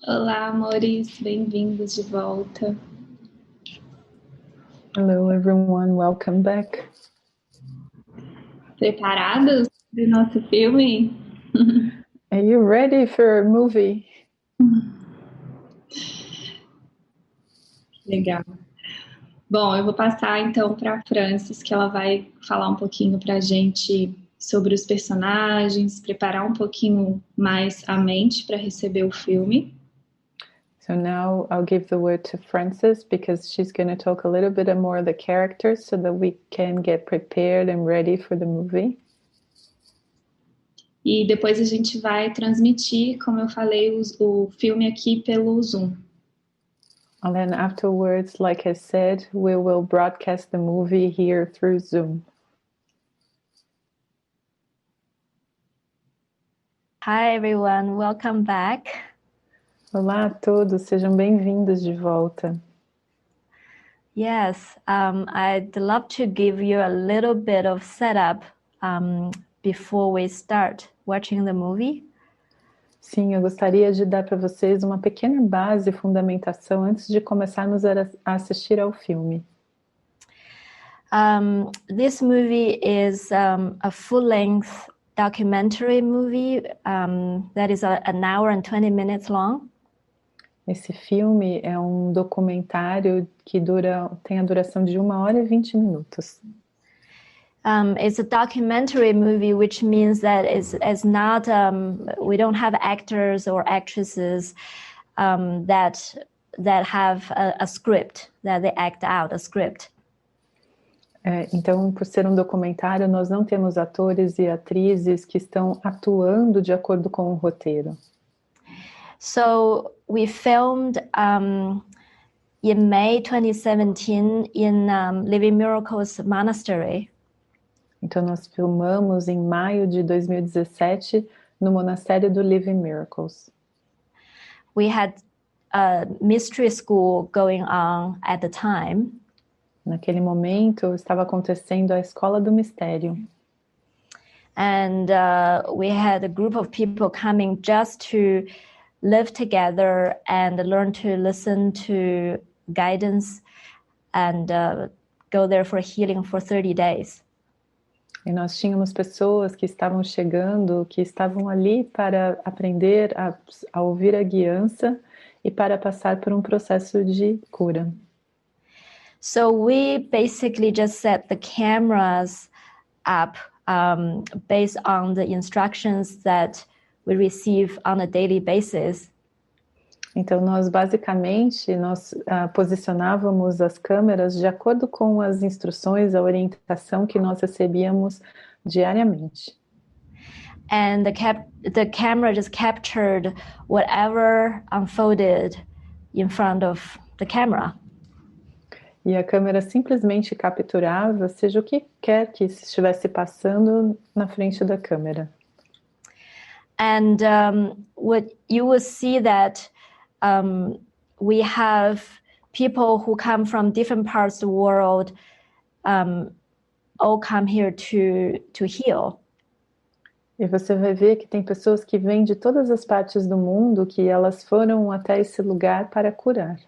Olá, amores, bem-vindos de volta. Hello everyone, welcome back. Preparados para o nosso filme? Are you ready for a movie? Legal. Bom, eu vou passar então para a Francis, que ela vai falar um pouquinho para a gente sobre os personagens, preparar um pouquinho mais a mente para receber o filme. So now I'll give the word to Frances because she's going to talk a little bit more of the characters so that we can get prepared and ready for the movie. E depois a gente vai transmitir, como eu falei, o filme aqui pelo Zoom. And then afterwards, like I said, we will broadcast the movie here through Zoom. Hi everyone, welcome back. Olá a todos, sejam bem-vindos de volta. Yes, I'd love to give you a little bit of setup before we start watching the movie. Sim, eu gostaria de dar para vocês uma pequena base e fundamentação antes de começarmos a assistir ao filme. This movie is a full-length documentary movie that is an hour and 20 minutes long. Esse filme é um documentário que tem a duração de 1 hora e 20 minutos. It's a documentary movie, which means that it's not, we don't have actors or actresses that have a script, that they act out a script. Então, por ser um documentário, nós não temos atores e atrizes que estão atuando de acordo com o roteiro. So we filmed in May 2017 in Living Miracles Monastery. Então, nós filmamos em maio de 2017 no monastério do Living Miracles. We had a mystery school going on at the time. Naquele momento, estava acontecendo a Escola do Mistério. And we had a group of people coming just to live together and learn to listen to guidance and go there for healing for 30 days. E nós tínhamos pessoas que estavam chegando, que estavam ali para aprender a ouvir a guiança e para passar por um processo de cura. So we basically just set the cameras up based on the instructions that we receive on a daily basis. Então, nós basicamente posicionávamos as câmeras de acordo com as instruções, a orientação que nós recebíamos diariamente. And the camera just captured whatever unfolded in front of the camera. E a câmera simplesmente capturava, seja o que quer que estivesse passando na frente da câmera. And what you will see that we have people who come from different parts of the world all come here to heal. E você vai ver que tem pessoas que vêm de todas as partes do mundo, que elas foram até esse lugar para curar.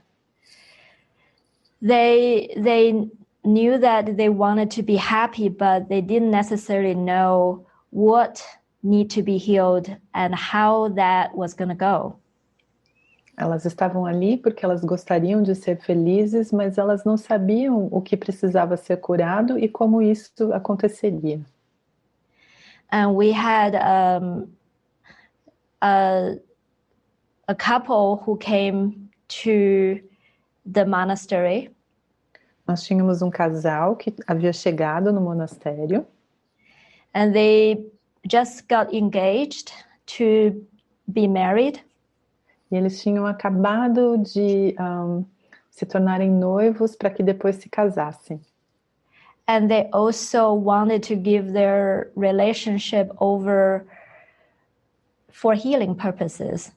They knew that they wanted to be happy, but they didn't necessarily know what need to be healed and how that was going to go. Elas estavam ali porque elas gostariam de ser felizes, mas elas não sabiam o que precisava ser curado e como isso aconteceria. And we had a couple who came to the monastery. Nós tínhamos um casal que havia chegado no monastério. And they just got engaged to be married. E eles tinham acabado de se tornarem noivos para que depois se casassem. And they also wanted to give their relationship over for healing purposes.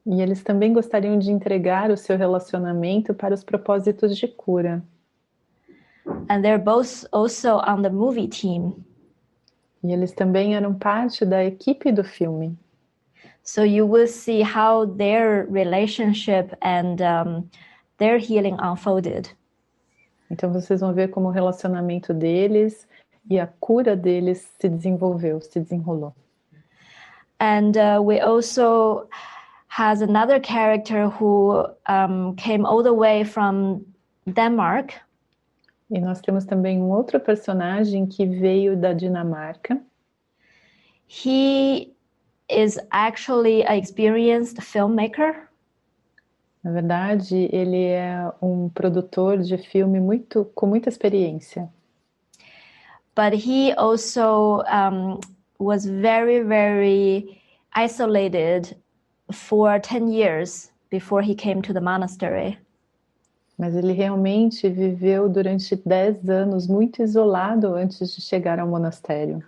E eles também gostariam de entregar o seu relacionamento para os propósitos de cura. And they're both also on the movie team. E eles também eram parte da equipe do filme. So you will see how their relationship and their healing unfolded. Então vocês vão ver como o relacionamento deles e a cura deles se desenvolveu, se desenrolou. And we also has another character who came all the way from Denmark. E nós temos também um outro personagem que veio da Dinamarca. He is actually an experienced filmmaker. Na verdade, ele é um produtor de filme com muita experiência. But he also was very, very isolated for 10 years before he came to the monastery. Mas ele realmente viveu durante 10 anos muito isolado antes de chegar ao monastério.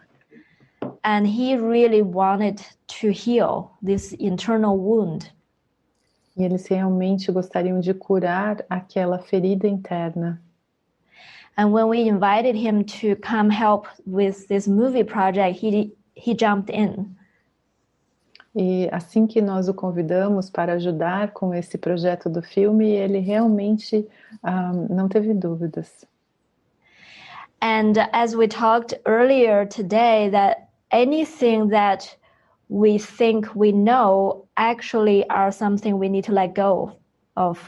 And he really wanted to heal this internal wound. E eles realmente gostariam de curar aquela ferida interna. And when we invited him to come help with this movie project, he jumped in. E assim que nós o convidamos para ajudar com esse projeto do filme, ele realmente não teve dúvidas. And as we talked earlier today, that anything that we think we know actually are something we need to let go of.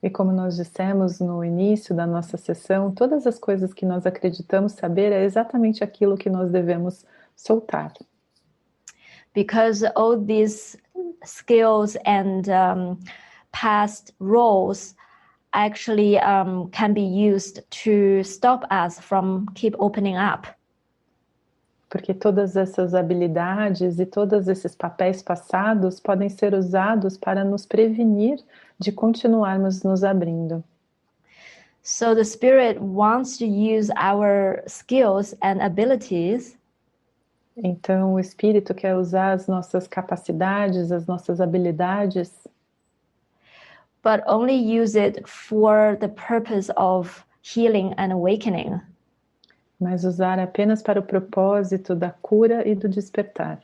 E como nós dissemos no início da nossa sessão, todas as coisas que nós acreditamos saber é exatamente aquilo que nós devemos soltar. Because all these skills and past roles actually can be used to stop us from keep opening up. Porque todas essas habilidades e todos esses papéis passados podem ser usados para nos prevenir de continuarmos nos abrindo. So the Spirit wants to use our skills and abilities. Então o Espírito quer usar as nossas capacidades, as nossas habilidades, but only use it for the purpose of healing and awakening. mas usar apenas para o propósito da cura e do despertar.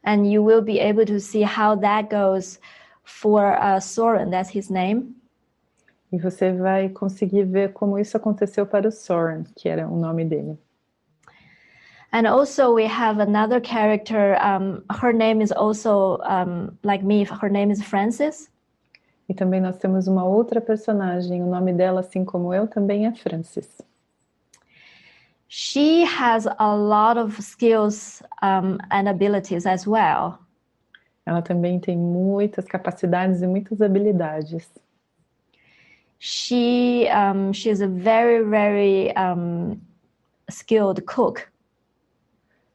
And you will be able to see how that goes for Soren, that's his name. E você vai conseguir ver como isso aconteceu para o Soren, que era o nome dele. And also we have another character, her name is also, like me, her name is Frances. E também nós temos uma outra personagem, o nome dela, assim como eu, também é Frances. She has a lot of skills and abilities as well. Ela também tem muitas capacidades e muitas habilidades. She's a very, very skilled cook.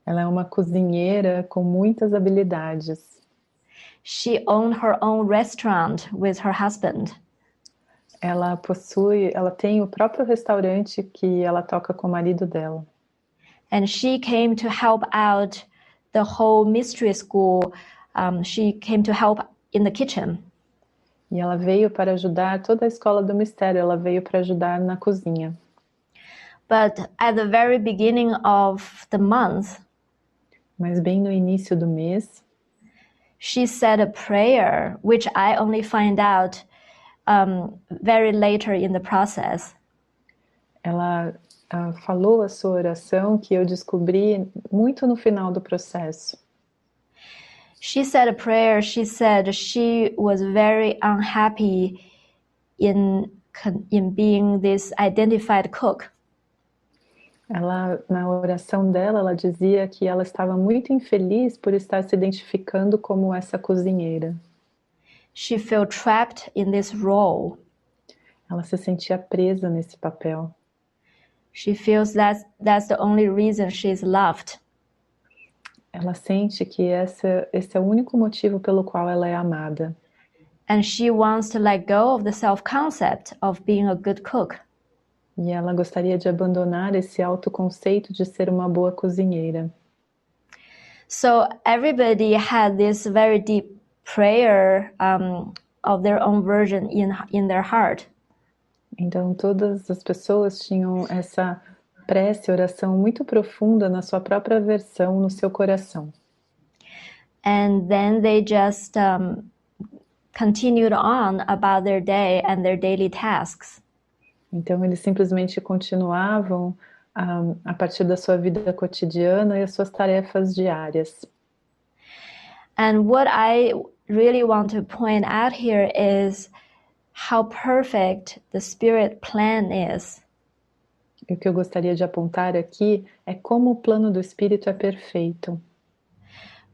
Ela é uma cozinheira com muitas habilidades. She owned her own restaurant with her husband. Ela tem o próprio restaurante que ela toca com o marido dela. And she came to help out the whole mystery school. She came to help in the kitchen. E ela veio para ajudar toda a escola do mistério, ela veio para ajudar na cozinha. But at the very beginning of the month, Mas bem no início do mês, she said a prayer, which I only find out very later in the process. ela falou a sua oração que eu descobri muito no final do processo. She said a prayer. She said she was very unhappy in being this identified cook. Ela, na oração dela, ela dizia que ela estava muito infeliz por estar se identificando como essa cozinheira. She felt trapped in this role. Ela se sentia presa nesse papel. She feels that's the only reason she's loved. Ela sente que esse é o único motivo pelo qual ela é amada. And she wants to let go of the self-concept of being a good cook. E ela gostaria de abandonar esse autoconceito de ser uma boa cozinheira. So everybody had this very deep prayer of their own version in their heart. Então todas as pessoas tinham essa prece, oração muito profunda na sua própria versão, no seu coração. And then they just continued on about their day and their daily tasks. Então eles simplesmente continuavam a partir da sua vida cotidiana e as suas tarefas diárias. And what I really want to point out here is how perfect the Spirit plan is. E o que eu gostaria de apontar aqui é como o plano do Espírito é perfeito.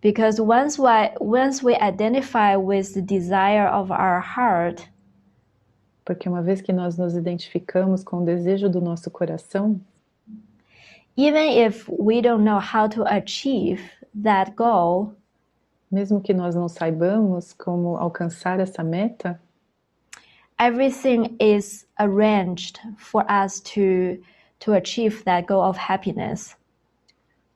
Because once we identify with the desire of our heart, porque uma vez que nós nos identificamos com o desejo do nosso coração, even if we don't know how to achieve that goal, mesmo que nós não saibamos como alcançar essa meta, everything is arranged for us to achieve that goal of happiness.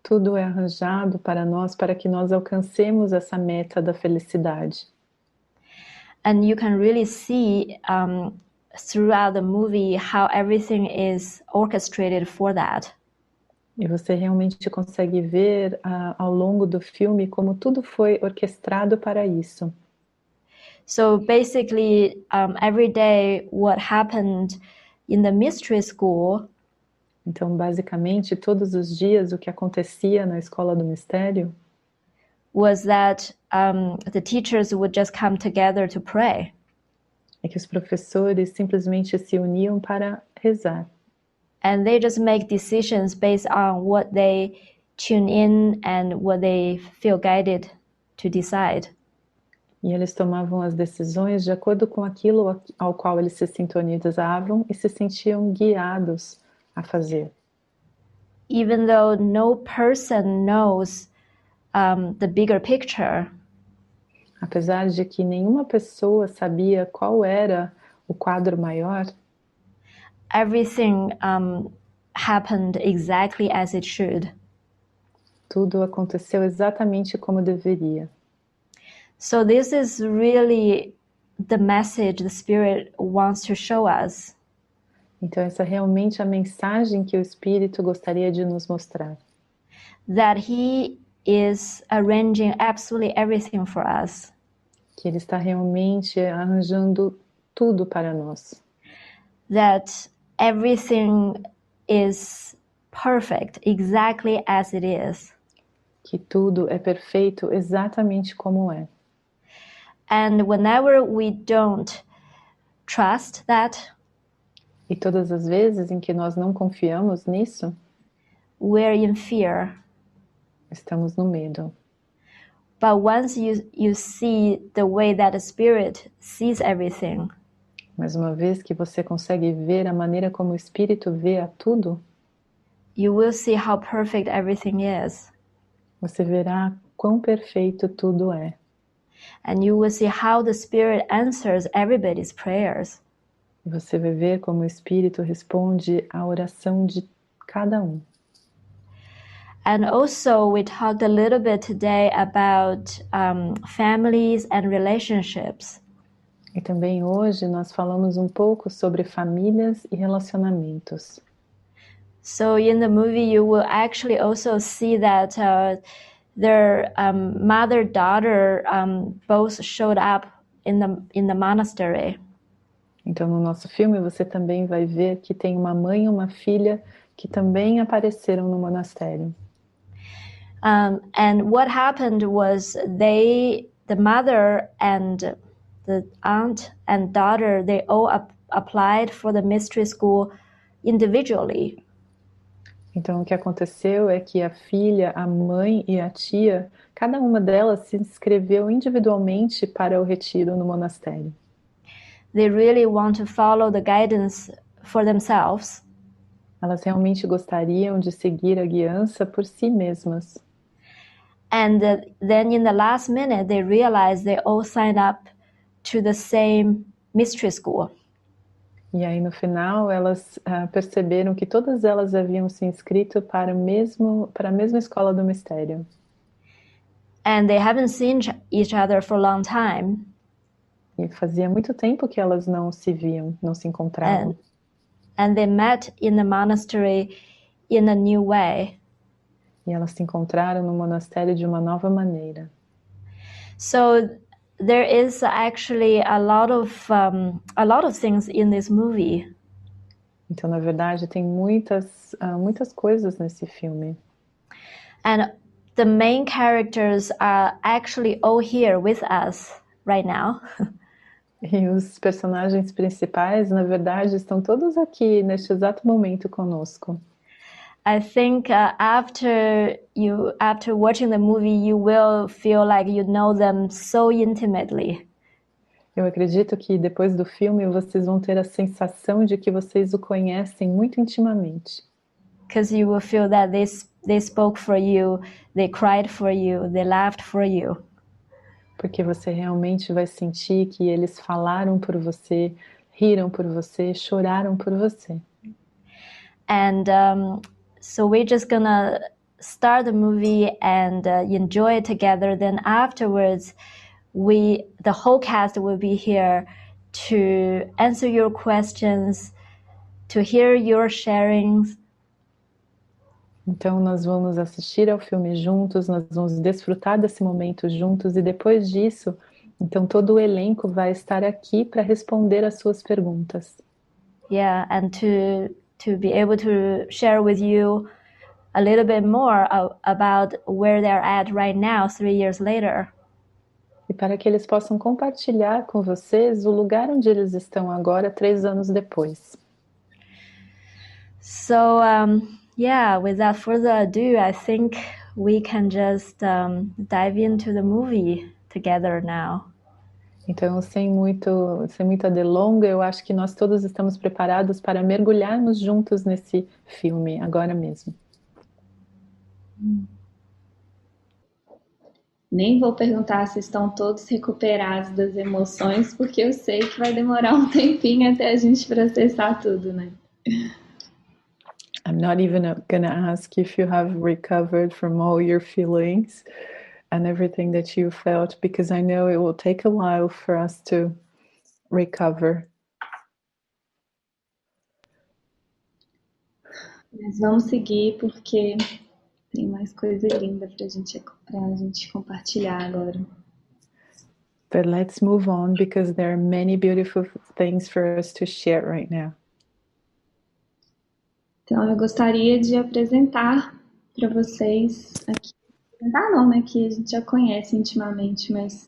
Tudo é arranjado para nós, para que nós alcancemos essa meta da felicidade. And you can really see throughout the movie how everything is orchestrated for that. E você realmente consegue ver ao longo do filme como tudo foi orquestrado para isso. So basically, every day what happened in the mystery school, então, basicamente, todos os dias o que acontecia na escola do mistério was that the teachers would just come together to pray. É que os professores simplesmente se uniam para rezar. And they just make decisions based on what they tune in and what they feel guided to decide. E eles tomavam as decisões de acordo com aquilo ao qual eles se sintonizavam e se sentiam guiados a fazer. Even though no person knows the bigger picture, apesar de que nenhuma pessoa sabia qual era o quadro maior, everything happened exactly as it should. Tudo aconteceu exatamente como deveria. So this is really the message the Spirit wants to show us. Então essa é realmente a mensagem que o Espírito gostaria de nos mostrar. That He is arranging absolutely everything for us. Que Ele está realmente arranjando tudo para nós. That everything is perfect, exactly as it is. Que tudo é perfeito exatamente como é. And whenever we don't trust that, e todas as vezes em que nós não confiamos nisso, we're in fear. Estamos no medo. But once you see the way that the Spirit sees everything, mas uma vez que você consegue ver a maneira como o Espírito vê a tudo, you will see how perfect everything is. Você verá quão perfeito tudo é. And you will see how the Spirit answers everybody's prayers. E você vai ver como o Espírito responde à oração de cada um. And also we talked a little bit today about families and relationships. E também hoje nós falamos um pouco sobre famílias e relacionamentos. So in the movie you will actually also see that their mother-daughter both showed up in the monastery. Então no nosso filme você também vai ver que tem uma mãe e uma filha que também apareceram no monastério. And what happened was the mother and the aunt and daughter, they all applied for the mystery school individually. Então o que aconteceu é que a filha, a mãe e a tia, cada uma delas se inscreveu individualmente para o retiro no monastério. They really want to follow the guidance for themselves. Elas realmente gostariam de seguir a guiança por si mesmas. And then in the last minute, they realized they all signed up to the same mystery school. E aí no final elas perceberam que todas elas haviam se inscrito para a mesma escola do mistério. And they haven't seen each other for a long time. E fazia muito tempo que elas não se viam, não se encontravam. And they met in the monastery in a new way. E elas se encontraram no monastério de uma nova maneira. So there is actually a lot of things in this movie. Então, na verdade, tem muitas coisas nesse filme. And the main characters are actually all here with us right now. E os personagens principais, na verdade, estão todos aqui neste exato momento conosco. I think after watching the movie, you will feel like you know them so intimately. Eu acredito que depois do filme vocês vão ter a sensação de que vocês o conhecem muito intimamente. Because you will feel that they spoke for you, they cried for you, they laughed for you. Porque você realmente vai sentir que eles falaram por você, riram por você, choraram por você. And so we're just gonna start the movie and enjoy it together. Then afterwards, the whole cast will be here to answer your questions, to hear your sharings. Então nós vamos assistir ao filme juntos, nós vamos desfrutar desse momento juntos e depois disso, então todo o elenco vai estar aqui para responder as suas perguntas. Yeah, and to be able to share with you a little bit more about where they're at right now, 3 years later. E para que eles possam compartilhar com vocês o lugar onde eles estão agora, 3 anos depois. So, yeah, without further ado, I think we can just dive into the movie together now. Então, sem muita delonga, eu acho que nós todos estamos preparados para mergulharmos juntos nesse filme, agora mesmo. Nem vou perguntar se estão todos recuperados das emoções, porque eu sei que vai demorar um tempinho até a gente processar tudo, né? I'm not even gonna ask if you have recovered from all your feelings and everything that you felt, because I know it will take a while for us to recover. Mas vamos seguir porque tem mais coisa linda pra gente compartilhar agora. But let's move on because there are many beautiful things for us to share right now. Então eu gostaria de apresentar para vocês aqui, apresentar não, né, que a gente já conhece intimamente, mas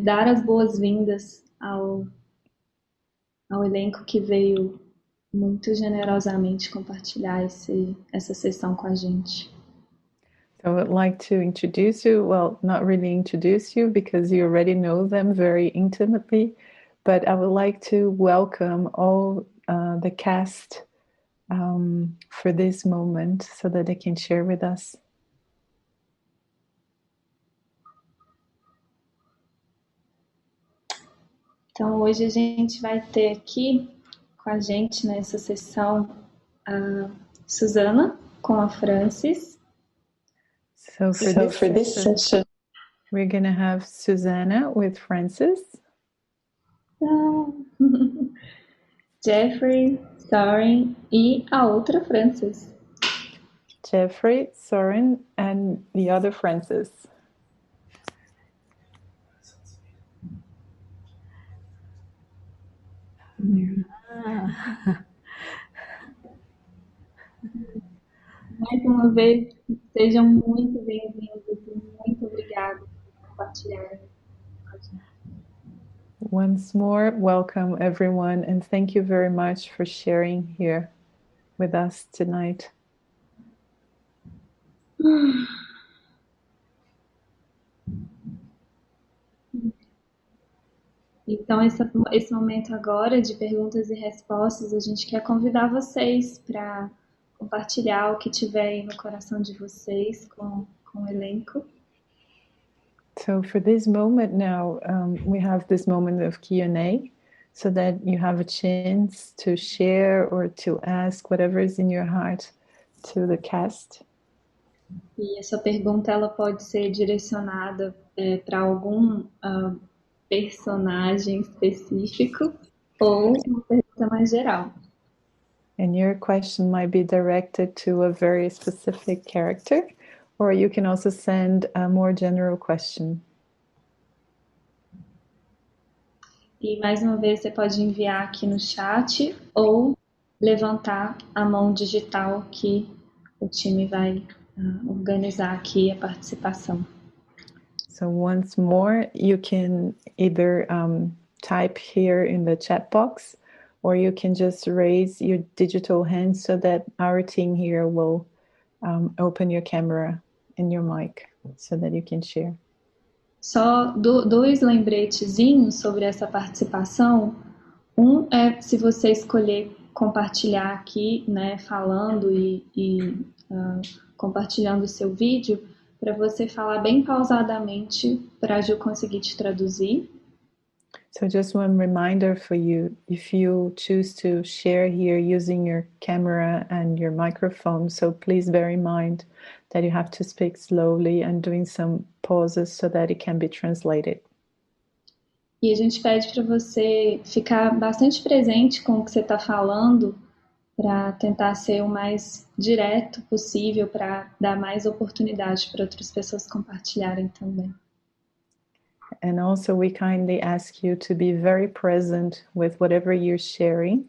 dar as boas-vindas ao elenco que veio muito generosamente compartilhar essa sessão com a gente. So I would like to introduce you, well, not really introduce you because you already know them very intimately, but I would like to welcome all the cast for this moment so that they can share with us. Então hoje a gente vai ter aqui com a gente nessa sessão a Susana com a Francis. So for this session, we're going to have Susanna with Francis. Jeffrey, Soren e a outra Francis. Jeffrey, Soren, and the other Francis. Mais uma vez, sejam muito bem-vindos e muito obrigada por compartilhar. Once more, welcome everyone, and thank you very much for sharing here with us tonight. Então, esse momento agora de perguntas e respostas, a gente quer convidar vocês para compartilhar o que tiver aí no coração de vocês com o elenco. So for this moment now, we have this moment of Q&A, so that you have a chance to share or to ask whatever is in your heart to the cast. E essa pergunta ela pode ser direcionada para algum personagem específico ou uma pergunta mais geral. And your question might be directed to a very specific character, or you can also send a more general question. E mais uma vez você pode enviar aqui no chat ou levantar a mão digital que o time vai organizar aqui a participação. So once more, you can either type here in the chat box, or you can just raise your digital hand so that our team here will open your camera and your mic so that you can share. Só dois lembretezinhos sobre essa participação. Um é se você escolher compartilhar aqui, né, falando e compartilhando o seu vídeo, para você falar bem pausadamente para a Ju conseguir te traduzir. So just one reminder for you, if you choose to share here using your camera and your microphone, so please bear in mind that you have to speak slowly and doing some pauses so that it can be translated. E a gente pede para você ficar bastante presente com o que você está falando, para tentar ser o mais direto possível, para dar mais oportunidade para outras pessoas compartilharem também. And also we kindly ask you to be very present with whatever you're sharing,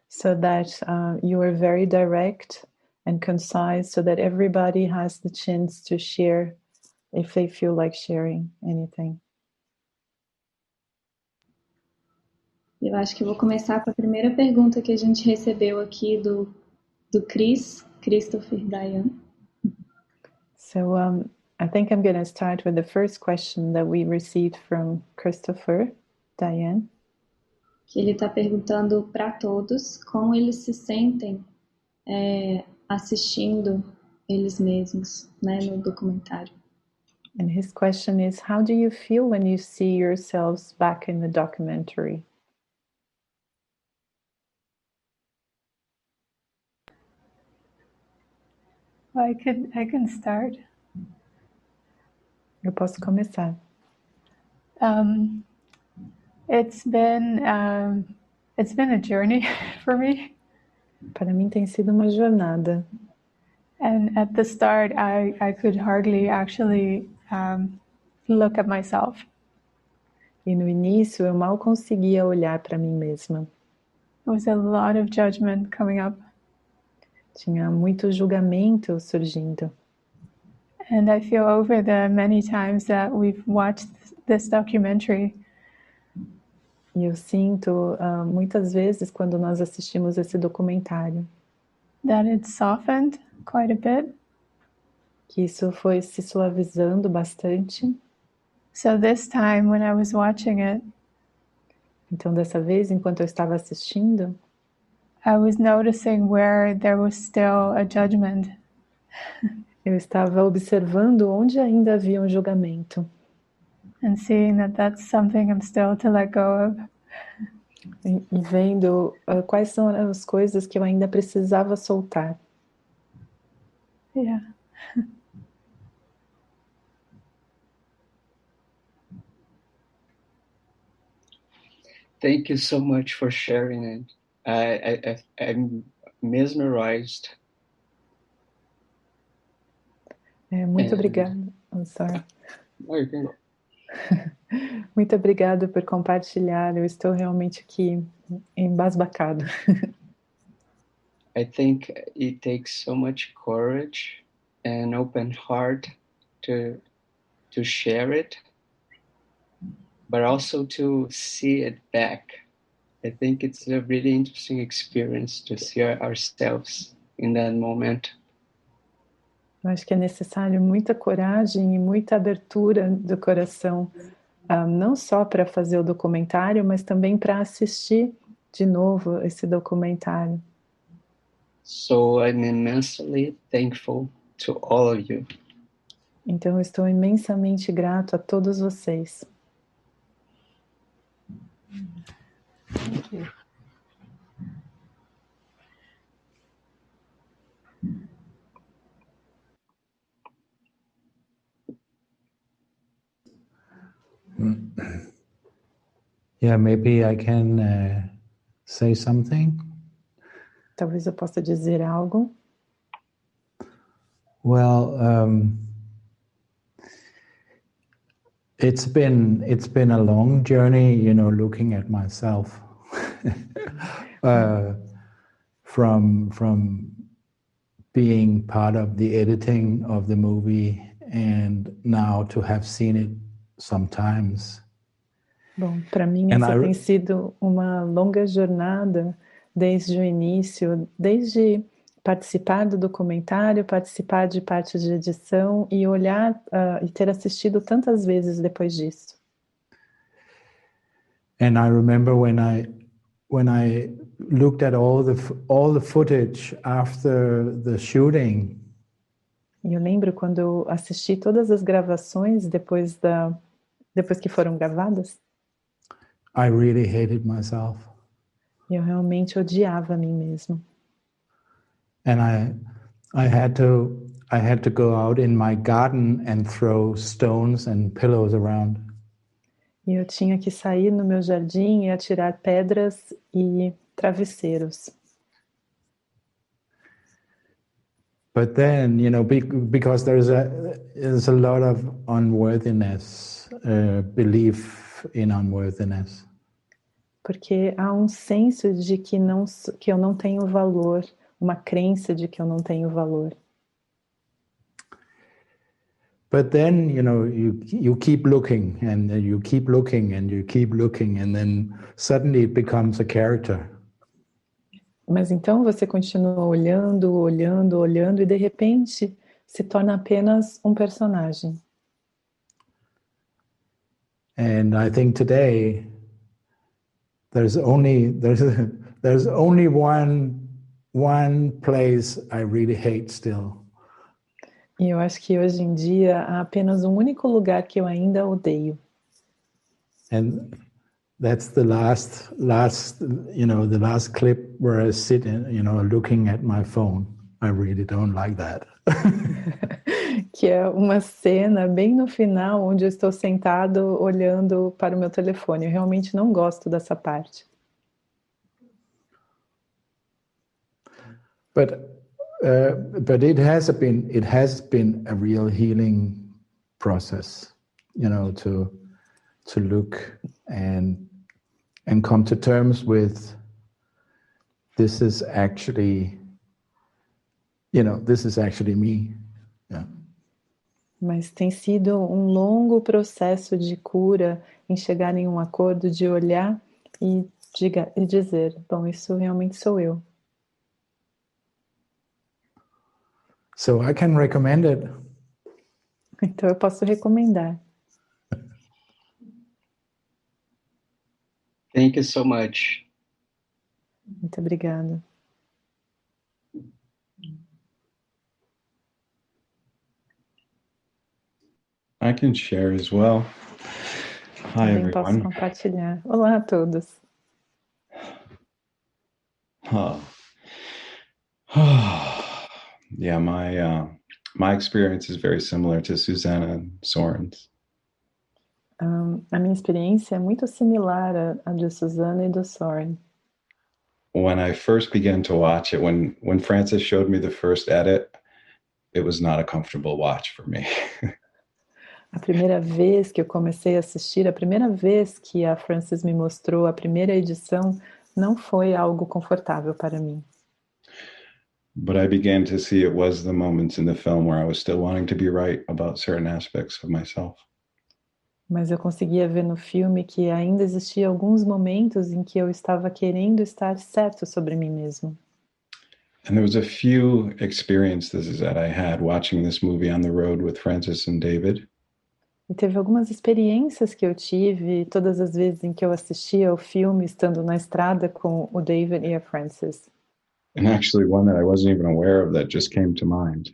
so that you are very direct and concise, so that everybody has the chance to share if they feel like sharing anything. Eu acho que eu vou começar com a primeira pergunta que a gente recebeu aqui do Christopher Dayan. So I think I'm going to start with the first question that we received from Christopher Dayan. Que ele está perguntando para todos como eles se sentem assistindo eles mesmos, né, no documentário. And his question is, how do you feel when you see yourselves back in the documentary? Well, I can start. Eu posso começar. It's been a journey for me. Para mim tem sido uma jornada. And at the start, I could hardly actually look at myself. E no início eu mal conseguia olhar para mim mesma. There was a lot of judgment coming up. Tinha muito julgamento surgindo. And I feel over the many times that we've watched this documentary, E eu sinto muitas vezes quando nós assistimos esse documentário that it softened quite a bit. que isso foi se suavizando bastante. So this time when I was watching it, Então dessa vez, enquanto eu estava assistindo, I was noticing where there was still a judgment. eu estava observando onde ainda havia um julgamento. And seeing that that's something I'm still to let go of. E vendo quais são as coisas que eu ainda precisava soltar. Yeah. Thank you so much for sharing it. I'm mesmerized. Muito obrigada. I'm sorry. Oh, you can go. Muito obrigada por compartilhar. Eu estou realmente aqui embasbacado. I think it takes so much courage and open heart to share it, but also to see it back. I think it's a really interesting experience to see ourselves in that moment. Eu acho que é necessário muita coragem e muita abertura do coração, não só para fazer o documentário, mas também para assistir de novo esse documentário. So I'm immensely thankful to all of you. Então eu estou imensamente grato a todos vocês. Thank you. Yeah, maybe I can say something. Talvez eu possa dizer algo. Well, It's been a long journey, you know, looking at myself from being part of the editing of the movie and now to have seen it sometimes. Bom, para mim essa tem sido uma longa jornada desde o início, desde participar do documentário, participar de parte de edição e olhar e ter assistido tantas vezes depois disso. And I remember when I looked at all the footage after the shooting. E eu lembro quando eu assisti todas as gravações depois que foram gravadas. I really hated myself. Eu realmente odiava a mim mesmo. And I had to go out in my garden and throw stones and pillows around. E eu tinha que sair no meu jardim e atirar pedras e travesseiros. But then, you know, because there's a lot of unworthiness, belief in unworthiness. Porque há um senso de que eu não tenho valor, uma crença de que eu não tenho valor. But then, you know, you keep looking and you keep looking and you keep looking and then suddenly it becomes a character. Mas então você continua olhando, olhando, olhando e de repente se torna apenas um personagem. And I think today there's only one place I really hate still. E eu acho que hoje em dia há apenas um único lugar que eu ainda odeio. And that's the last, you know, the last clip where I sit and, you know, looking at my phone. I really don't like that. Que é uma cena bem no final onde eu estou sentado olhando para o meu telefone. Eu realmente não gosto dessa parte. But it has been a real healing process, you know, to look and come to terms with this is actually, you know, this is actually me. Yeah. Mas tem sido um longo processo de cura em chegar em um acordo de olhar e dizer, bom, isso realmente sou eu. So I can recommend it. Então eu posso recomendar. Thank you so much. Muito obrigada. I can share as well. Hi, Também posso everyone. compartilhar. Olá a todos. Yeah, my experience is very similar to Susanna and Soren's. A minha experiência é muito similar à de Susana e do Soren. When I first began to watch it, when Frances showed me the first edit, it was not a comfortable watch for me. A primeira vez que eu comecei a assistir, a primeira vez que a Frances me mostrou a primeira edição, não foi algo confortável para mim. But I began to see it was the moments in the film where I was still wanting to be right about certain aspects of myself. Mas eu conseguia ver no filme que ainda existia alguns momentos em que eu estava querendo estar certo sobre mim mesmo. And there was a few experiences that I had watching this movie on the road with Frances and David. E teve algumas experiências que eu tive todas as vezes em que eu assistia o filme estando na estrada com o David e a Frances. And actually one that I wasn't even aware of that just came to mind.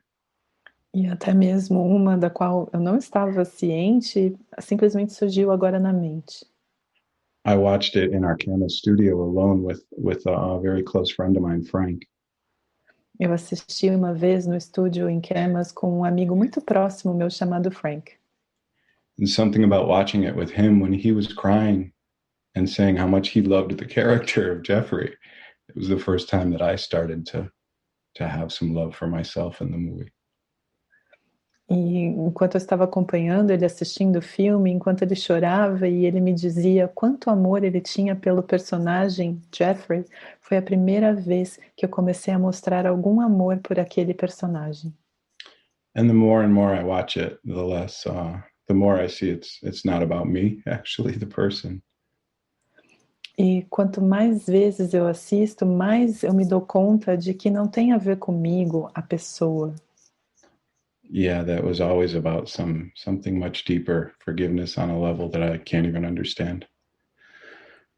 E até mesmo uma da qual eu não estava ciente, simplesmente surgiu agora na mente. I watched it in our camera studio alone with a very close friend of mine, Frank. Eu assisti uma vez no estúdio em Camas com um amigo muito próximo meu chamado Frank. And something about watching it with him when he was crying and saying how much he loved the character of Jeffrey. It was the first time that I started to have some love for myself in the movie. E enquanto eu estava acompanhando ele assistindo o filme, enquanto ele chorava e ele me dizia quanto amor ele tinha pelo personagem Jeffrey, foi a primeira vez que eu comecei a mostrar algum amor por aquele personagem. And the more I watch it, the more I see it's not about me, actually, the person. E quanto mais vezes eu assisto, mais eu me dou conta de que não tem a ver comigo, a pessoa. Yeah, that was always about something much deeper, forgiveness on a level that I can't even understand.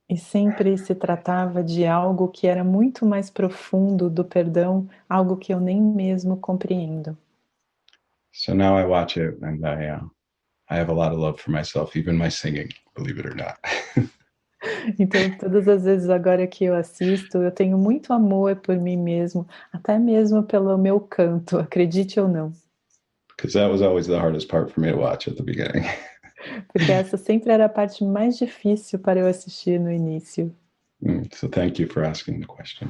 E sempre se tratava de algo que era muito mais profundo do perdão, algo que eu nem mesmo compreendo. So now I watch it and I have a lot of love for myself, even my singing, believe it or not. Então, todas as vezes agora que eu assisto, eu tenho muito amor por mim mesmo, até mesmo pelo meu canto, acredite ou não. Because that was always the hardest part for me to watch at the beginning. Porque essa sempre era a parte mais difícil para eu assistir no início. So thank you for asking the question.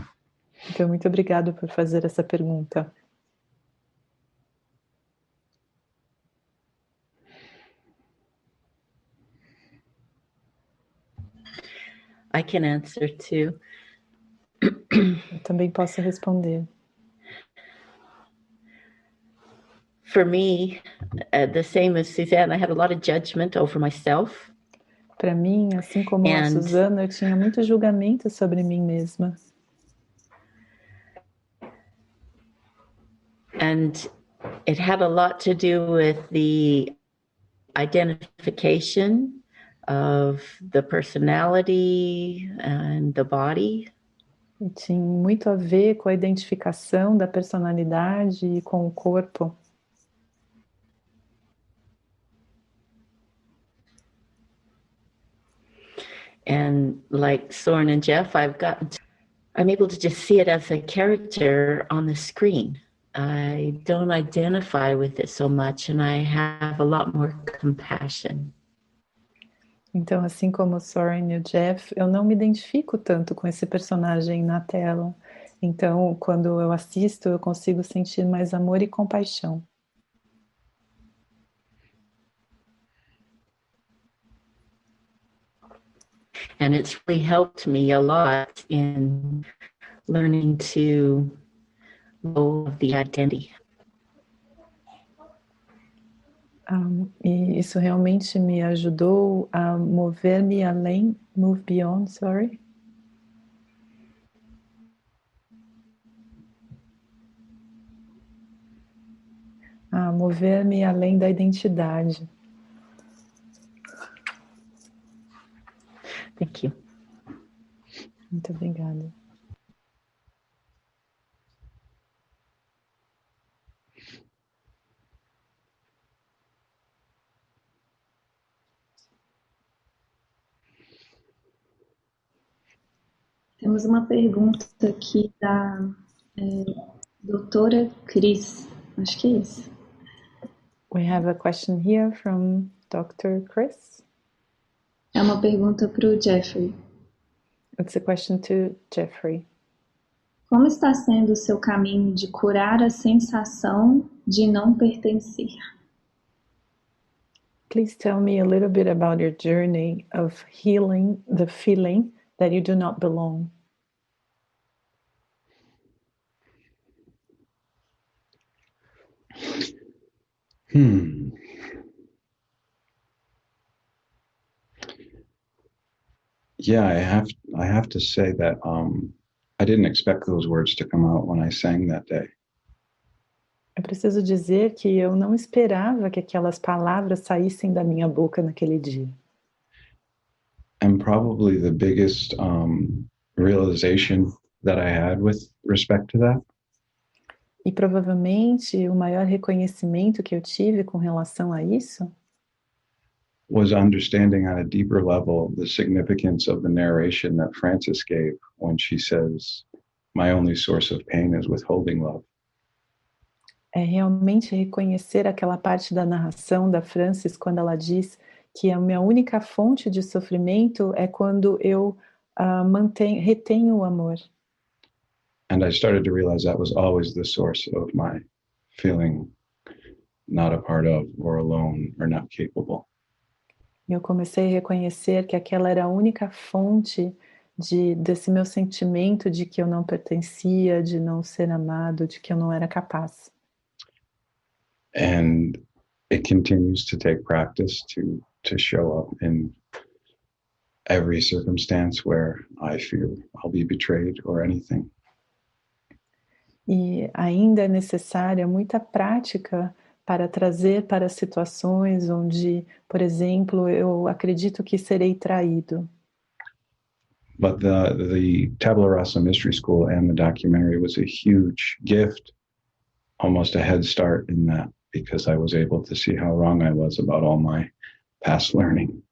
Então, muito obrigado por fazer essa pergunta. I can answer too. Eu também posso responder. For me, the same as Suzanne, I had a lot of judgment over myself. Para mim, assim como a Suzana, eu tinha muito julgamento sobre mim mesma. And it had a lot to do with the identification of the personality and the body. E tinha muito a ver com a identificação da personalidade e com o corpo. And like Soren and Jeff, I'm able to just see it as a character on the screen. I don't identify with it so much, and I have a lot more compassion. Então, assim como o Soren e o Jeff, eu não me identifico tanto com esse personagem na tela. Então, quando eu assisto, eu consigo sentir mais amor e compaixão. And it's really helped me a lot in learning to know the identity. E isso realmente me ajudou a mover-me além, move beyond, sorry. A mover-me além da identidade. Thank you. Muito obrigada. Temos uma pergunta aqui da doutora Cris. Acho que é isso. We have a question here from Dr. Chris. É uma pergunta para o Jeffrey. It's a question to Jeffrey. Como está sendo o seu caminho de curar a sensação de não pertencer? Please tell me a little bit about your journey of healing the feeling that you do not belong. Yeah, I have to say that I didn't expect those words to come out when I sang that day. Eu preciso dizer que eu não esperava que aquelas palavras saíssem da minha boca naquele dia. And probably the biggest realization that I had with respect to that E provavelmente o maior reconhecimento que eu tive com relação a isso was understanding on a deeper level the significance of the narration that Frances gave when she says, "My only source of pain is withholding love." é realmente reconhecer aquela parte da narração da Frances quando ela diz que a minha única fonte de sofrimento é quando eu retenho o amor. And I started to realize that was always the source of my feeling not a part of, or alone, or not capable. Eu comecei a reconhecer que aquela era a única fonte desse meu sentimento de que eu não pertencia, de não ser amado, de que eu não era capaz. And it continues to take practice to show up in every circumstance where I feel I'll be betrayed or anything. E ainda é necessária muita prática para trazer para situações onde, por exemplo, eu acredito que serei traído. But the Tabula Rasa Mystery School and the documentary was a huge gift, almost a head start in that, because I was able to see how wrong I was about all my past learning.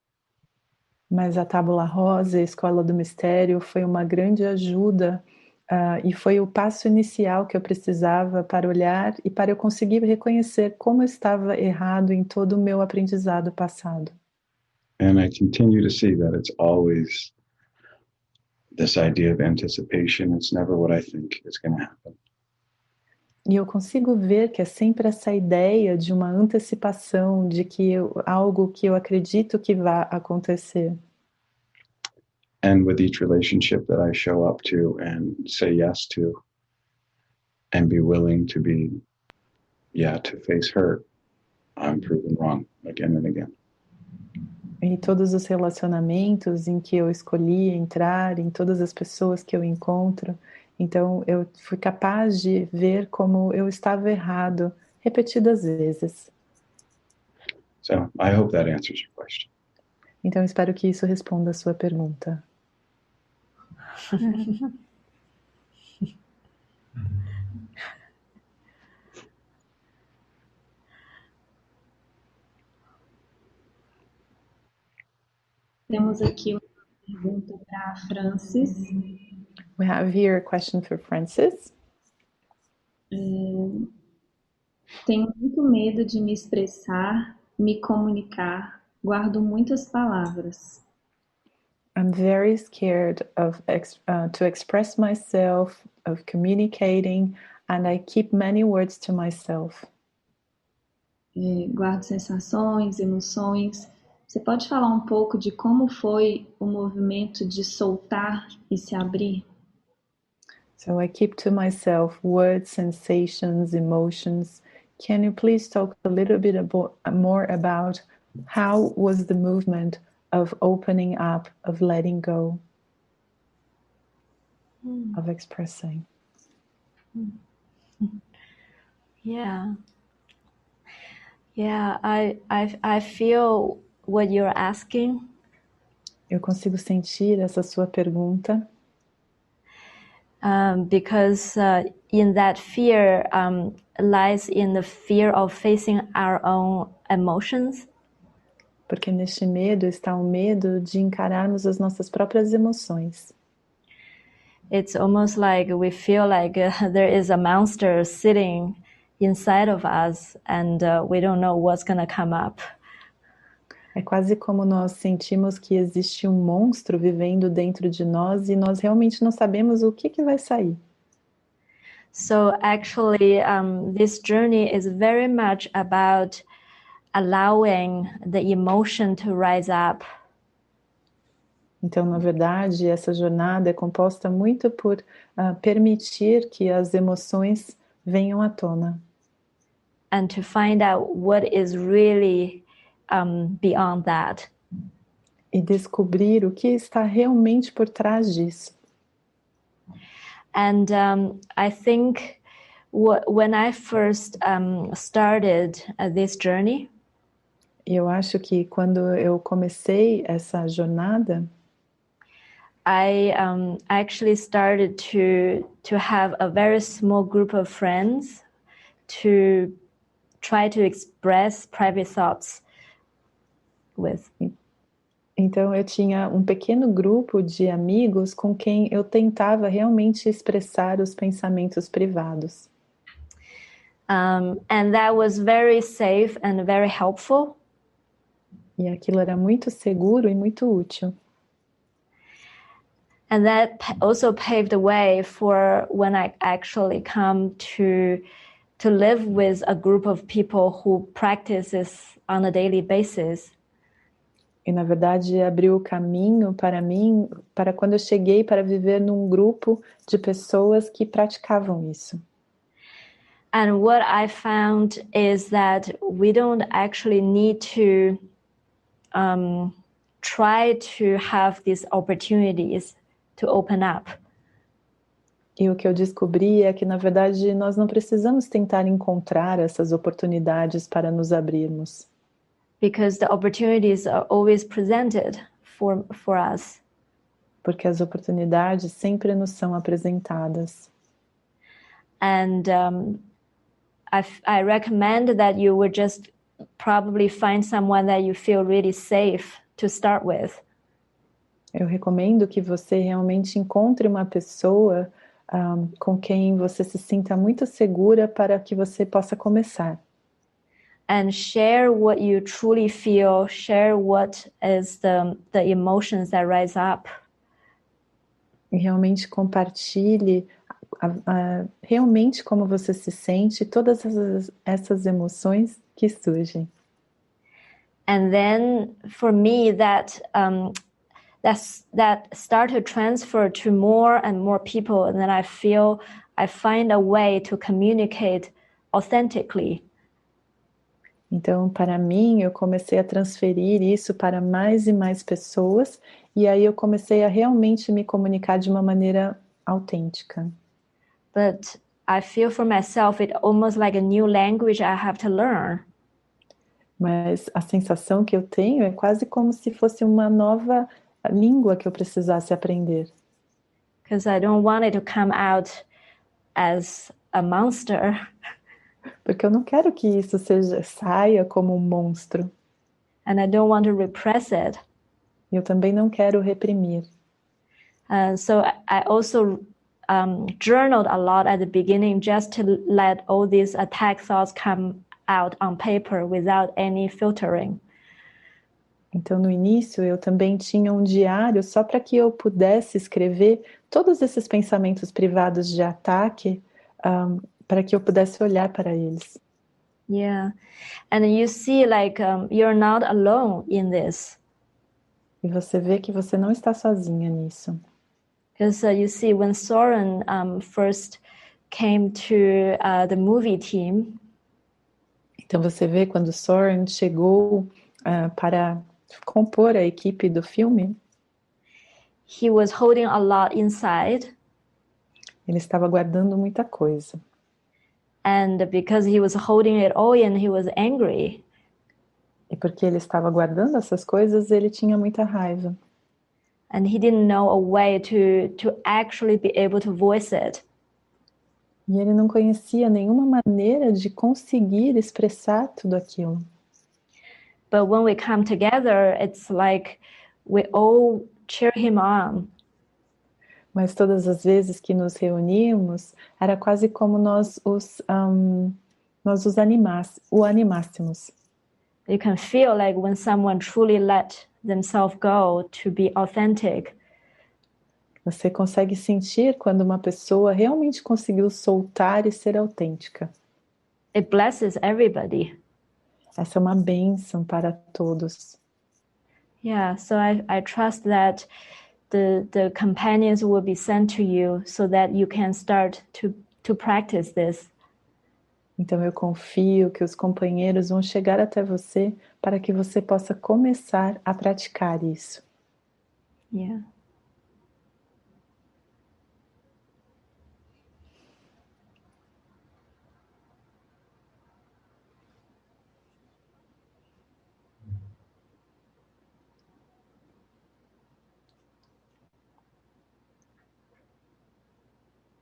Mas a Tábula Rosa, a Escola do Mistério, foi uma grande ajuda e foi o passo inicial que eu precisava para olhar e para eu conseguir reconhecer como eu estava errado em todo o meu aprendizado passado. And I continue to see that it's always this idea of anticipation. It's never what I think is going to happen. E eu consigo ver que é sempre essa ideia de uma antecipação, de que algo que eu acredito que vai acontecer. And with each relationship that I show up to and say yes to, and be willing to to face hurt, I'm proven wrong again and again. E todos os relacionamentos em que eu escolhi entrar, em todas as pessoas que eu encontro, então eu fui capaz de ver como eu estava errado repetidas vezes. So I hope that answers your question. Então espero que isso responda a sua pergunta. Temos aqui uma pergunta para Francis. We have here a question for Francis. Tenho muito medo de me expressar, me comunicar, guardo muitas palavras. I'm very scared to express myself, of communicating, and I keep many words to myself. Guardo sensações, emoções. Você pode falar um pouco de como foi o movimento de soltar e se abrir? So I keep to myself words, sensations, emotions. Can you please talk a little bit more about how was the movement of opening up, of letting go, of expressing? Yeah, I feel what you're asking. Eu consigo sentir essa sua pergunta. Because in that fear lies in the fear of facing our own emotions. Porque neste medo está o medo de encararmos as nossas próprias emoções. It's almost like we feel like there is a monster sitting inside of us and we don't know what's going to come up. É quase como nós sentimos que existe um monstro vivendo dentro de nós e nós realmente não sabemos o que vai sair. So actually, this journey is very much about allowing the emotion to rise up. Então, na verdade, essa jornada é composta muito por permitir que as emoções venham à tona. And to find out what is really beyond that. E descobrir o que está realmente por trás disso. And I think when I first started this journey, eu acho que quando eu comecei essa jornada, I actually started to have a very small group of friends to try to express private thoughts with. Então eu tinha um pequeno grupo de amigos com quem eu tentava realmente expressar os pensamentos privados. And that was very safe and very helpful. E aquilo era muito seguro e muito útil. And that also paved the way for when I actually come to to live with a group of people who practice this on a daily basis. E na verdade abriu o caminho para mim, para quando eu cheguei para viver num grupo de pessoas que praticavam isso. And what I found is that we don't actually need to try to have these opportunities to open up. E o que eu descobri é que, na verdade, nós não precisamos tentar encontrar essas oportunidades para nos abrirmos. Because the opportunities are always presented for us. Porque as oportunidades sempre nos são apresentadas. And I recommend that you would just probably find someone that you feel really safe to start with. Eu recomendo que você realmente encontre uma pessoa com quem você se sinta muito segura para que você possa começar. And share what you truly feel, share what is the emotions that rise up. E realmente compartilhe realmente como você se sente, todas essas emoções que surgem. And then for me that start to transfer to more and more people, and then I find a way to communicate authentically. Então, para mim, eu comecei a transferir isso para mais e mais pessoas, e aí eu comecei a realmente me comunicar de uma maneira autêntica. But I feel for myself it almost like a new language I have to learn. Mas a sensação que eu tenho é quase como se fosse uma nova língua que eu precisasse aprender. Because I don't want it to come out as a monster. Porque eu não quero que isso saia como um monstro. And I don't want to repress it. Eu também não quero reprimir. So I also journaled a lot at the beginning just to let all these attack thoughts come out on paper without any filtering. Então, no início, eu também tinha um diário só para que eu pudesse escrever todos esses pensamentos privados de ataque, para que eu pudesse olhar para eles. Yeah, and you see, like, you're not alone in this. E você vê que você não está sozinha nisso. Because you see, when Soren first came to the movie team. Então você vê quando Soren chegou para compor a equipe do filme. He was holding a lot inside. Ele estava guardando muita coisa. And because he was holding it all in, he was angry. E porque ele estava guardando essas coisas, ele tinha muita raiva. And he didn't know a way to actually be able to voice it. E ele não conhecia nenhuma maneira de conseguir expressar tudo aquilo. But when we come together, it's like we all cheer him on. Mas todas as vezes que nos reunimos, era quase como nós o animássemos. You can feel like when someone truly let themselves go to be authentic. Você consegue sentir quando uma pessoa realmente conseguiu soltar e ser autêntica. It blesses everybody. Essa é uma bênção para todos. Yeah, so I trust that the companions will be sent to you so that you can start to practice this. Então eu confio que os companheiros vão chegar até você para que você possa começar a praticar isso. Yeah.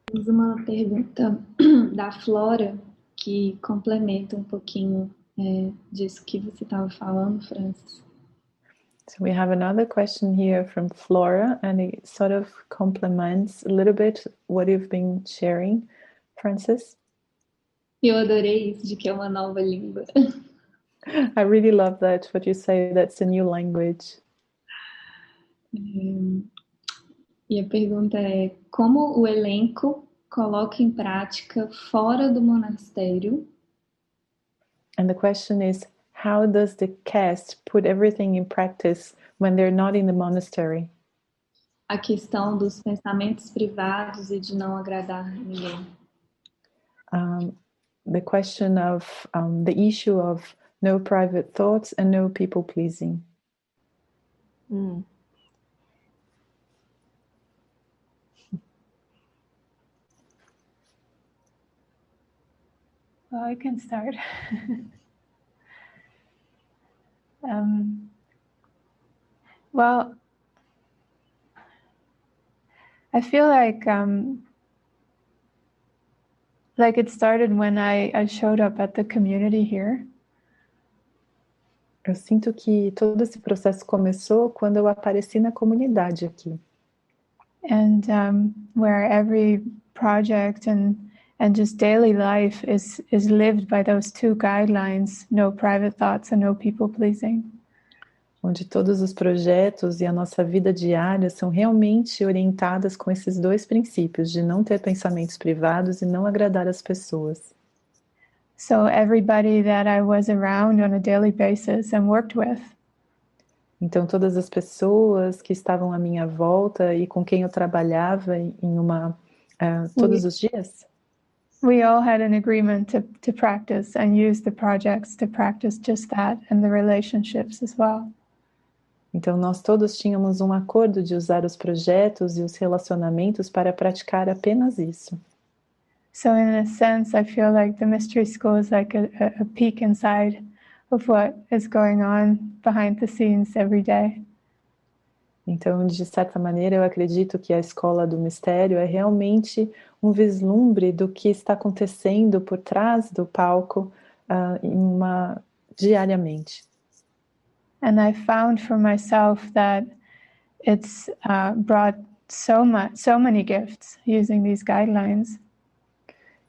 Temos uma pergunta da Flora que complementa um pouquinho disso que você estava falando, Francis. So we have another question here from Flora, and it sort of complements a little bit what you've been sharing, Francis. Eu adorei isso de que é uma nova língua. I really love that, what you say, that's a new language. E a pergunta é: como o elenco coloca em prática fora do monastério? And the question is, how does the cast put everything in practice when they're not in the monastery? A questão dos pensamentos privados e de não agradar ninguém. The question of the issue of no private thoughts and no people pleasing. Mm. Well, I can start. Well, I feel like it started when I showed up at the community here. Eu sinto que todo esse processo começou quando eu apareci na comunidade aqui. And where every project and just daily life is lived by those two guidelines, no private thoughts and no people pleasing. Onde todos os projetos e a nossa vida diária são realmente orientadas com esses dois princípios, de não ter pensamentos privados e não agradar as pessoas. So everybody that I was around on a daily basis and worked with. Então todas as pessoas que estavam à minha volta e com quem eu trabalhava todos os dias. We all had an agreement to practice and use the projects to practice just that and the relationships as well. Então nós todos tínhamos um acordo de usar os projetos e os relacionamentos para praticar apenas isso. So in a sense, I feel like the mystery school is like a peek inside of what is going on behind the scenes every day. Então, de certa maneira, eu acredito que a escola do mistério é realmente um vislumbre do que está acontecendo por trás do palco diariamente. And I found for myself that it's brought so many gifts using these guidelines.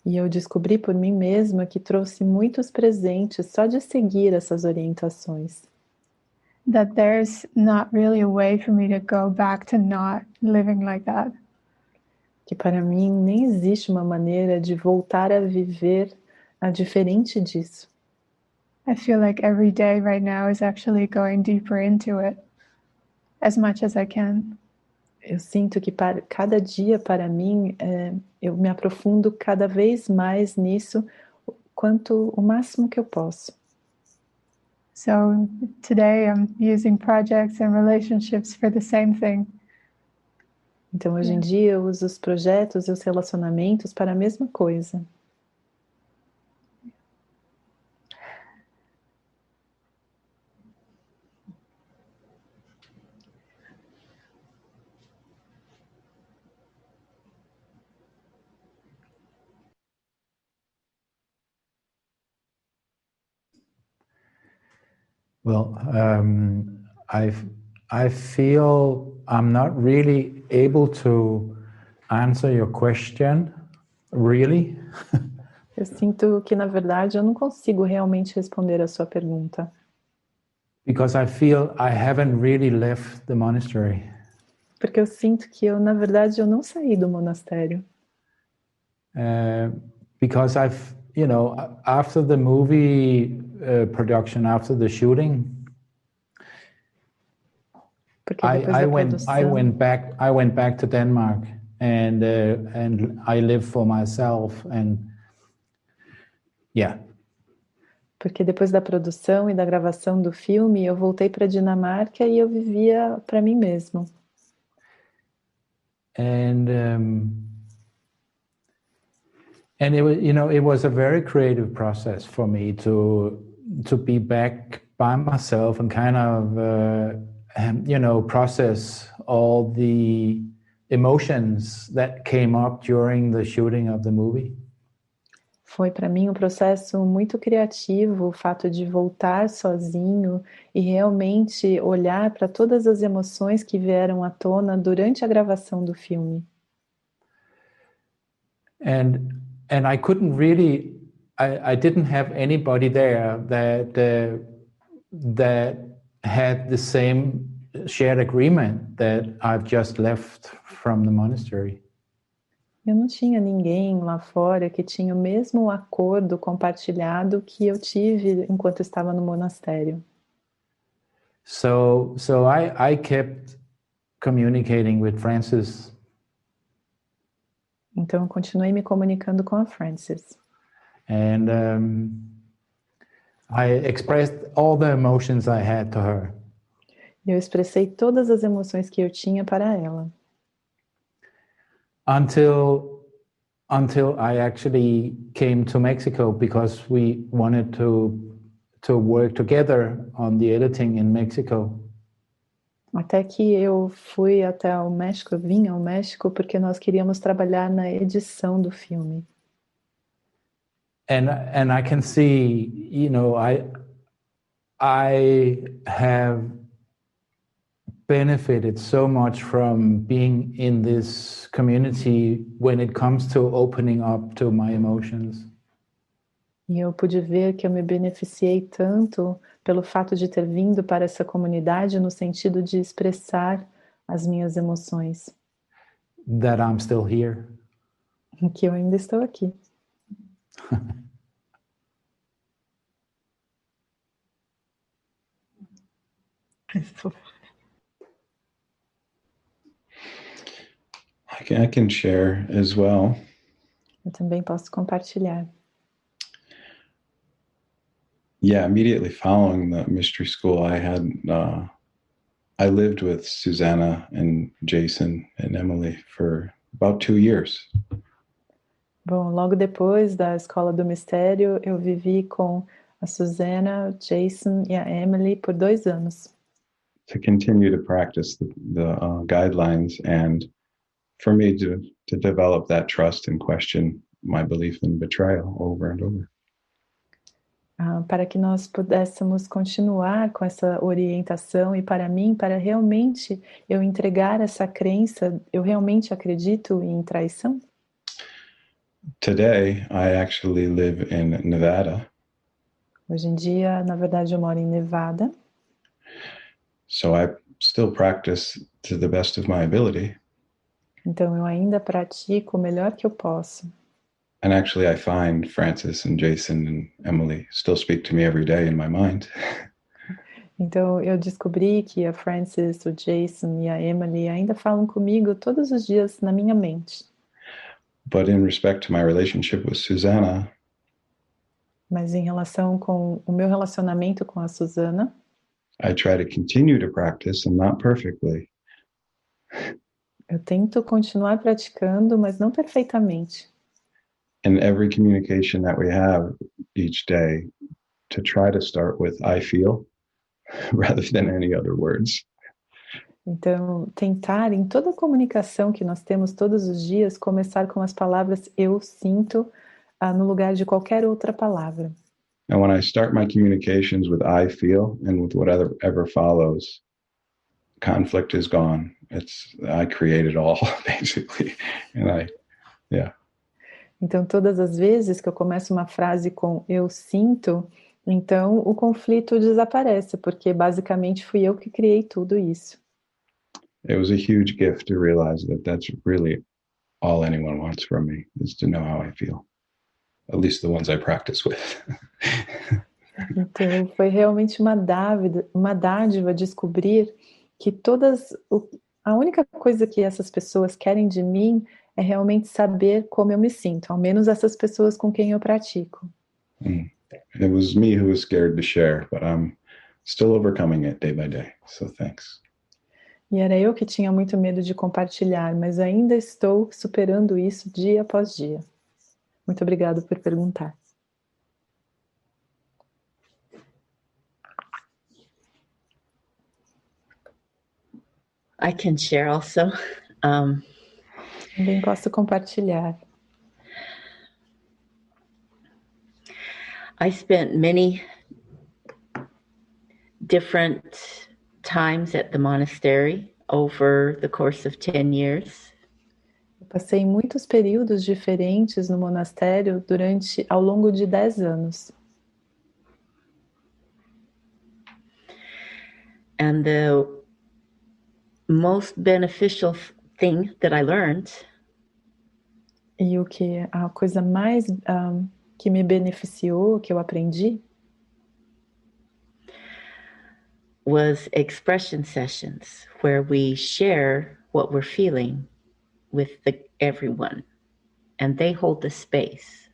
E eu descobri por mim mesma que trouxe muitos presentes só de seguir essas orientações. That there's not really a way for me to go back to not living like that. Que para mim nem existe uma maneira de voltar a viver diferente disso. I feel like every day right now is actually going deeper into it as much as I can. Eu sinto que cada dia para mim eu me aprofundo cada vez mais nisso o máximo que eu posso. So today I'm using projects and relationships for the same thing. Então hoje em dia eu uso os projetos e os relacionamentos para a mesma coisa. Well, I feel I'm not really able to answer your question, really. Eu sinto que, na verdade, eu não consigo realmente responder a sua pergunta. Because I feel I haven't really left the monastery. Porque eu sinto que na verdade, eu não saí do monastério. Because after the movie production, after the shooting, I went back to Denmark and I lived for myself and yeah. Porque depois da produção e da gravação do filme, eu voltei para a Dinamarca e eu vivia para mim mesmo. And it was a very creative process for me to be back by myself and kind of process all the emotions that came up during the shooting of the movie. Foi para mim um processo muito criativo, o fato de voltar sozinho e realmente olhar para todas as emoções que vieram à tona durante a gravação do filme. And I couldn't really, I didn't have anybody there that had the same shared agreement that I've just left from the monastery. Eu não tinha ninguém lá fora que tinha o mesmo acordo compartilhado que eu tive enquanto estava no monastério. So I kept communicating with Frances. Então eu continuei me comunicando com a Frances. And I expressed all the emotions I had to her. Eu expressei todas as emoções que eu tinha para ela. Until I actually came to Mexico because we wanted to work together on the editing in Mexico. Até que eu fui até o México, eu vim ao México porque nós queríamos trabalhar na edição do filme. And I can see, you know, I have benefited so much from being in this community when it comes to opening up to my emotions. E eu pude ver que eu me beneficiei tanto pelo fato de ter vindo para essa comunidade no sentido de expressar as minhas emoções. That I'm still here. Que eu ainda estou aqui. I can share as well. Eu também posso compartilhar. Yeah, immediately following the mystery school, I lived with Susanna and Jason and Emily for about 2 years. Bom, logo depois da Escola do Mistério, eu vivi com a Susana, o Jason e a Emily por 2 anos. To continue to practice the guidelines and for me to develop that trust and question my belief in betrayal over and over. Para que nós pudéssemos continuar com essa orientação e para mim, para realmente eu entregar essa crença, eu realmente acredito em traição? Today, I actually live in Nevada. Hoje em dia, na verdade, eu moro em Nevada. So I still practice to the best of my ability. Então eu ainda pratico o melhor que eu posso. And actually, I find Frances and Jason and Emily still speak to me every day in my mind. Então eu descobri que a Frances, o Jason e a Emily ainda falam comigo todos os dias na minha mente. But in respect to my relationship with Susanna, mas em relação com o meu relacionamento com a Susana, I try to continue to practice and not perfectly. eu tento continuar praticando, mas não perfeitamente. In every communication that we have each day, to try to start with I feel rather than any other words. Então, tentar em toda a comunicação que nós temos todos os dias, começar com as palavras eu sinto, no lugar de qualquer outra palavra. And when I start my communications with I feel and with whatever follows, conflict is gone. I create it all, basically. And yeah. Então, todas as vezes que eu começo uma frase com eu sinto, então o conflito desaparece, porque basicamente fui eu que criei tudo isso. It was a huge gift to realize that that's really all anyone wants from me, is to know how I feel. At least the ones I practice with. Então, foi realmente uma dádiva descobrir que a única coisa que essas pessoas querem de mim é realmente saber como eu me sinto, ao menos essas pessoas com quem eu pratico. It was me who was scared to share, but I'm still overcoming it day by day, so thanks. E era eu que tinha muito medo de compartilhar, mas ainda estou superando isso dia após dia. Muito obrigada por perguntar. I can share also. Também posso compartilhar. I spent many different times at the monastery over the course of 10 years. Eu passei muitos períodos diferentes no monastério ao longo de 10 anos. And the most beneficial thing that I learned E a coisa mais que me beneficiou, que eu aprendi, was expression sessions where we share what we're feeling with everyone, and they hold the space.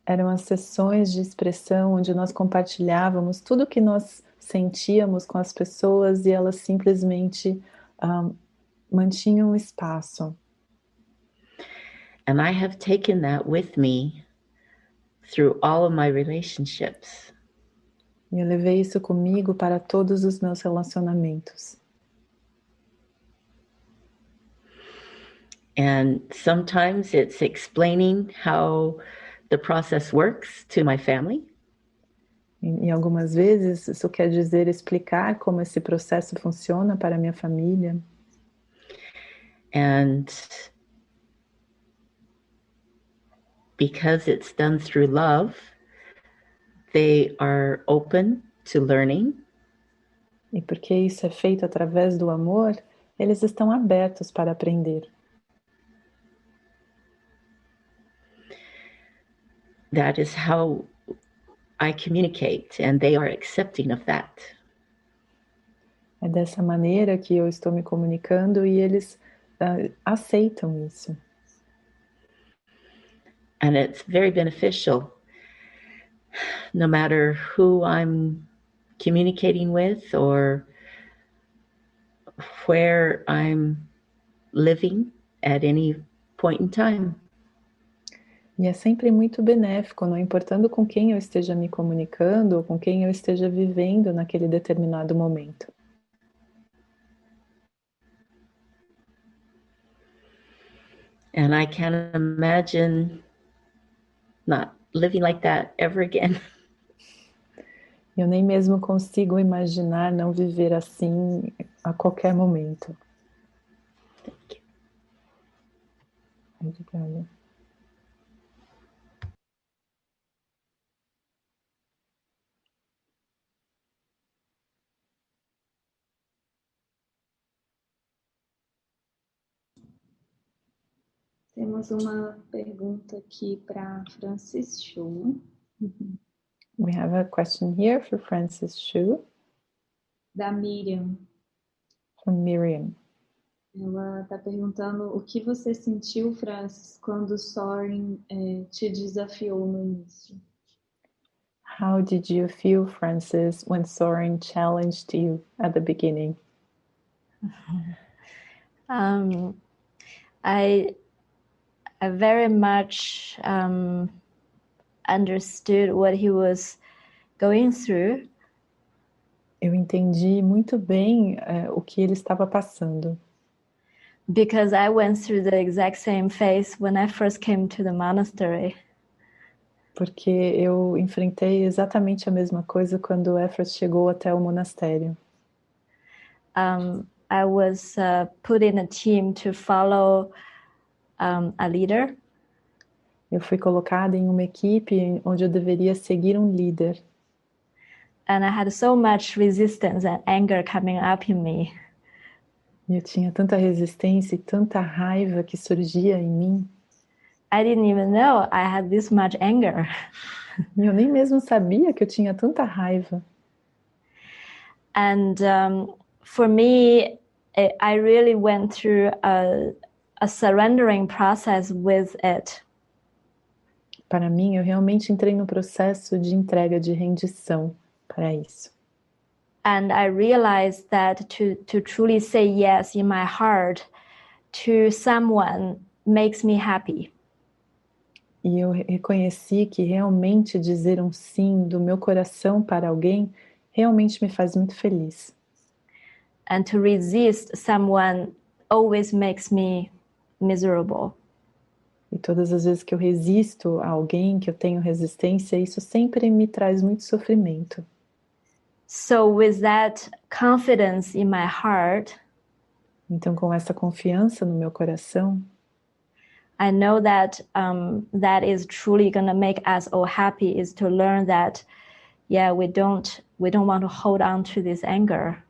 eram as sessões de expressão onde nós compartilhávamos tudo o que nós sentíamos com as pessoas e elas simplesmente mantinham o espaço. And I have taken that with me through all of my relationships. E eu levei isso comigo para todos os meus relacionamentos. And sometimes it's explaining how the process works to my family. E algumas vezes isso quer dizer explicar como esse processo funciona para a minha família. And because it's done through love, they are open to learning. E porque isso é feito através do amor, eles estão abertos para aprender. That is how I communicate, and they are accepting of that. É dessa maneira que eu estou me comunicando e eles aceitam isso. And it's very beneficial, no matter who I'm communicating with or where I'm living at any point in time. E é sempre muito benéfico, não importando com quem eu esteja me comunicando ou com quem eu esteja vivendo naquele determinado momento. And I can't imagine not living like that ever again. Eu nem mesmo consigo imaginar não viver assim a qualquer momento. Thank you. Obrigada. Temos uma pergunta aqui para Francis Chu. We have a question here for Francis Chu. Da Miriam. From Miriam. Ela está perguntando o que você sentiu, Francis, quando o Soaring te desafiou no início. How did you feel, Francis, when Soaring challenged you at the beginning? I very much understood what he was going through. Eu entendi muito bem o que ele estava passando. Because I went through the exact same phase when I first came to the monastery. Porque eu enfrentei exatamente a mesma coisa quando Efrath chegou até o monastério. I was put in a team to follow a leader. Eu fui colocada em uma equipe onde eu deveria seguir um líder. And I had so much resistance and anger coming up in me. E eu tinha tanta resistência e tanta raiva que surgia em mim. I didn't even know I had this much anger. E eu nem mesmo sabia que eu tinha tanta raiva. And for me, I really went through a surrendering process with it. Para mim, eu realmente entrei no processo de entrega, de rendição para isso. And I realized that to truly say yes in my heart to someone makes me happy. E eu reconheci que realmente dizer um sim do meu coração para alguém realmente me faz muito feliz. And to resist someone always makes me miserable. E todas as vezes que eu resisto a alguém, que eu tenho resistência, isso sempre me traz muito sofrimento. So with that confidence in my heart, então com essa confiança no meu coração, I know that that is truly going to make us all happy, is to learn that, yeah, we don't want to hold on to this anger.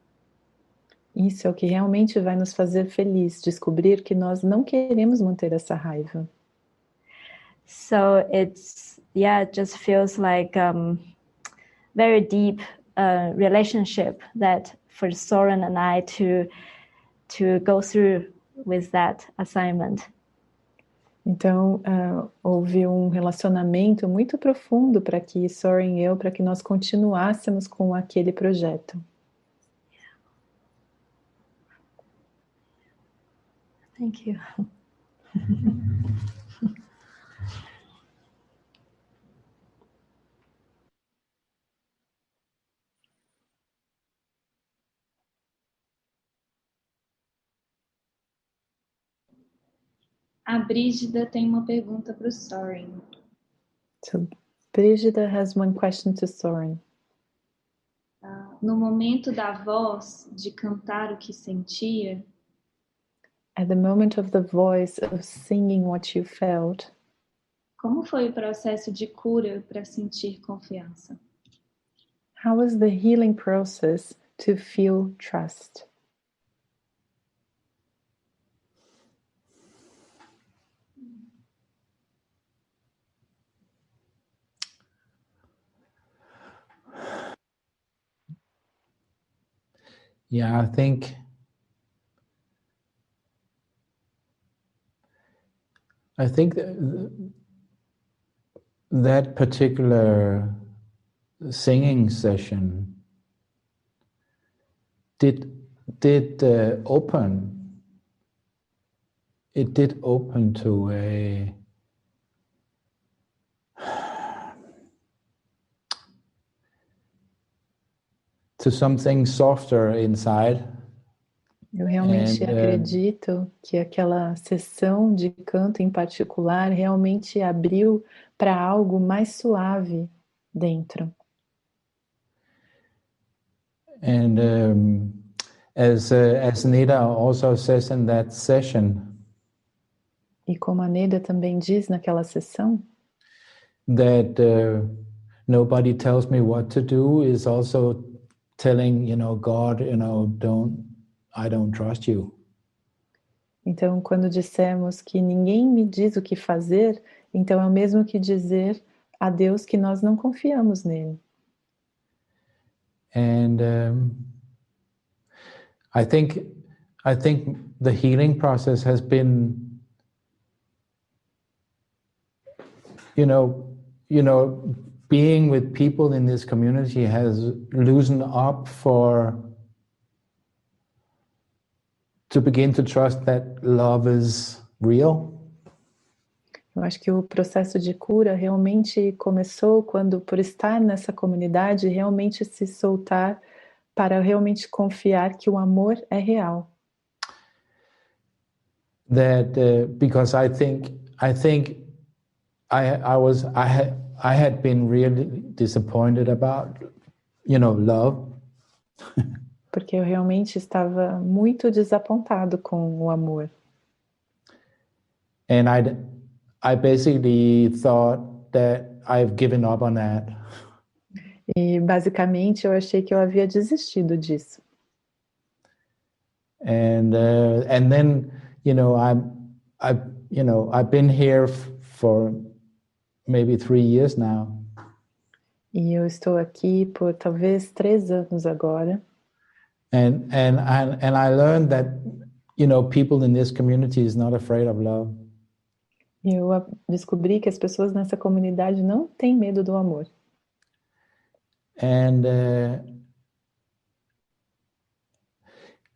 Isso é o que realmente vai nos fazer feliz, descobrir que nós não queremos manter essa raiva. So it just feels like very deep relationship that for Soren and I to go through with that assignment. Então, houve um relacionamento muito profundo para que Soren e eu, para que nós continuássemos com aquele projeto. Thank you. A Brígida tem uma pergunta para o Soren. So, Brigida has one question to Soren. No momento da voz, de cantar o que sentia, At the moment of the voice of singing what you felt, como foi o processo de cura para sentir confiança? how was the healing process to feel trust? Yeah, I think that particular singing session did open. It did open to something softer inside. Eu realmente acredito que aquela sessão de canto em particular realmente abriu para algo mais suave dentro. And as Nida also says in that session, E como a Neda também diz naquela sessão, that nobody tells me what to do is also telling, God, I don't trust you. então quando dissemos que ninguém me diz o que fazer, então é o mesmo que dizer a Deus que nós não confiamos nele. And I think the healing process has been, being with people in this community has loosened up to begin to trust that love is real. Eu acho que o processo de cura realmente começou quando, por estar nessa comunidade, realmente se soltar para realmente confiar que o amor é real. That because I think I had been really disappointed about, love. Porque eu realmente estava muito desapontado com o amor. And I basically thought that I've given up on that. E basicamente eu achei que eu havia desistido disso. And then, I've been here for maybe 3 years now. E eu estou aqui por talvez 3 anos agora. And I learned that, people in this community is not afraid of love. E eu descobri que as pessoas nessa comunidade não têm medo do amor. And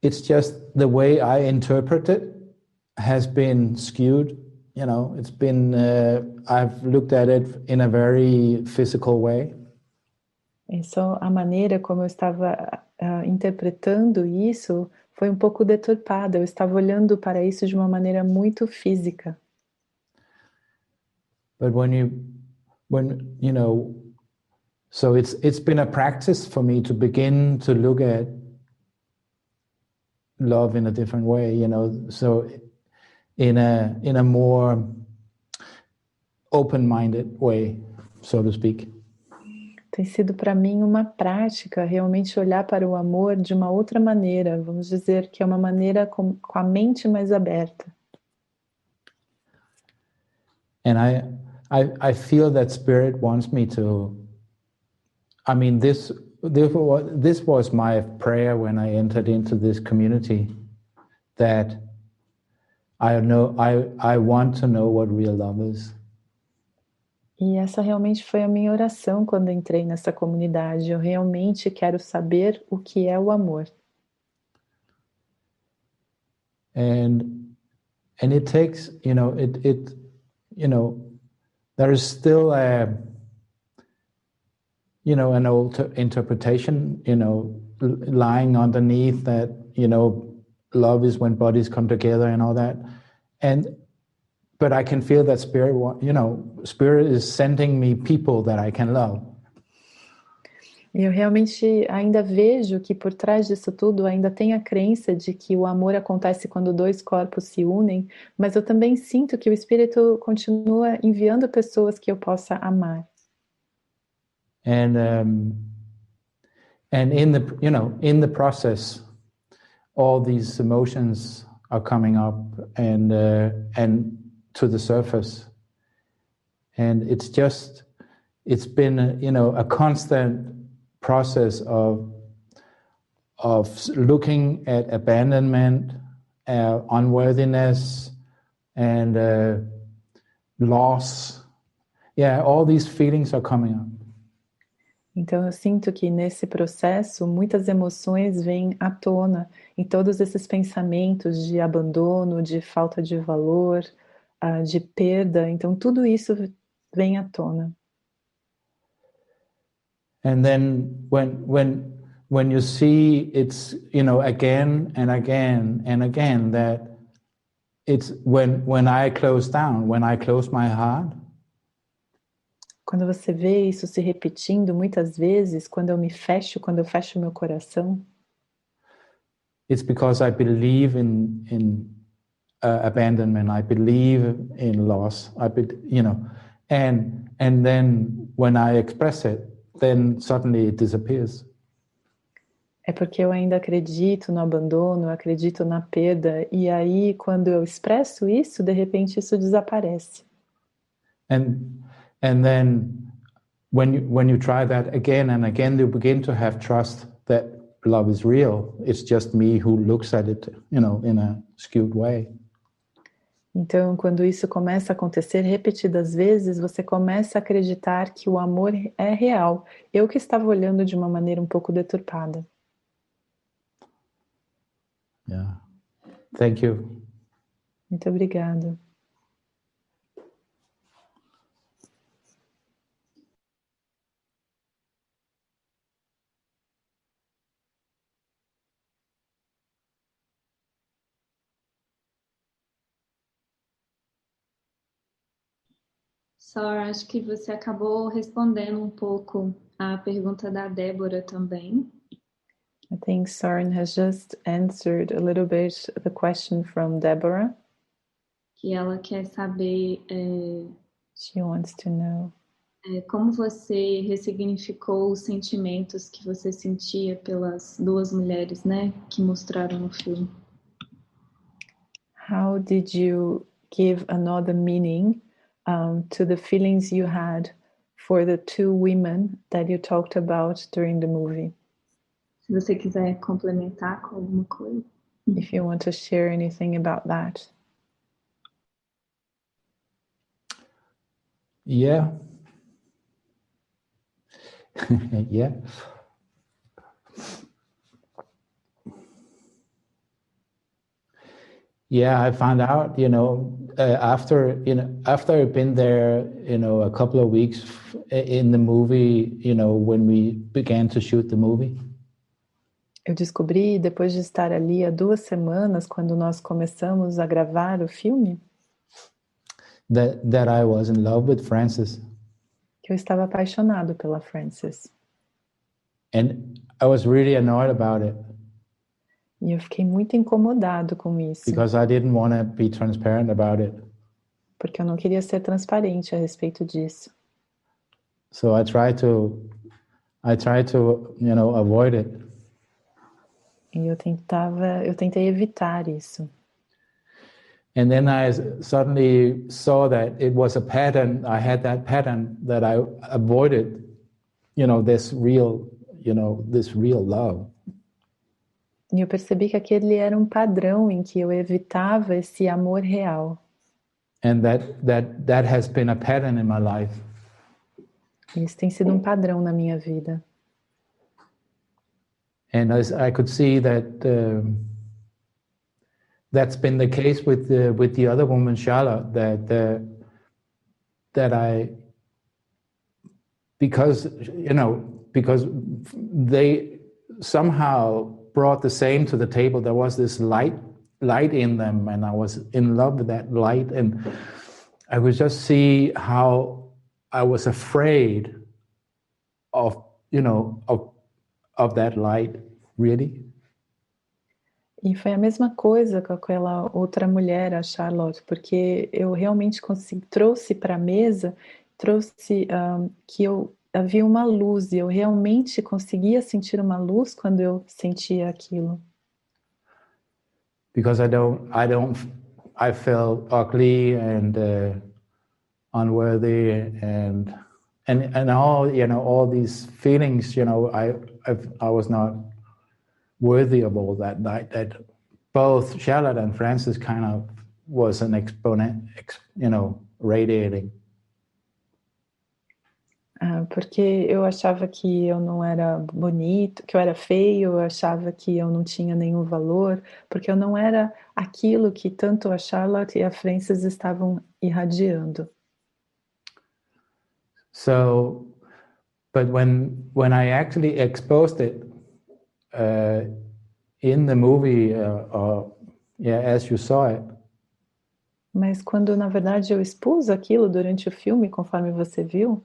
it's just the way I interpret it has been skewed. It's been, I've looked at it in a very physical way. E só a maneira como eu estava interpretando isso foi um pouco deturpada. Eu estava olhando para isso de uma maneira muito física. But so it's been a practice for me to begin to look at love in a different way, so in a more open-minded way, so to speak. Tem sido para mim uma prática realmente olhar para o amor de uma outra maneira, vamos dizer que é uma maneira com a mente mais aberta. And I feel that Spirit wants me to. I mean, this was my prayer when I entered into this community, that I want to know what real love is. E essa realmente foi a minha oração quando entrei nessa comunidade. Eu realmente quero saber o que é o amor. And it takes, there is still an old interpretation, lying underneath that, love is when bodies come together and all that. But I can feel that Spirit is sending me people that I can love. Eu realmente ainda vejo que por trás disso tudo ainda tem a crença de que o amor acontece quando dois corpos se unem, mas eu também sinto que o Espírito continua enviando pessoas que eu possa amar. And in the process, all these emotions are coming up and to the surface, and it's been a constant process of looking at abandonment, unworthiness, and loss. Yeah, all these feelings are coming up. Então eu sinto que nesse processo muitas emoções vêm à tona, e todos esses pensamentos de abandono, de falta de valor, de perda, então tudo isso vem à tona. And then when you see it's again and again and again that it's when I close down, when I close my heart. Quando você vê isso se repetindo muitas vezes, quando eu fecho meu coração, it's because I believe in abandonment. I believe in loss. And then when I express it, then suddenly it disappears. É porque eu ainda acredito no abandono, eu acredito na perda, e aí quando eu expresso isso, de repente isso desaparece. And then when you try that again and again, you begin to have trust that love is real. It's just me who looks at it, in a skewed way. Então, quando isso começa a acontecer repetidas vezes, você começa a acreditar que o amor é real. Eu que estava olhando de uma maneira um pouco deturpada. Yeah. Thank you. Muito obrigada. Só acho que você acabou respondendo um pouco a pergunta da Débora também. I think Soren has just answered a little bit the question from Deborah. Que ela quer saber She wants to know como você ressignificou os sentimentos que você sentia pelas duas mulheres, né, que mostraram no filme. how did you give another meaning to the feelings you had for the two women that you talked about during the movie? Se você quiser complementar com alguma coisa. If you want to share anything about that. Yeah. Yeah. Yeah, I found out, after I've been there, a couple of weeks in the movie, when we began to shoot the movie. Eu descobri, depois de estar ali há 2 semanas, quando nós começamos a gravar o filme, that I was in love with Frances. que eu estava apaixonado pela Frances. And I was really annoyed about it. E eu fiquei muito incomodado com isso. Because I didn't want to be transparent about it. Porque eu não queria ser transparente a respeito disso. So I tried to avoid it. E eu tentei evitar isso. And then I suddenly saw that it was a pattern. I had that pattern that I avoided, this real love. E eu percebi que aquele era um padrão em que eu evitava esse amor real. And that has been a pattern in my life. Isso tem sido um padrão na minha vida. And as I could see that that's been the case with the other woman, Charlotte, that I, because they somehow brought the same to the table. There was this light in them, and I was in love with that light, and I would just see how I was afraid of that light, really. E foi a mesma coisa com aquela outra mulher, a Charlotte, porque eu realmente trouxe para a mesa, que havia uma luz, e eu realmente conseguia sentir uma luz quando eu sentia aquilo. Because I felt ugly and unworthy and all these feelings, I was not worthy of all that night. That both Charlotte and Francis kind of was an exponent, radiating. Porque eu achava que eu não era bonito, que eu era feio, eu achava que eu não tinha nenhum valor, porque eu não era aquilo que tanto a Charlotte e a Frances estavam irradiando. So, but when I actually exposed it in the movie, as you saw it. Mas quando na verdade eu expus aquilo durante o filme, conforme você viu.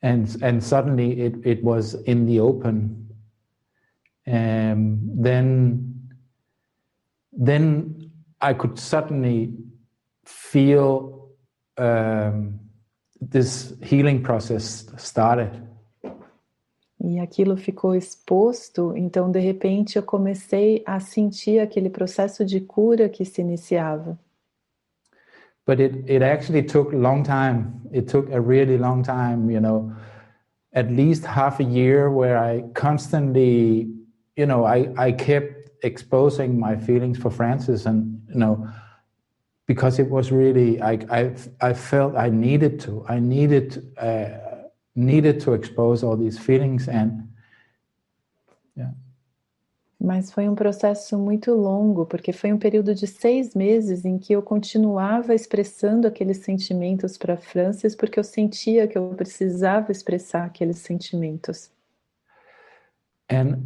And suddenly it was in the open. Then I could suddenly feel this healing process started. E aquilo ficou exposto, então de repente eu comecei a sentir aquele processo de cura que se iniciava. But it actually took a long time. It took a really long time, at least half a year where I constantly, I kept exposing my feelings for Francis, and, because it was really, I felt I needed to expose all these feelings, and Mas foi um processo muito longo, porque foi um período de 6 meses em que eu continuava expressando aqueles sentimentos para Francis, porque eu sentia que eu precisava expressar aqueles sentimentos. And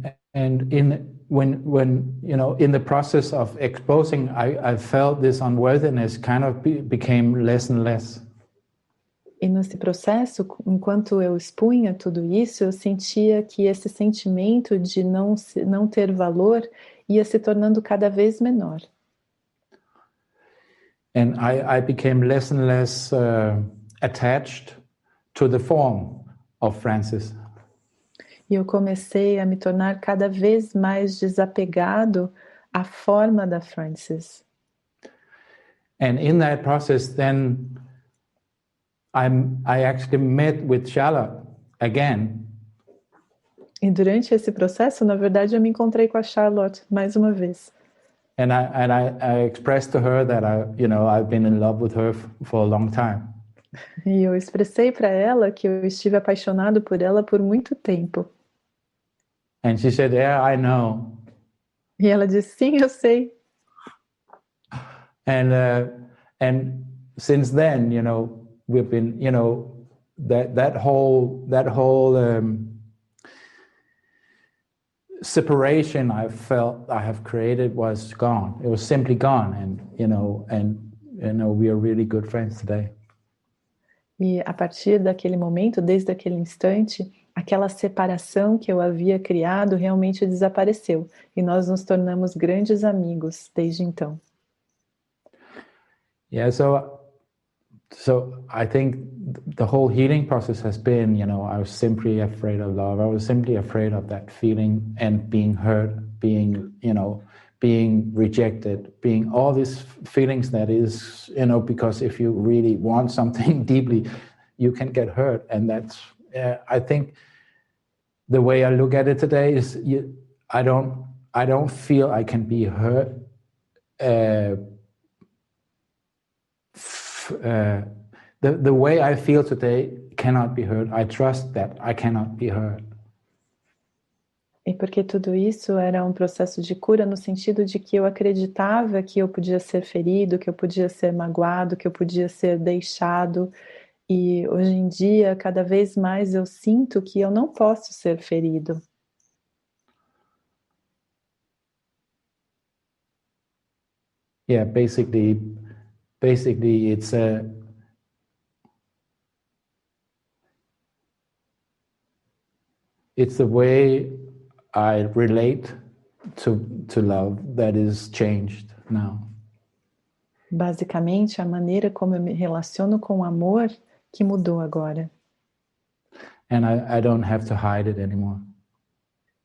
when in the process of exposing, I felt this unworthiness kind of became less and less. E nesse processo, enquanto eu expunha tudo isso, eu sentia que esse sentimento de não ter valor ia se tornando cada vez menor. And I became less and less attached to the form of Francis. E eu comecei a me tornar cada vez mais desapegado à forma da Francis. And in that process, then I actually met with Charlotte again. E durante esse processo, na verdade, eu me encontrei com a Charlotte mais uma vez. And I expressed to her that I've been in love with her for a long time. E eu expressei para ela que eu estive apaixonado por ela por muito tempo. And she said, "Yeah, I know." E ela disse, sim, eu sei. And since then, we've been, that whole separation I felt I have created was gone. It was simply gone, and we are really good friends today. E a partir daquele momento, desde aquele instante, aquela separação que eu havia criado realmente desapareceu. E nós nos tornamos grandes amigos desde então. Yeah, so I think the whole healing process has been, I was simply afraid of love. I was simply afraid of that feeling and being hurt, being being rejected, being all these feelings that is, because if you really want something deeply, you can get hurt. And that's, I think the way I look at it today is I don't feel I can be hurt. The way I feel today cannot be hurt. I trust that I cannot be hurt. E porque tudo isso era um processo de cura no sentido de que eu acreditava que eu podia ser ferido, que eu podia ser magoado, que eu podia ser deixado. E hoje em dia, cada vez mais eu sinto que eu não posso ser ferido. Yeah, basically it's the way I relate to love that is changed now. Basicamente, a maneira como eu me relaciono com o amor que mudou agora. And I don't have to hide it anymore.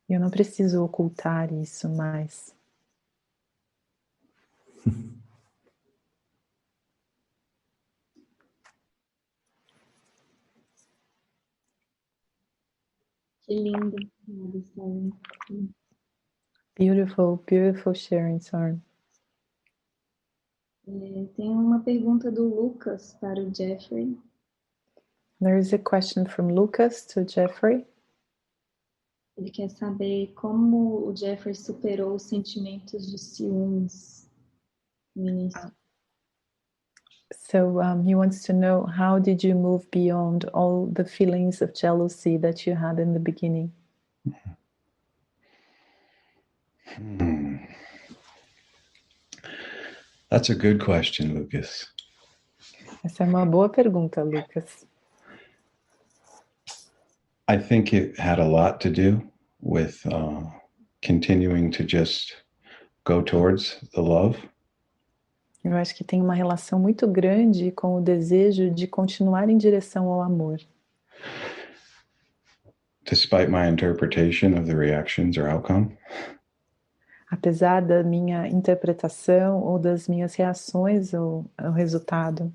Eu não preciso ocultar isso mais. Que lindo. Beautiful, beautiful sharing, Soren. Tem uma pergunta do Lucas para o Jeffrey. There is a question from Lucas to Jeffrey. Ele quer saber como o Jeffrey superou os sentimentos de ciúmes no início. So he wants to know, how did you move beyond all the feelings of jealousy that you had in the beginning? That's a good question, Lucas. Essa é uma boa pergunta, Lucas. I think it had a lot to do with continuing to just go towards the love. Eu acho que tem uma relação muito grande com o desejo de continuar em direção ao amor. Despite my interpretation of the reactions or outcome. Apesar da minha interpretação ou das minhas reações ao resultado.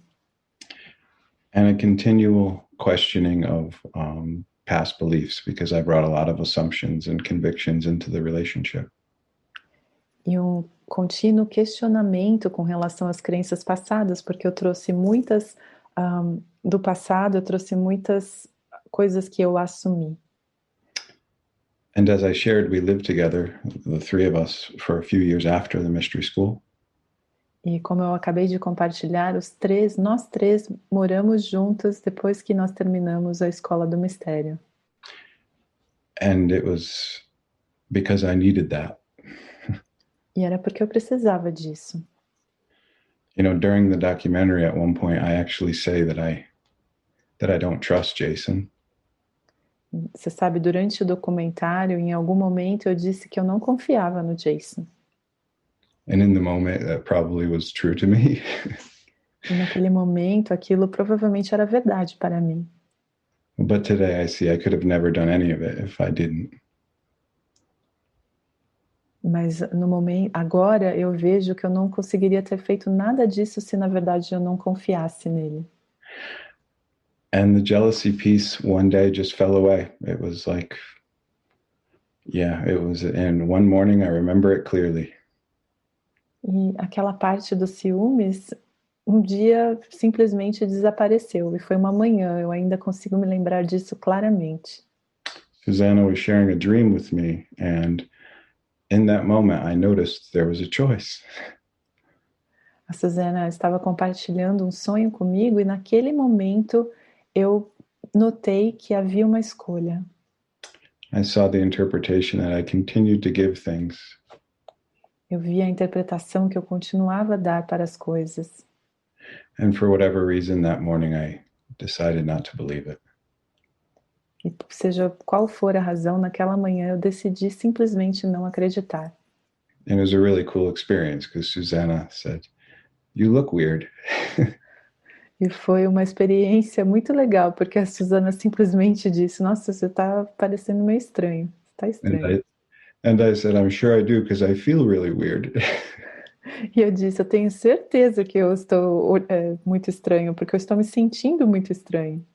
And a continual questioning of past beliefs, because I brought a lot of assumptions and convictions into the relationship. E um contínuo questionamento com relação às crenças passadas, porque eu trouxe muitas do passado, eu trouxe muitas coisas que eu assumi. And as I shared, we lived together, the three of us, for a few years after the mystery school. E como eu acabei de compartilhar, nós três moramos juntos depois que nós terminamos a escola do mistério. And it was because I needed that. E era porque eu precisava disso. During the documentary, at one point, I actually say that I don't trust Jason. Você sabe, durante o documentário, em algum momento eu disse que eu não confiava no Jason. And in the moment, that probably was true to me. E naquele momento, aquilo provavelmente era verdade para mim. But today I see I could have never done any of it if I didn't. Mas no momento, agora eu vejo que eu não conseguiria ter feito nada disso se na verdade eu não confiasse nele. And the jealousy piece one day just fell away. It was like, it was, and one morning I remember it clearly. E aquela parte dos ciúmes, um dia simplesmente desapareceu. E foi uma manhã, eu ainda consigo me lembrar disso claramente. Susanna was sharing a dream with me, and in that moment I noticed there was a choice. A Susana estava compartilhando um sonho comigo e naquele momento eu notei que havia uma escolha. I saw the interpretation that I continued to give things. Eu vi a interpretação que eu continuava a dar para as coisas. And for whatever reason that morning I decided not to believe it. E seja qual for a razão, naquela manhã eu decidi simplesmente não acreditar. And it was a really cool experience because Susanna said, "You look weird." E foi uma experiência muito legal, porque a Susana simplesmente disse, nossa, você está parecendo meio estranho. Está estranho. And I said, I'm sure I do because I feel really weird. E eu disse, eu tenho certeza que eu estou muito estranho, porque eu estou me sentindo muito estranho.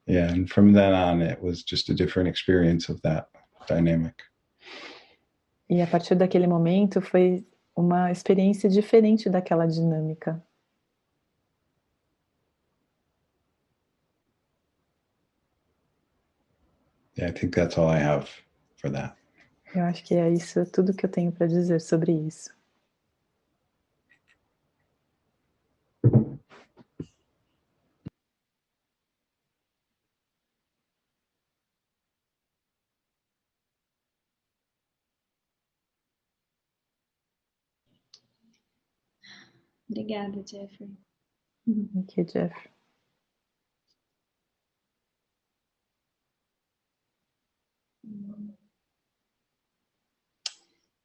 Yeah, and from then on, it was just a different experience of that dynamic. E a partir daquele momento foi uma experiência diferente daquela dinâmica. Yeah, I think that's all I have for that. Eu acho que é isso, tudo que eu tenho para dizer sobre isso. Obrigada, Jeffrey. Thank you, Jeff.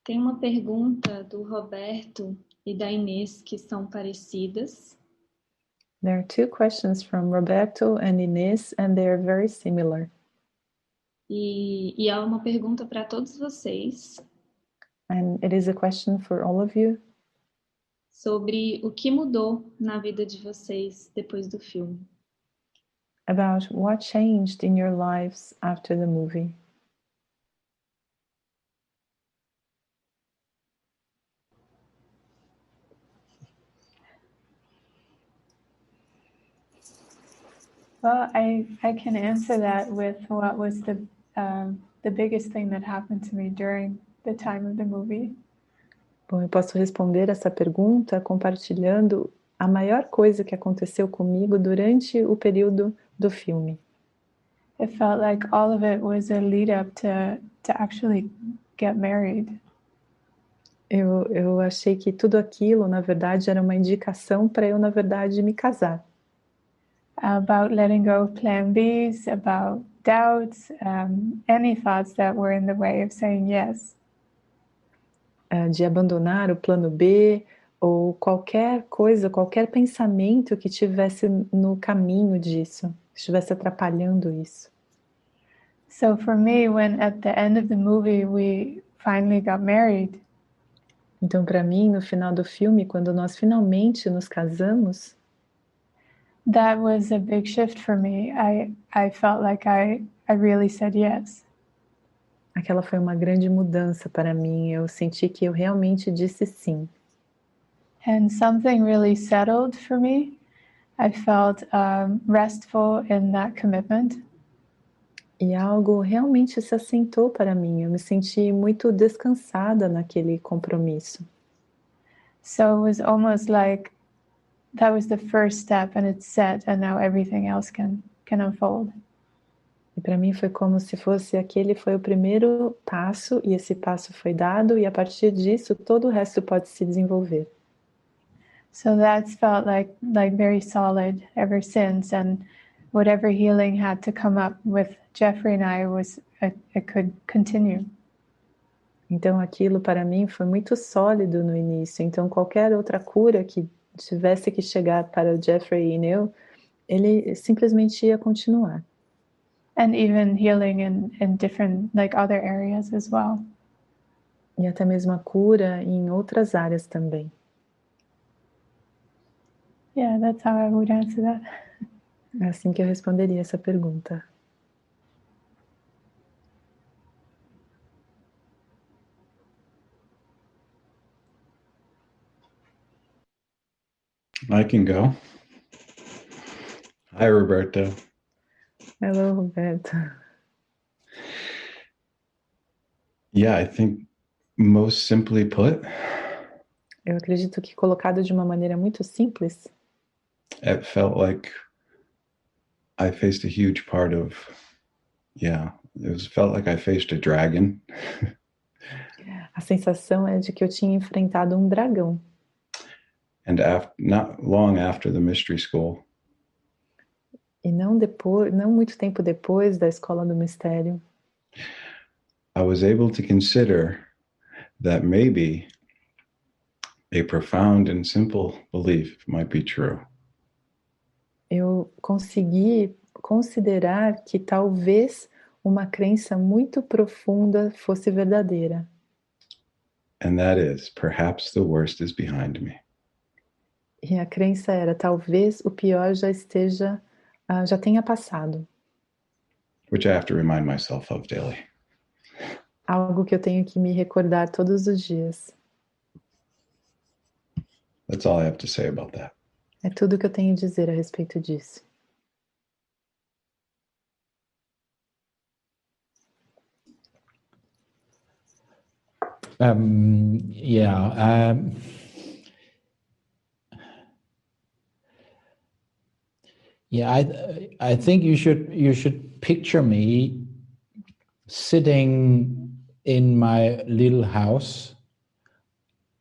Tem uma pergunta do Roberto e da Inês que são parecidas. There are two questions from Roberto and Inês, and they are very similar. E é uma pergunta para todos vocês. And it is a question for all of you. Sobre o que mudou na vida de vocês depois do filme. About what changed in your lives after the movie. Well, I can answer that with what was the biggest thing that happened to me during the time of the movie. Bom, eu posso responder essa pergunta compartilhando a maior coisa que aconteceu comigo durante o período do filme. It felt like all of it was a lead up to actually get married. Eu achei que tudo aquilo, na verdade, era uma indicação para eu, na verdade, me casar. About letting go of plan Bs, about doubts, any thoughts that were in the way of saying yes. De abandonar o plano B ou qualquer coisa, qualquer pensamento que estivesse no caminho disso, estivesse atrapalhando isso. So for me, when at the end of the movie we finally got married, então para mim, no final do filme, quando nós finalmente nos casamos, that was a big shift for me. I felt like I really said yes. Aquela foi uma grande mudança para mim. Eu senti que eu realmente disse sim. And something really settled for me. I felt restful in that commitment. E algo realmente se assentou para mim. Eu me senti muito descansada naquele compromisso. So it was almost like that was the first step and it's set and now everything else can unfold. E para mim foi como se fosse aquele foi o primeiro passo e esse passo foi dado e a partir disso todo o resto pode se desenvolver. So that's felt like very solid ever since, and whatever healing had to come up with Jeffrey and I it could continue. Então aquilo para mim foi muito sólido no início. Então qualquer outra cura que tivesse que chegar para o Jeffrey e eu, ele simplesmente ia continuar. And even healing in different other areas as well. E até mesmo a cura em outras áreas também. Yeah, that's how I would answer that. É assim que eu responderia essa pergunta. I can go. Hi, Roberto. Hello, Roberto. Yeah, I think most simply put, Eu acredito que colocado de uma maneira muito simples, it felt like I faced a huge part of, felt like I faced a dragon. a sensação é de que eu tinha enfrentado um dragão. And not long after the mystery school, E não muito tempo depois da escola do mistério, I was able to consider that maybe a profound and simple belief might be true. Eu consegui considerar que talvez uma crença muito profunda fosse verdadeira. And that is, perhaps the worst is behind me. E a crença era, talvez o pior já tenha passado. Which I have to remind myself of daily. Algo que eu tenho que me recordar todos os dias. That's all I have to say about that. É tudo que eu tenho a dizer a respeito disso. Yeah. I think you should picture me sitting in my little house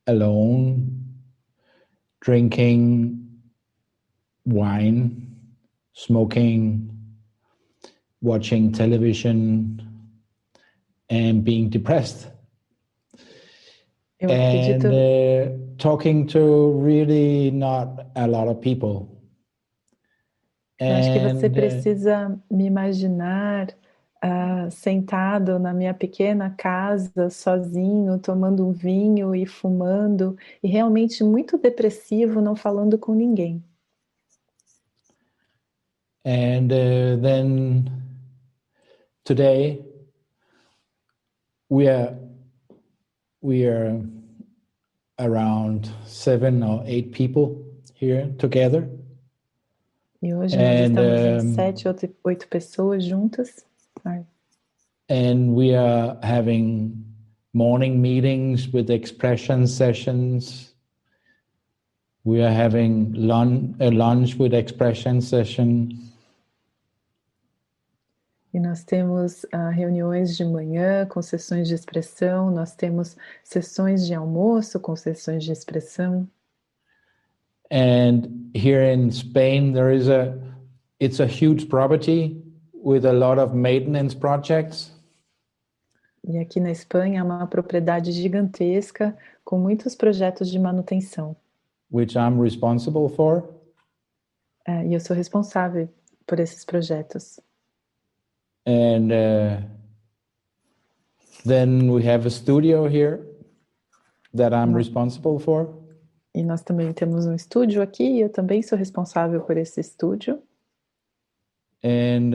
alone, drinking wine, smoking, watching television, and being depressed. Eu acredito... And talking to really not a lot of people. Eu acho que você precisa me imaginar sentado na minha pequena casa, sozinho, tomando um vinho e fumando, e realmente muito depressivo, não falando com ninguém. And then today we are around 7 or 8 people here together. E hoje nós estamos em 7 ou 8 pessoas juntas. And we are having morning meetings with expression sessions. We are having a lunch with expression session. E nós temos reuniões de manhã com sessões de expressão. Nós temos sessões de almoço com sessões de expressão. And here in Spain, it's a huge property with a lot of maintenance projects. E aqui na Espanha é uma propriedade gigantesca com muitos projetos de manutenção. Which I'm responsible for. E eu sou responsável por esses projetos. And then we have a studio here that I'm responsible for. E nós também temos um estúdio aqui, e eu também sou responsável por esse estúdio. And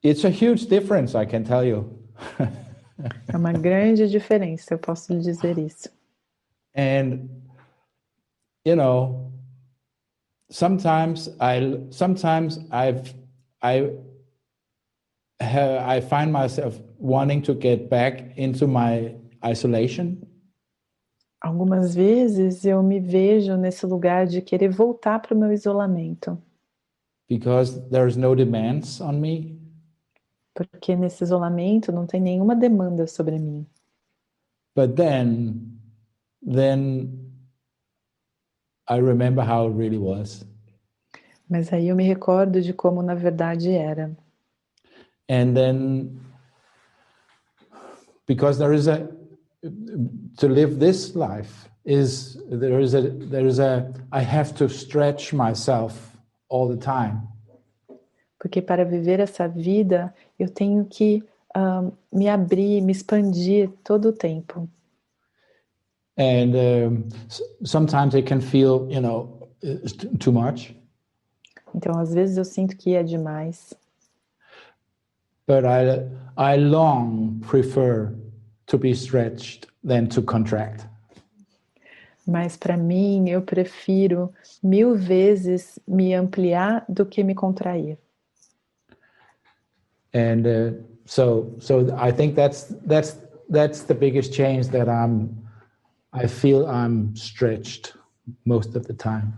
it's a huge difference, I can tell you. É uma grande diferença, eu posso lhe dizer isso. And you know, sometimes I find myself wanting to get back into my isolation. Algumas vezes eu me vejo nesse lugar de querer voltar para o meu isolamento. Because there's no demands on me. Porque nesse isolamento não tem nenhuma demanda sobre mim. But then I remember how it really was. Mas aí eu me recordo de como na verdade era. And then, because to live this life I have to stretch myself all the time. Porque para viver essa vida, eu tenho que me abrir, me expandir todo o tempo. And sometimes it can feel, too much. Então, às vezes eu sinto que é demais. But I long prefer to be stretched than to contract. Mas para mim, eu prefiro 1000 vezes me ampliar do que me contrair. And so I think that's the biggest change, that I feel I'm stretched most of the time.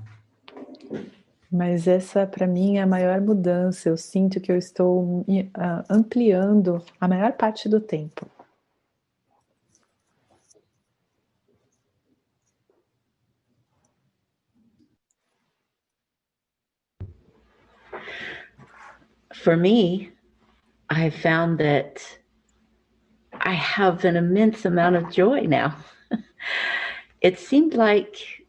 Mas essa para mim é a maior mudança. Eu sinto que eu estou ampliando a maior parte do tempo. For me, I found that I have an immense amount of joy now. It seemed like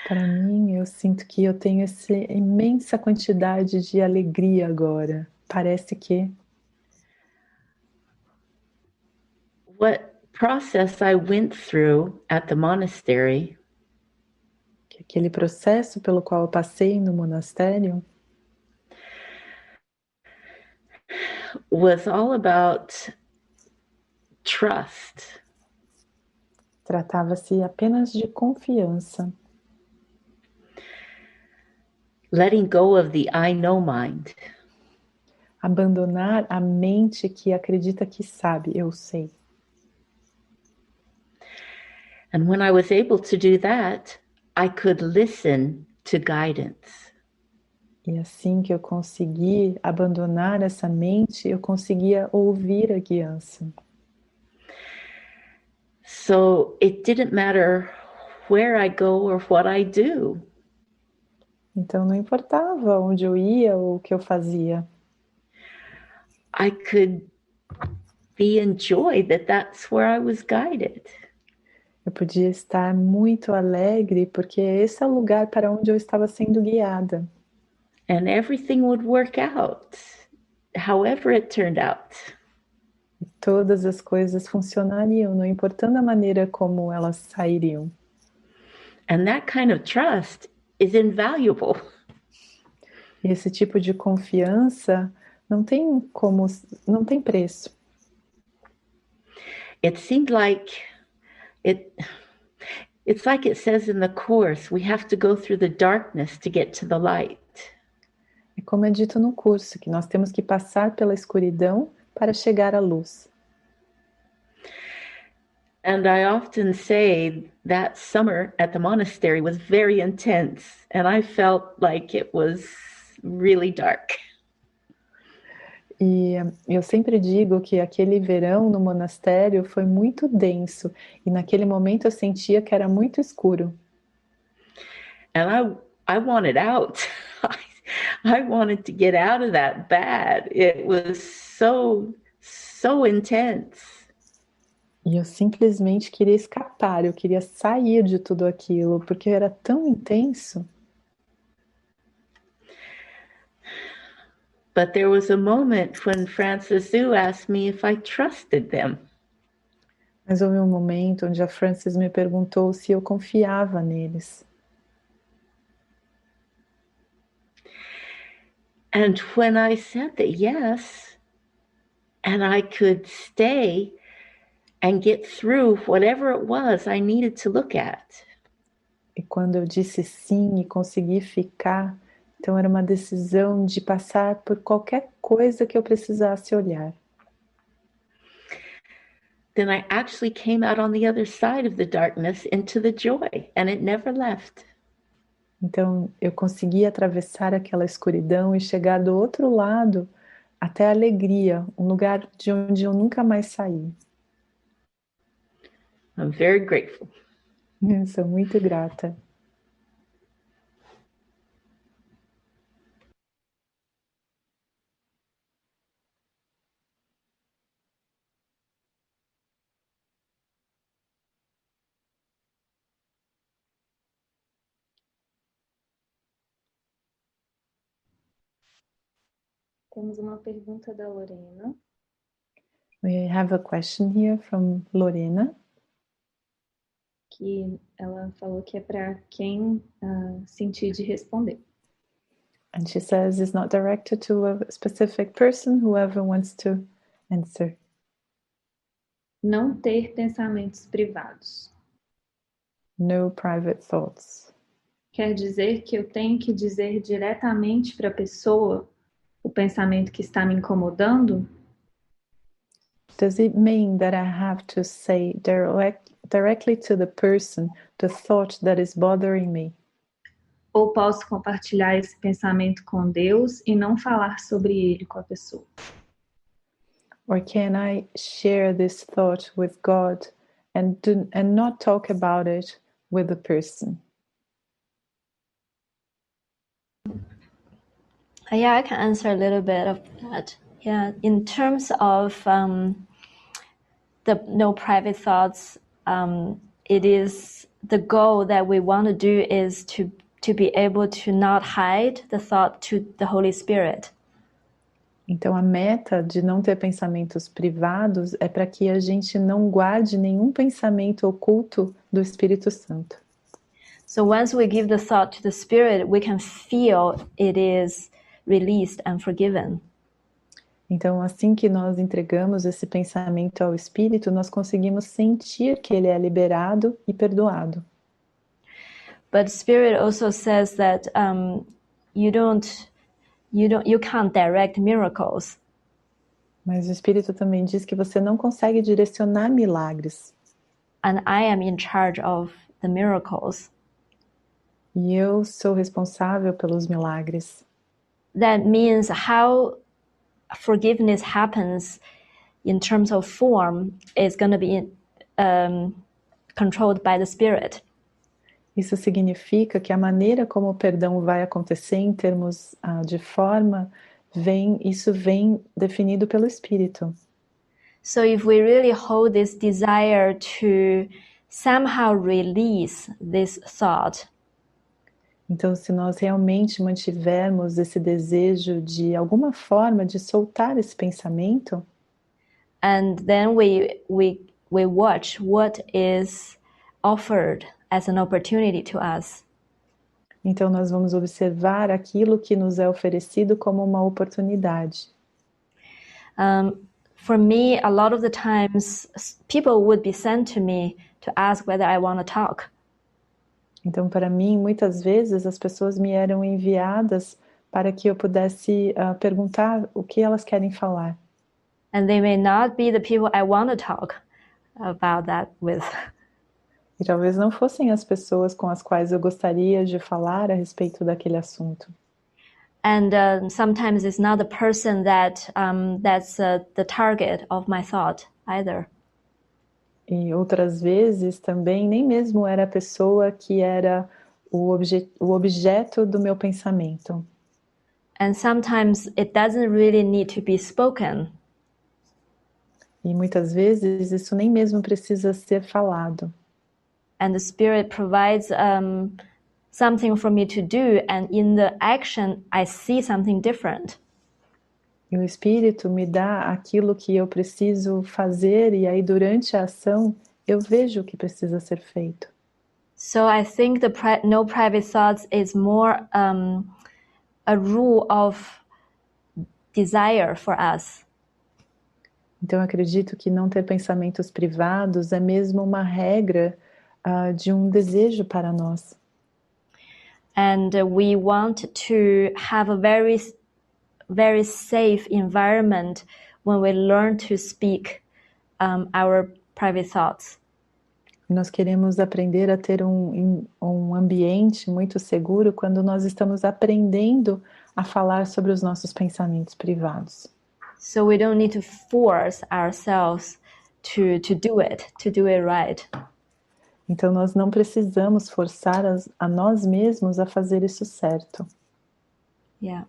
Para mim, eu sinto que eu tenho essa imensa quantidade de alegria agora. Parece que what process I went through at the monastery aquele processo pelo qual eu passei no monastério was all about trust. tratava-se apenas de confiança, letting go of the I know mind. abandonar a mente que acredita que sabe, eu sei. And when I was able to do that, I could listen to guidance. E assim que eu consegui abandonar essa mente, eu conseguia ouvir a guiança. So it didn't matter where I go or what I do. Então não importava onde eu ia ou o que eu fazia. I could be in joy that that's where I was guided. Eu podia estar muito alegre porque esse é o lugar para onde eu estava sendo guiada. And everything would work out, however it turned out. E todas as coisas funcionariam, não importando a maneira como elas sairiam. And that kind of trust is invaluable. E esse tipo de confiança não tem preço. It seemed like it's like it says in the Course, we have to go through the darkness to get to the light. É como é dito no curso, que nós temos que passar pela escuridão para chegar à luz. And I often say that summer at the monastery was very intense, and I felt like it was really dark. E eu sempre digo que aquele verão no monastério foi muito denso, e naquele momento eu sentia que era muito escuro. And I wanted out. I wanted to get out of that bad. It was so intense. E eu simplesmente queria escapar, eu queria sair de tudo aquilo, porque era tão intenso. But there was a moment when Frances Zhu asked me if I trusted them. Mas houve um momento onde a Frances me perguntou se eu confiava neles. And when I said that yes, and I could stay and get through whatever it was I needed to look at. E quando eu disse sim e consegui ficar, então era uma decisão de passar por qualquer coisa que eu precisasse olhar. Then I actually came out on the other side of the darkness into the joy, and it never left. Então eu consegui atravessar aquela escuridão e chegar do outro lado até a alegria, um lugar de onde eu nunca mais saí. I'm very grateful. Eu sou muito grata. Temos uma pergunta da Lorena. We have a question here from Lorena. Que ela falou que é para quem sentir de responder. And she says it's not directed to a specific person, whoever wants to answer. Não ter pensamentos privados. No private thoughts. Quer dizer que eu tenho que dizer diretamente para a pessoa o pensamento que está me incomodando? Does it mean that I have to say directly to the person the thought that is bothering me? Ou posso compartilhar esse pensamento com Deus e não falar sobre ele com a pessoa? Or can I share this thought with God and not talk about it with the person? Yeah, I can answer a little bit of that. Yeah, in terms of the no private thoughts, it is the goal that we want to do is to be able to not hide the thought to the Holy Spirit. Então a meta de não ter pensamentos privados é para que a gente não guarde nenhum pensamento oculto do Espírito Santo. So once we give the thought to the Spirit, we can feel it is released and forgiven. Então, assim que nós entregamos esse pensamento ao Espírito, nós conseguimos sentir que ele é liberado e perdoado. But Spirit also says that you can't direct miracles. Mas o Espírito também diz que você não consegue direcionar milagres. And I am in charge of the miracles. E eu sou responsável pelos milagres. That means how forgiveness happens in terms of form is going to be controlled by the Spirit. Isso significa que a maneira como o perdão vai acontecer em termos de forma, isso vem definido pelo Espírito. So if we really hold this desire to somehow release this thought, então, se nós realmente mantivermos esse desejo de alguma forma de soltar esse pensamento, and then we watch what is offered as an opportunity to us. Então nós vamos observar aquilo que nos é oferecido como uma oportunidade. For me, a lot of the times, people would be sent to me to ask whether I want to talk. Então, para mim, muitas vezes as pessoas me eram enviadas para que eu pudesse perguntar o que elas querem falar. And they may not be the people I want to talk about that with. E talvez não fossem as pessoas com as quais eu gostaria de falar a respeito daquele assunto. And sometimes it's not the person that's the target of my thought either. E outras vezes também nem mesmo era a pessoa que era o objeto do meu pensamento. And sometimes it doesn't really need to be spoken. E muitas vezes isso nem mesmo precisa ser falado. And the Spirit provides something for me to do, and in the action I see something different. E o Espírito me dá aquilo que eu preciso fazer, e aí durante a ação eu vejo o que precisa ser feito. So I think no private thoughts is more a rule of desire for us. Então eu acredito que não ter pensamentos privados é mesmo uma regra de um desejo para nós. And we want to have a very safe environment when we learn to speak our private thoughts. Nós queremos aprender a ter um ambiente muito seguro quando nós estamos aprendendo a falar sobre os nossos pensamentos privados. So we don't need to force ourselves to do it right. Então nós não precisamos forçar a nós mesmos a fazer isso certo. Yeah.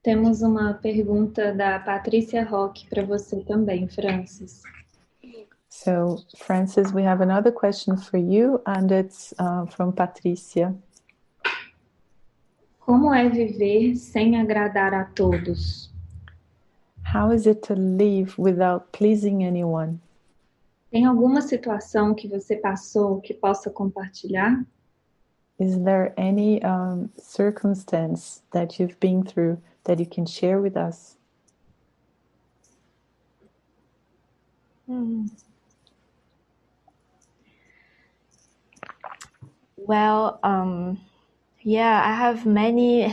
Temos uma pergunta da Patrícia Roque para você também, Francis. So, Francis, we have another question for you, and it's from Patricia. Como é viver sem agradar a todos? How is it to live without pleasing anyone? Tem alguma situação que você passou que possa compartilhar? Is there any circumstance that you've been through that you can share with us? Well, yeah, I have many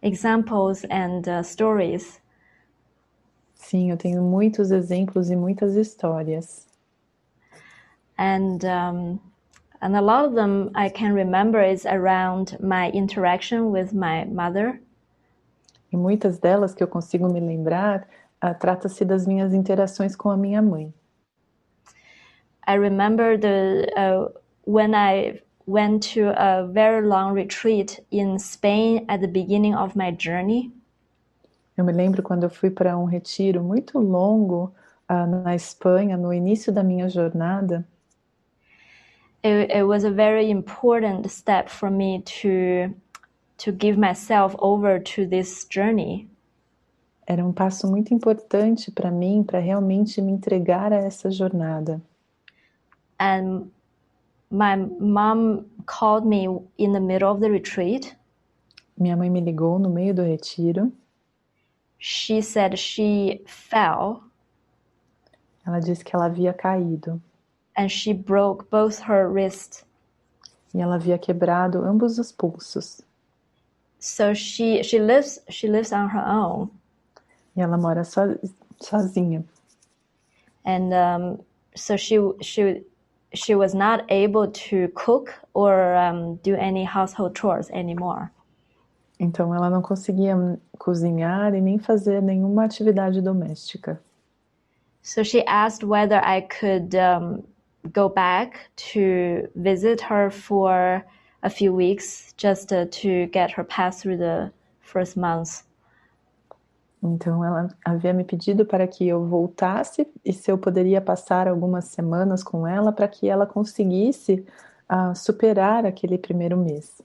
examples and stories. Sim, eu tenho muitos exemplos e muitas histórias. And a lot of them I can remember is around my interaction with my mother. E muitas delas que eu consigo me lembrar, trata-se das minhas interações com a minha mãe. I remember when I went to a very long retreat in Spain at the beginning of my journey. Eu me lembro quando eu fui para um retiro muito longo na Espanha, no início da minha jornada. It was a very important step for me to give myself over to this journey. Era um passo muito importante para mim, para realmente me entregar a essa jornada. And my mom called me in the middle of the retreat. Minha mãe me ligou no meio do retiro. She said she fell. Ela disse que ela havia caído. And she broke both her wrists. E ela havia quebrado ambos os pulsos. So she lives on her own. E ela mora sozinha. And so she was not able to cook or do any household chores anymore. Então ela não conseguia cozinhar e nem fazer nenhuma atividade doméstica. So she asked whether I could go back to visit her for a few weeks just to get her past through the first month. Então ela havia me pedido para que eu voltasse e se eu poderia passar algumas semanas com ela para que ela conseguisse superar aquele primeiro mês.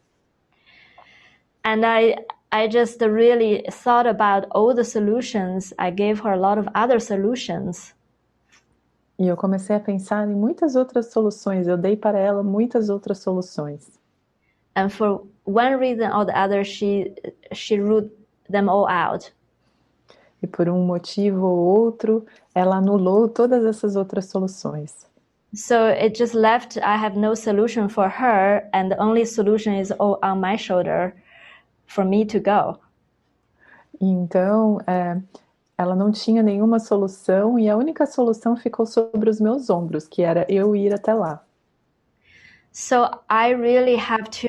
And I just really thought about all the solutions. I gave her a lot of other solutions. E eu comecei a pensar em muitas outras soluções. Eu dei para ela muitas outras soluções. And for one reason or the other, she ruled them all out. E por um motivo ou outro, ela anulou todas essas outras soluções. So it just left, I have no solution for her, and the only solution is all on my shoulder for me to go. E então, ela não tinha nenhuma solução e a única solução ficou sobre os meus ombros, que era eu ir até lá. So I really have to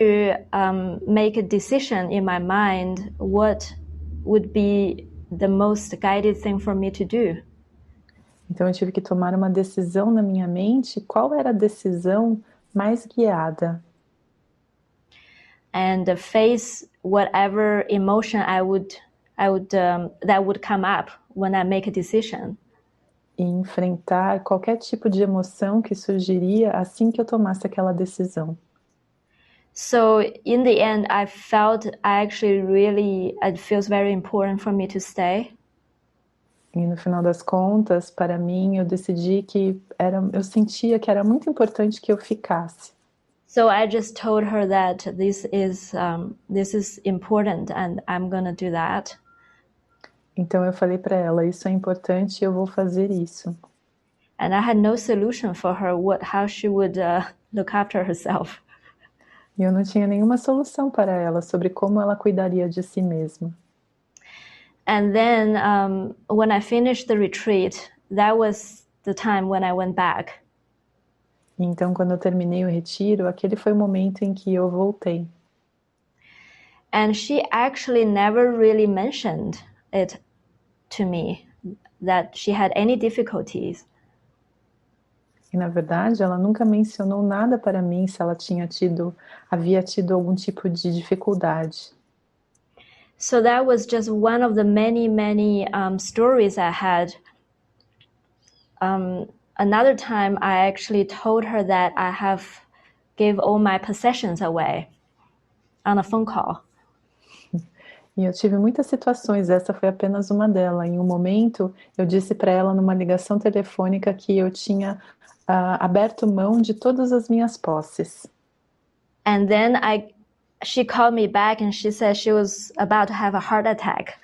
make a decision in my mind what would be the most guided thing for me to do. Então eu tive que tomar uma decisão na minha mente, qual era a decisão mais guiada. And face whatever emotion that would come up when I make a decision. E enfrentar qualquer tipo de emoção que surgiria assim que eu tomasse aquela decisão. So in the end, I felt it feels very important for me to stay. E no final das contas, para mim, eu decidi que eu sentia que era muito importante que eu ficasse. So I just told her that this is important and I'm gonna do that. Então eu falei para ela, isso é importante e eu vou fazer isso. And I had no solution for her how she would look after herself. E eu não tinha nenhuma solução para ela sobre como ela cuidaria de si mesma. And then when I finished the retreat, that was the time when I went back. Então, quando eu terminei o retiro, aquele foi o momento em que eu voltei. And she actually never really mentioned it to me, that she had any difficulties. E, na verdade, ela nunca mencionou nada para mim se ela havia tido algum tipo de dificuldade. So that was just one of the many stories I had. Another time, I actually told her that I gave all my possessions away on a phone call. E eu tive muitas situações, essa foi apenas uma delas. Em um momento, eu disse para ela numa ligação telefônica que eu tinha aberto mão de todas as minhas posses. And then she called me back and she said she was about to have a heart attack.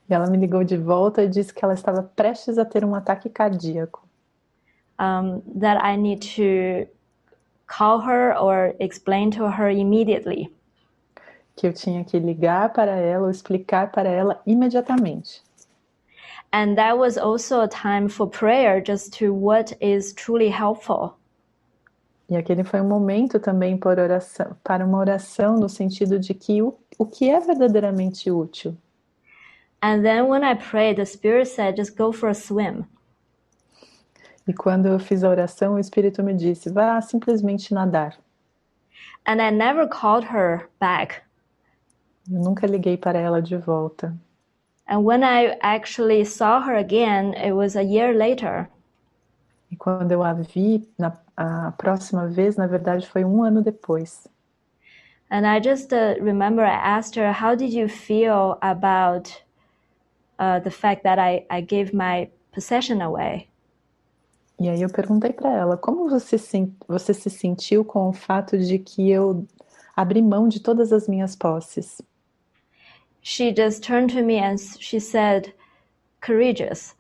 E ela me ligou de volta e disse que ela estava prestes a ter um ataque cardíaco. That I need to call her or explain to her immediately. Que eu tinha que ligar para ela ou explicar para ela imediatamente. And that was also a time for prayer, just to what is truly helpful. E aquele foi um momento também para uma oração no sentido de que o que é verdadeiramente útil. And then when I prayed, the Spirit said, just go for a swim. E quando eu fiz a oração, o Espírito me disse, vá simplesmente nadar. And I never called her back. Eu nunca liguei para ela de volta. And when I actually saw her again, it was a year later. E quando eu a vi, a próxima vez, na verdade, foi 1 ano depois. And I just remember I asked her, how did you feel about the fact that I gave my possession away? E aí eu perguntei para ela, como você se sentiu com o fato de que eu abri mão de todas as minhas posses? She just turned to me and she said, courageous.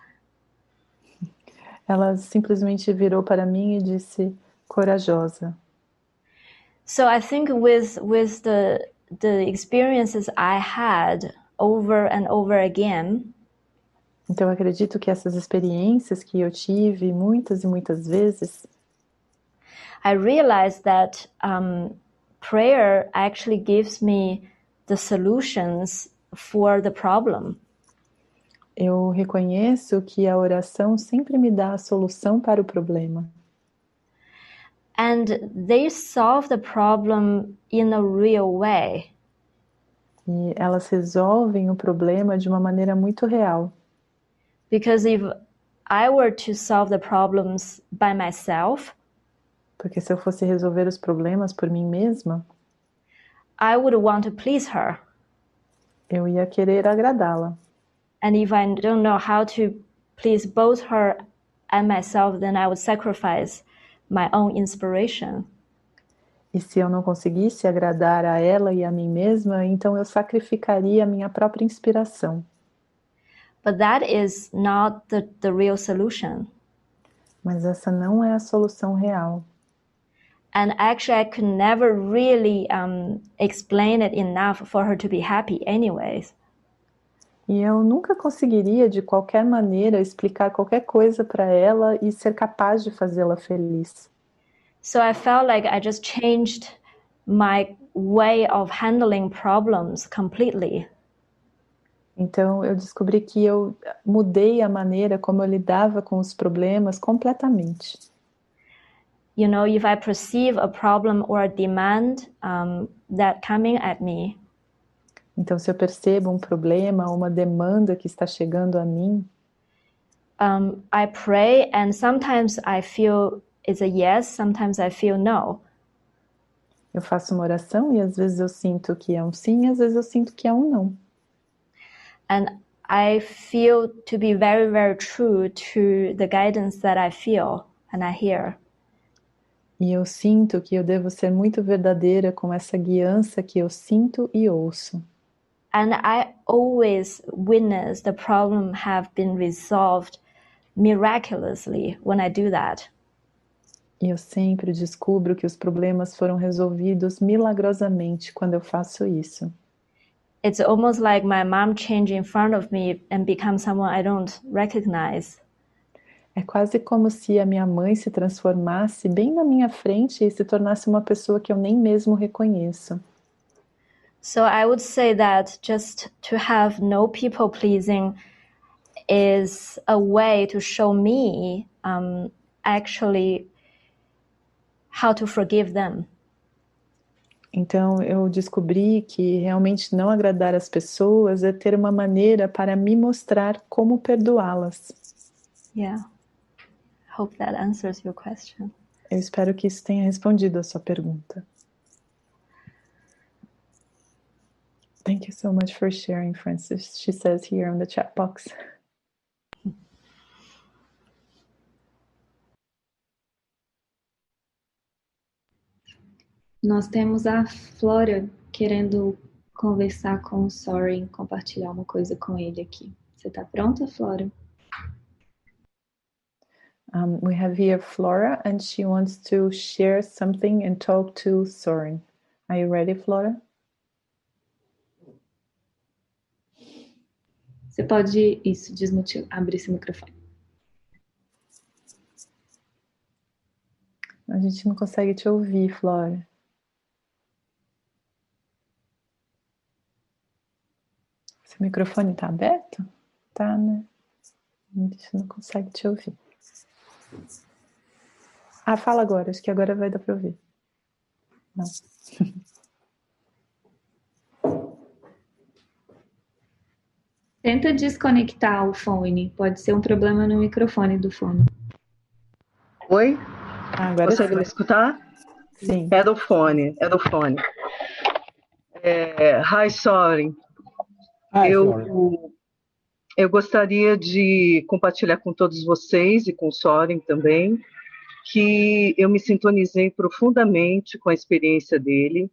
Ela simplesmente virou para mim e disse, corajosa. So I think with the experiences I had over and over again, então eu acredito que essas experiências que eu tive muitas e muitas vezes, I realized that prayer actually gives me the solutions for the problem. Eu reconheço que a oração sempre me dá a solução para o problema. And they solve the problem in a real way. E elas resolvem o problema de uma maneira muito real. Because if I were to solve the problems by myself, porque se eu fosse resolver os problemas por mim mesma, I would want to please her. Eu ia querer agradá-la. And if I don't know how to please both her and myself, then I would sacrifice my own inspiration. E se eu não conseguisse agradar a ela e a mim mesma, então eu sacrificaria a minha própria inspiração. But that is not the real solution. Mas essa não é a solução real. And actually, I could never really explain it enough for her to be happy anyways. E eu nunca conseguiria, de qualquer maneira, explicar qualquer coisa para ela e ser capaz de fazê-la feliz. So I felt like I just changed my way of handling problems completely. Então eu descobri que eu mudei a maneira como eu lidava com os problemas completamente. You know, if I perceive a problem or a demand that coming at me, então se eu percebo um problema ou uma demanda que está chegando a mim, I pray and sometimes I feel it's a yes, sometimes I feel no. Eu faço uma oração e às vezes eu sinto que é um sim, às vezes eu sinto que é um não. And I feel to be very, very true to the guidance that I feel and I hear. E eu sinto que eu devo ser muito verdadeira com essa guiança que eu sinto e ouço. And I always witness the problem have been resolved miraculously when I do that. E eu sempre descubro que os problemas foram resolvidos milagrosamente quando eu faço isso. It's almost like my mom changed in front of me and become someone I don't recognize. É quase como se a minha mãe se transformasse bem na minha frente e se tornasse uma pessoa que eu nem mesmo reconheço. So I would say that just to have no people pleasing is a way to show me actually how to forgive them. Então eu descobri que realmente não agradar as pessoas é ter uma maneira para me mostrar como perdoá-las. Yeah. Hope that answers your question. Eu espero que isso tenha respondido a sua pergunta. Thank you so much for sharing, Francis. She says here on the chat box. Nós temos a Flora querendo conversar com o Soren, compartilhar uma coisa com ele aqui. Você está pronta, Flora? We have here Flora, and she wants to share something and talk to Soren. Are you ready, Flora? Você pode, abrir seu microfone. A gente não consegue te ouvir, Flora. Seu microfone tá aberto? Tá, né? A gente não consegue te ouvir. Ah, fala agora. Acho que agora vai dar para ouvir. Não. Tenta desconectar o fone. Pode ser um problema no microfone do fone. Oi? Agora Consegue sim. me escutar? Sim. É do fone. Hi, Soren. Hi, Flora. Eu gostaria de compartilhar com todos vocês e com o Soren também que eu me sintonizei profundamente com a experiência dele.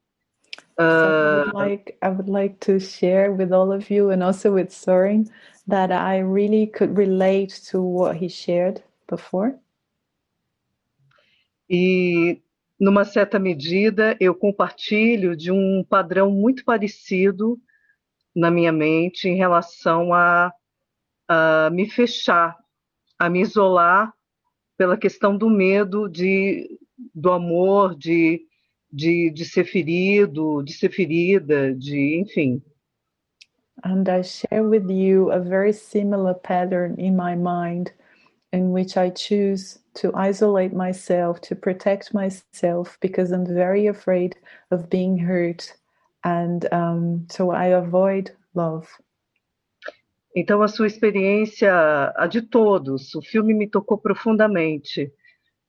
So I would like to share with all of you and also with Soren that I really could relate to what he shared before. E, numa certa medida, eu compartilho de um padrão muito parecido na minha mente em relação a me fechar, a me isolar pela questão do medo do amor, de ser ferido, de ser ferida, enfim. And I share with you a very similar pattern in my mind in which I choose to isolate myself, to protect myself, because I'm very afraid of being hurt. And so I avoid love. Então, a sua experiência, a de todos, o filme me tocou profundamente,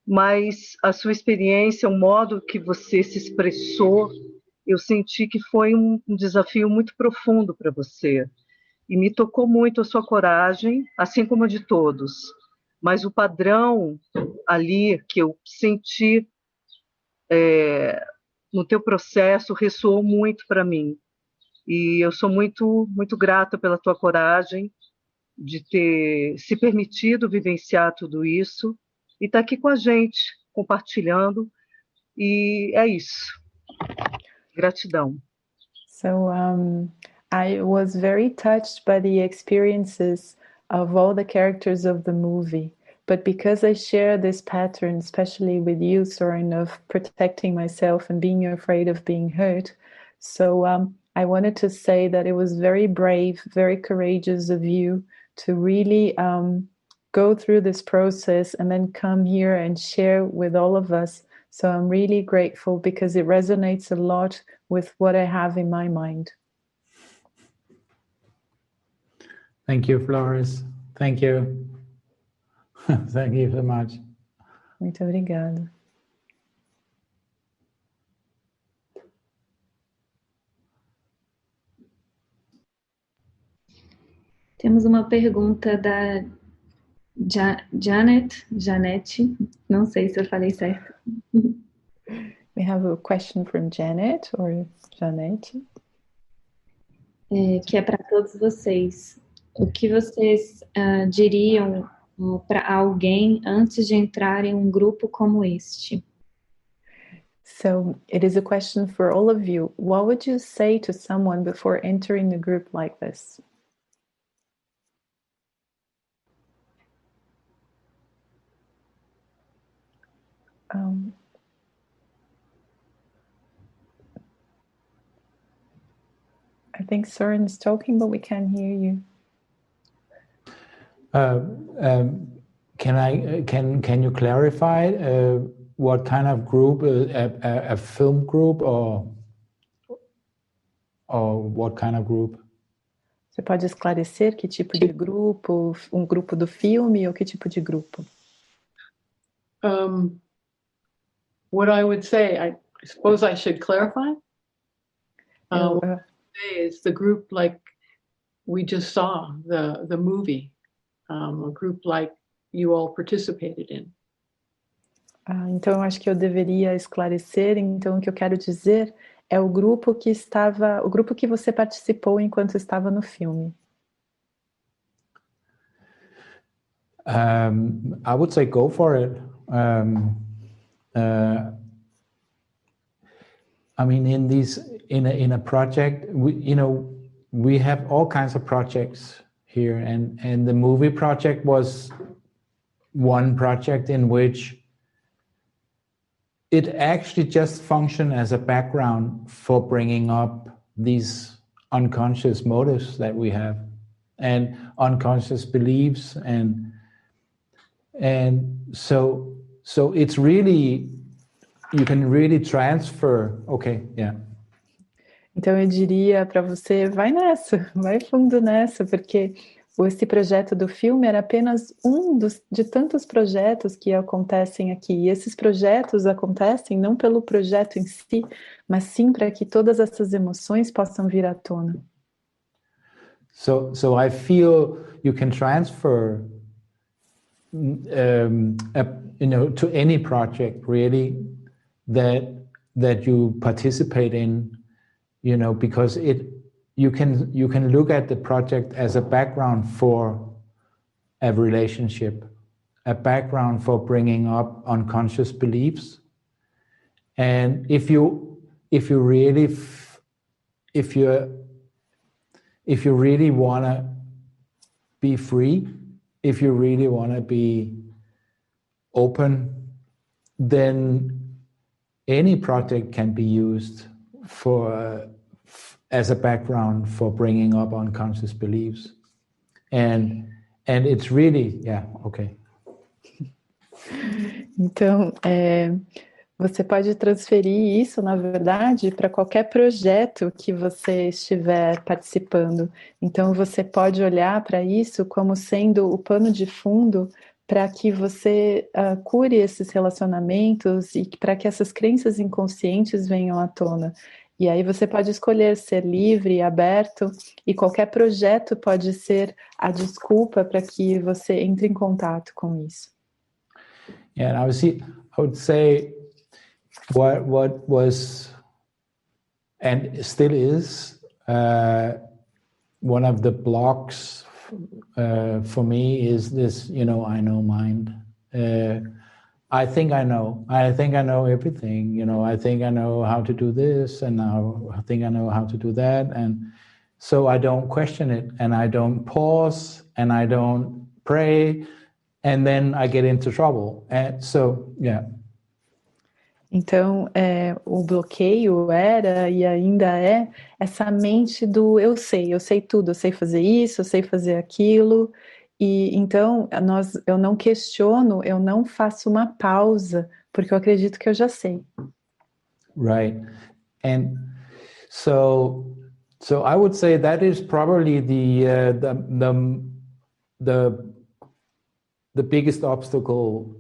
mas a sua experiência, o modo que você se expressou, eu senti que foi um desafio muito profundo para você. E me tocou muito a sua coragem, assim como a de todos. Mas o padrão ali que eu senti no teu processo ressoou muito para mim. E eu sou muito, muito grata pela tua coragem de ter se permitido vivenciar tudo isso e estar aqui com a gente, compartilhando. E é isso. Gratidão. So I was very touched by the experiences of all the characters of the movie. But because I share this pattern, especially with you, Soren, of protecting myself and being afraid of being hurt, so I wanted to say that it was very brave, very courageous of you to really go through this process and then come here and share with all of us. So I'm really grateful because it resonates a lot with what I have in my mind. Thank you, Flores. Thank you. Thank you so much. Muito obrigada. Temos uma pergunta da Janete, não sei se eu falei certo. We have a question from Janet or Janete. Que é para todos vocês. O que vocês diriam para alguém antes de entrar em um grupo como este? So it is a question for all of you. What would you say to someone before entering a group like this? I think Soren is talking, but we can't hear you. Can you clarify what kind of group, a film group or what kind of group? Você pode esclarecer que tipo de grupo, um grupo do filme ou que tipo de grupo? What I would say, I suppose I should clarify. What I would say is the group like we just saw, the movie, a group like you all participated in. Então, eu acho que eu deveria esclarecer. Então, o que eu quero dizer é o grupo que você participou enquanto estava no filme. I would say go for it. I mean, in a project, we have all kinds of projects here, and the movie project was one project in which it actually just functioned as a background for bringing up these unconscious motives that we have and unconscious beliefs, and so it's really, you can really transfer. Okay, yeah. Então eu diria para você, vai nessa, vai fundo nessa, porque esse projeto do filme era apenas de tantos projetos que acontecem aqui. E esses projetos acontecem não pelo projeto em si, mas sim para que todas essas emoções possam vir à tona. So I feel you can transfer, to any project really that you participate in, because you can look at the project as a background for a relationship, a background for bringing up unconscious beliefs, and if you really want to be free, if you really want to be open, then any project can be used as a background for bringing up unconscious beliefs, and it's really, yeah, okay. Então, você pode transferir isso, na verdade, para qualquer projeto que você estiver participando. Então, você pode olhar para isso como sendo o pano de fundo para que você cure esses relacionamentos e para que essas crenças inconscientes venham à tona. E aí você pode escolher ser livre, aberto, e qualquer projeto pode ser a desculpa para que você entre em contato com isso. Yeah, and I would say what was and still is one of the blocks for me is this, I know mind. I think I know everything, I think I know how to do this, and now I think I know how to do that, and so I don't question it, and I don't pause, and I don't pray, and then I get into trouble. And so, yeah. Então, o bloqueio era e ainda é essa mente do eu sei tudo, eu sei fazer isso, eu sei fazer aquilo. E então, eu não questiono, eu não faço uma pausa, porque eu acredito que eu já sei. Right. And so I would say that is probably the biggest obstacle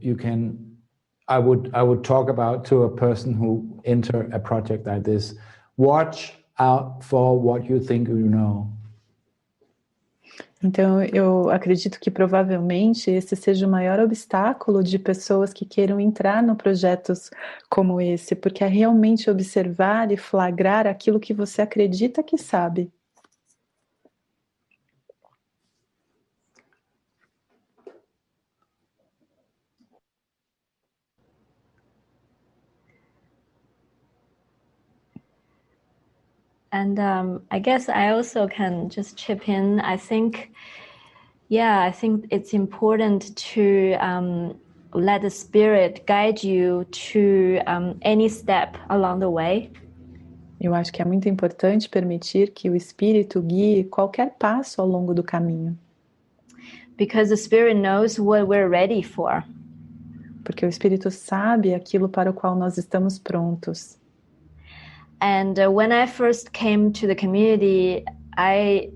I would talk about to a person who enter a project like this. Watch out for what you think you know. Então, eu acredito que provavelmente esse seja o maior obstáculo de pessoas que queiram entrar no projetos como esse, porque é realmente observar e flagrar aquilo que você acredita que sabe. And I guess I also can just chip in. I think it's important to let the Spirit guide you to any step along the way. Eu acho que é muito importante permitir que o Espírito guie qualquer passo ao longo do caminho. Because the Spirit knows what we're ready for. Porque o Espírito sabe aquilo para o qual nós estamos prontos. And when I first came to the community, I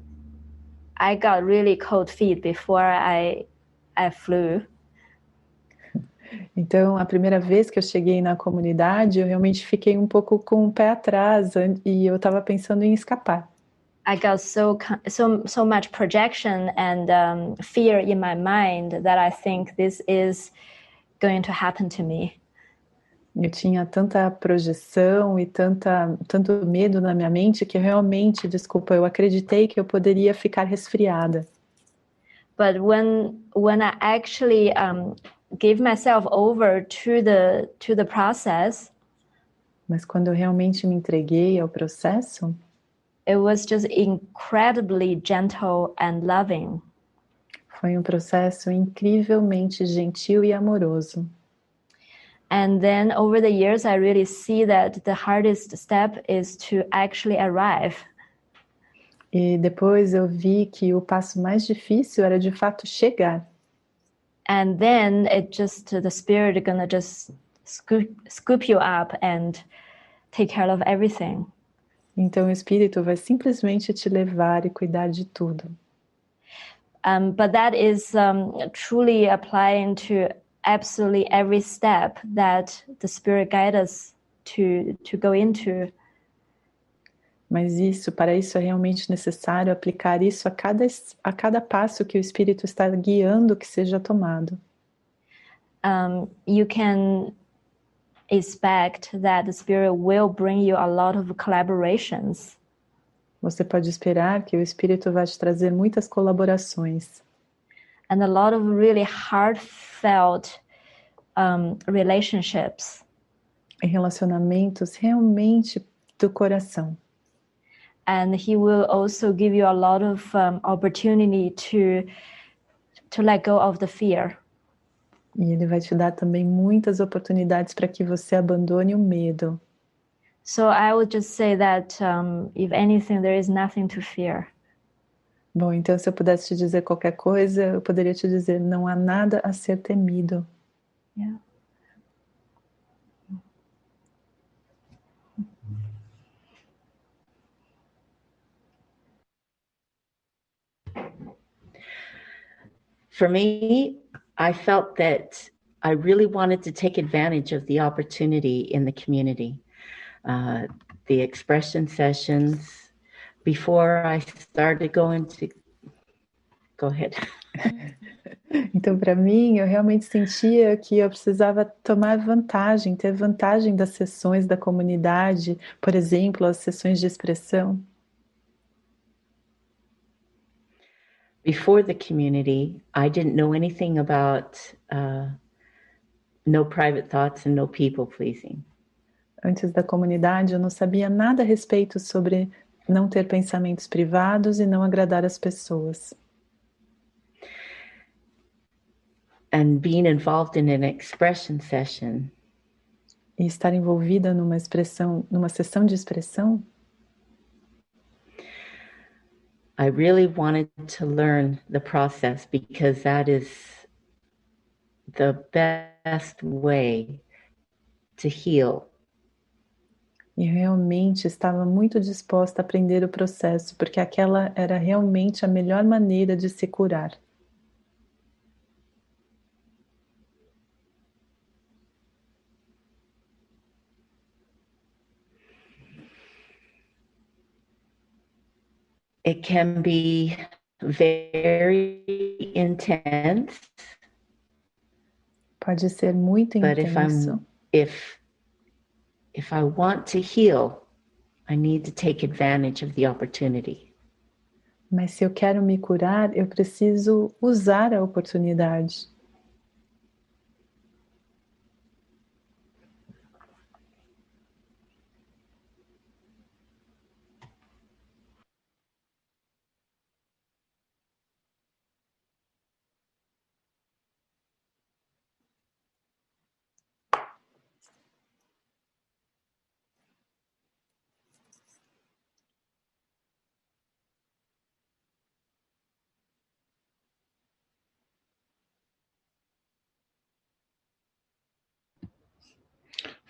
got really cold feet before I flew. Então, a primeira vez que eu cheguei na comunidade, eu realmente fiquei um pouco com o pé atrás e eu estava pensando em escapar. I got so much projection and fear in my mind that I think this is going to happen to me. Eu tinha tanta projeção e tanto medo na minha mente que realmente, eu acreditei que eu poderia ficar resfriada. But when I actually gave myself over to the process, mas quando eu realmente me entreguei ao processo, it was just incredibly gentle and loving. Foi um processo incrivelmente gentil e amoroso. And then over the years, I really see that the hardest step is to actually arrive. E depois eu vi que o passo mais difícil era de fato chegar. And then the spirit gonna just scoop you up and take care of everything. Então o Espírito vai simplesmente te levar e cuidar de tudo. But that is truly applying to absolutely every step that the Spirit guides us to go into. Mas para isso é realmente necessário aplicar isso a cada passo que o Espírito está guiando que seja tomado. You can expect that the Spirit will bring you a lot of collaborations. Você pode esperar que o Espírito vai te trazer muitas colaborações. And a lot of really heartfelt relationships. E relacionamentos realmente do coração. And he will also give you a lot of opportunity to let go of the fear. E ele vai te dar também muitas oportunidades para que você abandone o medo. So I would just say that if anything, there is nothing to fear. Bom, então se eu pudesse te dizer qualquer coisa, eu poderia te dizer, não há nada a ser temido. Yeah. For me, I felt that I really wanted to take advantage of the opportunity in the community. The expression sessions, before I started going to... Go ahead. Então, para mim, eu realmente sentia que eu precisava tomar vantagem, ter vantagem das sessões da comunidade, por exemplo, as sessões de expressão. Before the community, I didn't know anything about no private thoughts and no people pleasing. Antes da comunidade, eu não sabia nada a respeito sobre não ter pensamentos privados e não agradar as pessoas. And being involved in an expression session. E estar envolvida numa sessão de expressão. I really wanted to learn the process because that is the best way to heal. E realmente estava muito disposta a aprender o processo, porque aquela era realmente a melhor maneira de se curar. It can be very intense. Pode ser muito intenso. But if I want to heal, I need to take advantage of the opportunity. Mas se eu quero me curar, eu preciso usar a oportunidade.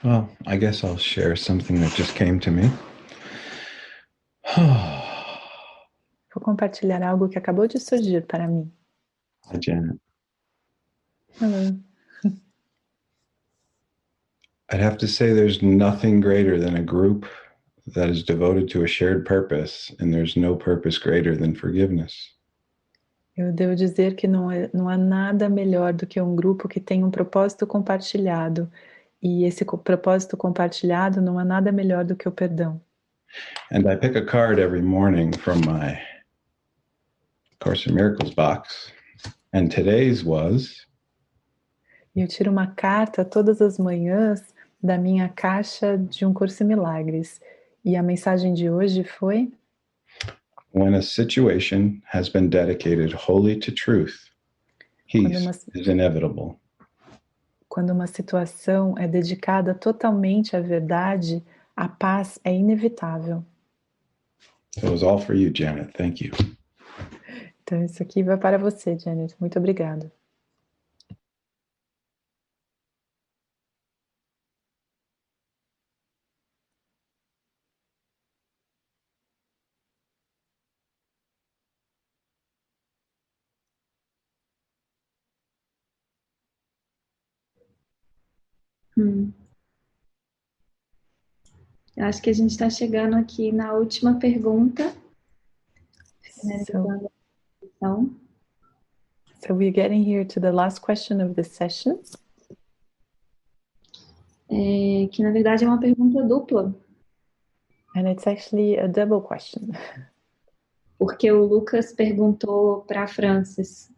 Well, I guess I'll share something that just came to me. Vou compartilhar algo que acabou de surgir para mim. Hi, Janet. Hello. I'd have to say there's nothing greater than a group that is devoted to a shared purpose, and there's no purpose greater than forgiveness. Eu devo dizer que não há nada melhor do que um grupo que tem um propósito compartilhado. E esse propósito compartilhado não há nada melhor do que o perdão. And I pick a card every morning from my Course in Miracles box. And today's was... E eu tiro uma carta todas as manhãs da minha caixa de um Curso em Milagres. E a mensagem de hoje foi... When a situation has been dedicated wholly to truth, Peace is inevitable. Quando uma situação é dedicada totalmente à verdade, a paz é inevitável. So it was all for you, Janet. Thank you. Então isso aqui vai para você, Janet. Muito obrigada. Eu acho que a gente está chegando aqui na última pergunta. Finalizando a sessão. So we're getting here to the last question of this session. Que na verdade é uma pergunta dupla. And it's actually a double question. Porque o Lucas perguntou para Francis.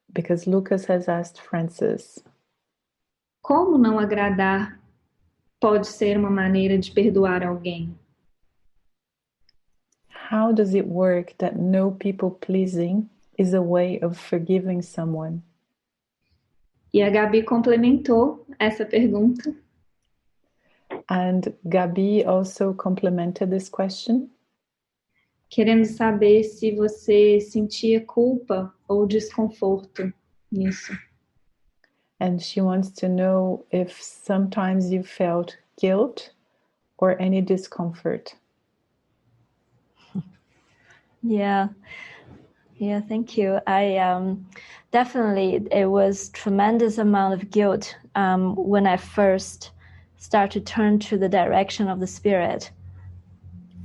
Because Lucas has asked Francis. Como não agradar pode ser uma maneira de perdoar alguém? How does it work that no people pleasing is a way of forgiving someone? E a Gabi complementou essa pergunta. And Gabi also complemented this question. Querendo saber se você sentia culpa ou desconforto nisso. And she wants to know if sometimes you felt guilt or any discomfort. Yeah, thank you. I definitely, it was tremendous amount of guilt when I first started to turn to the direction of the Spirit.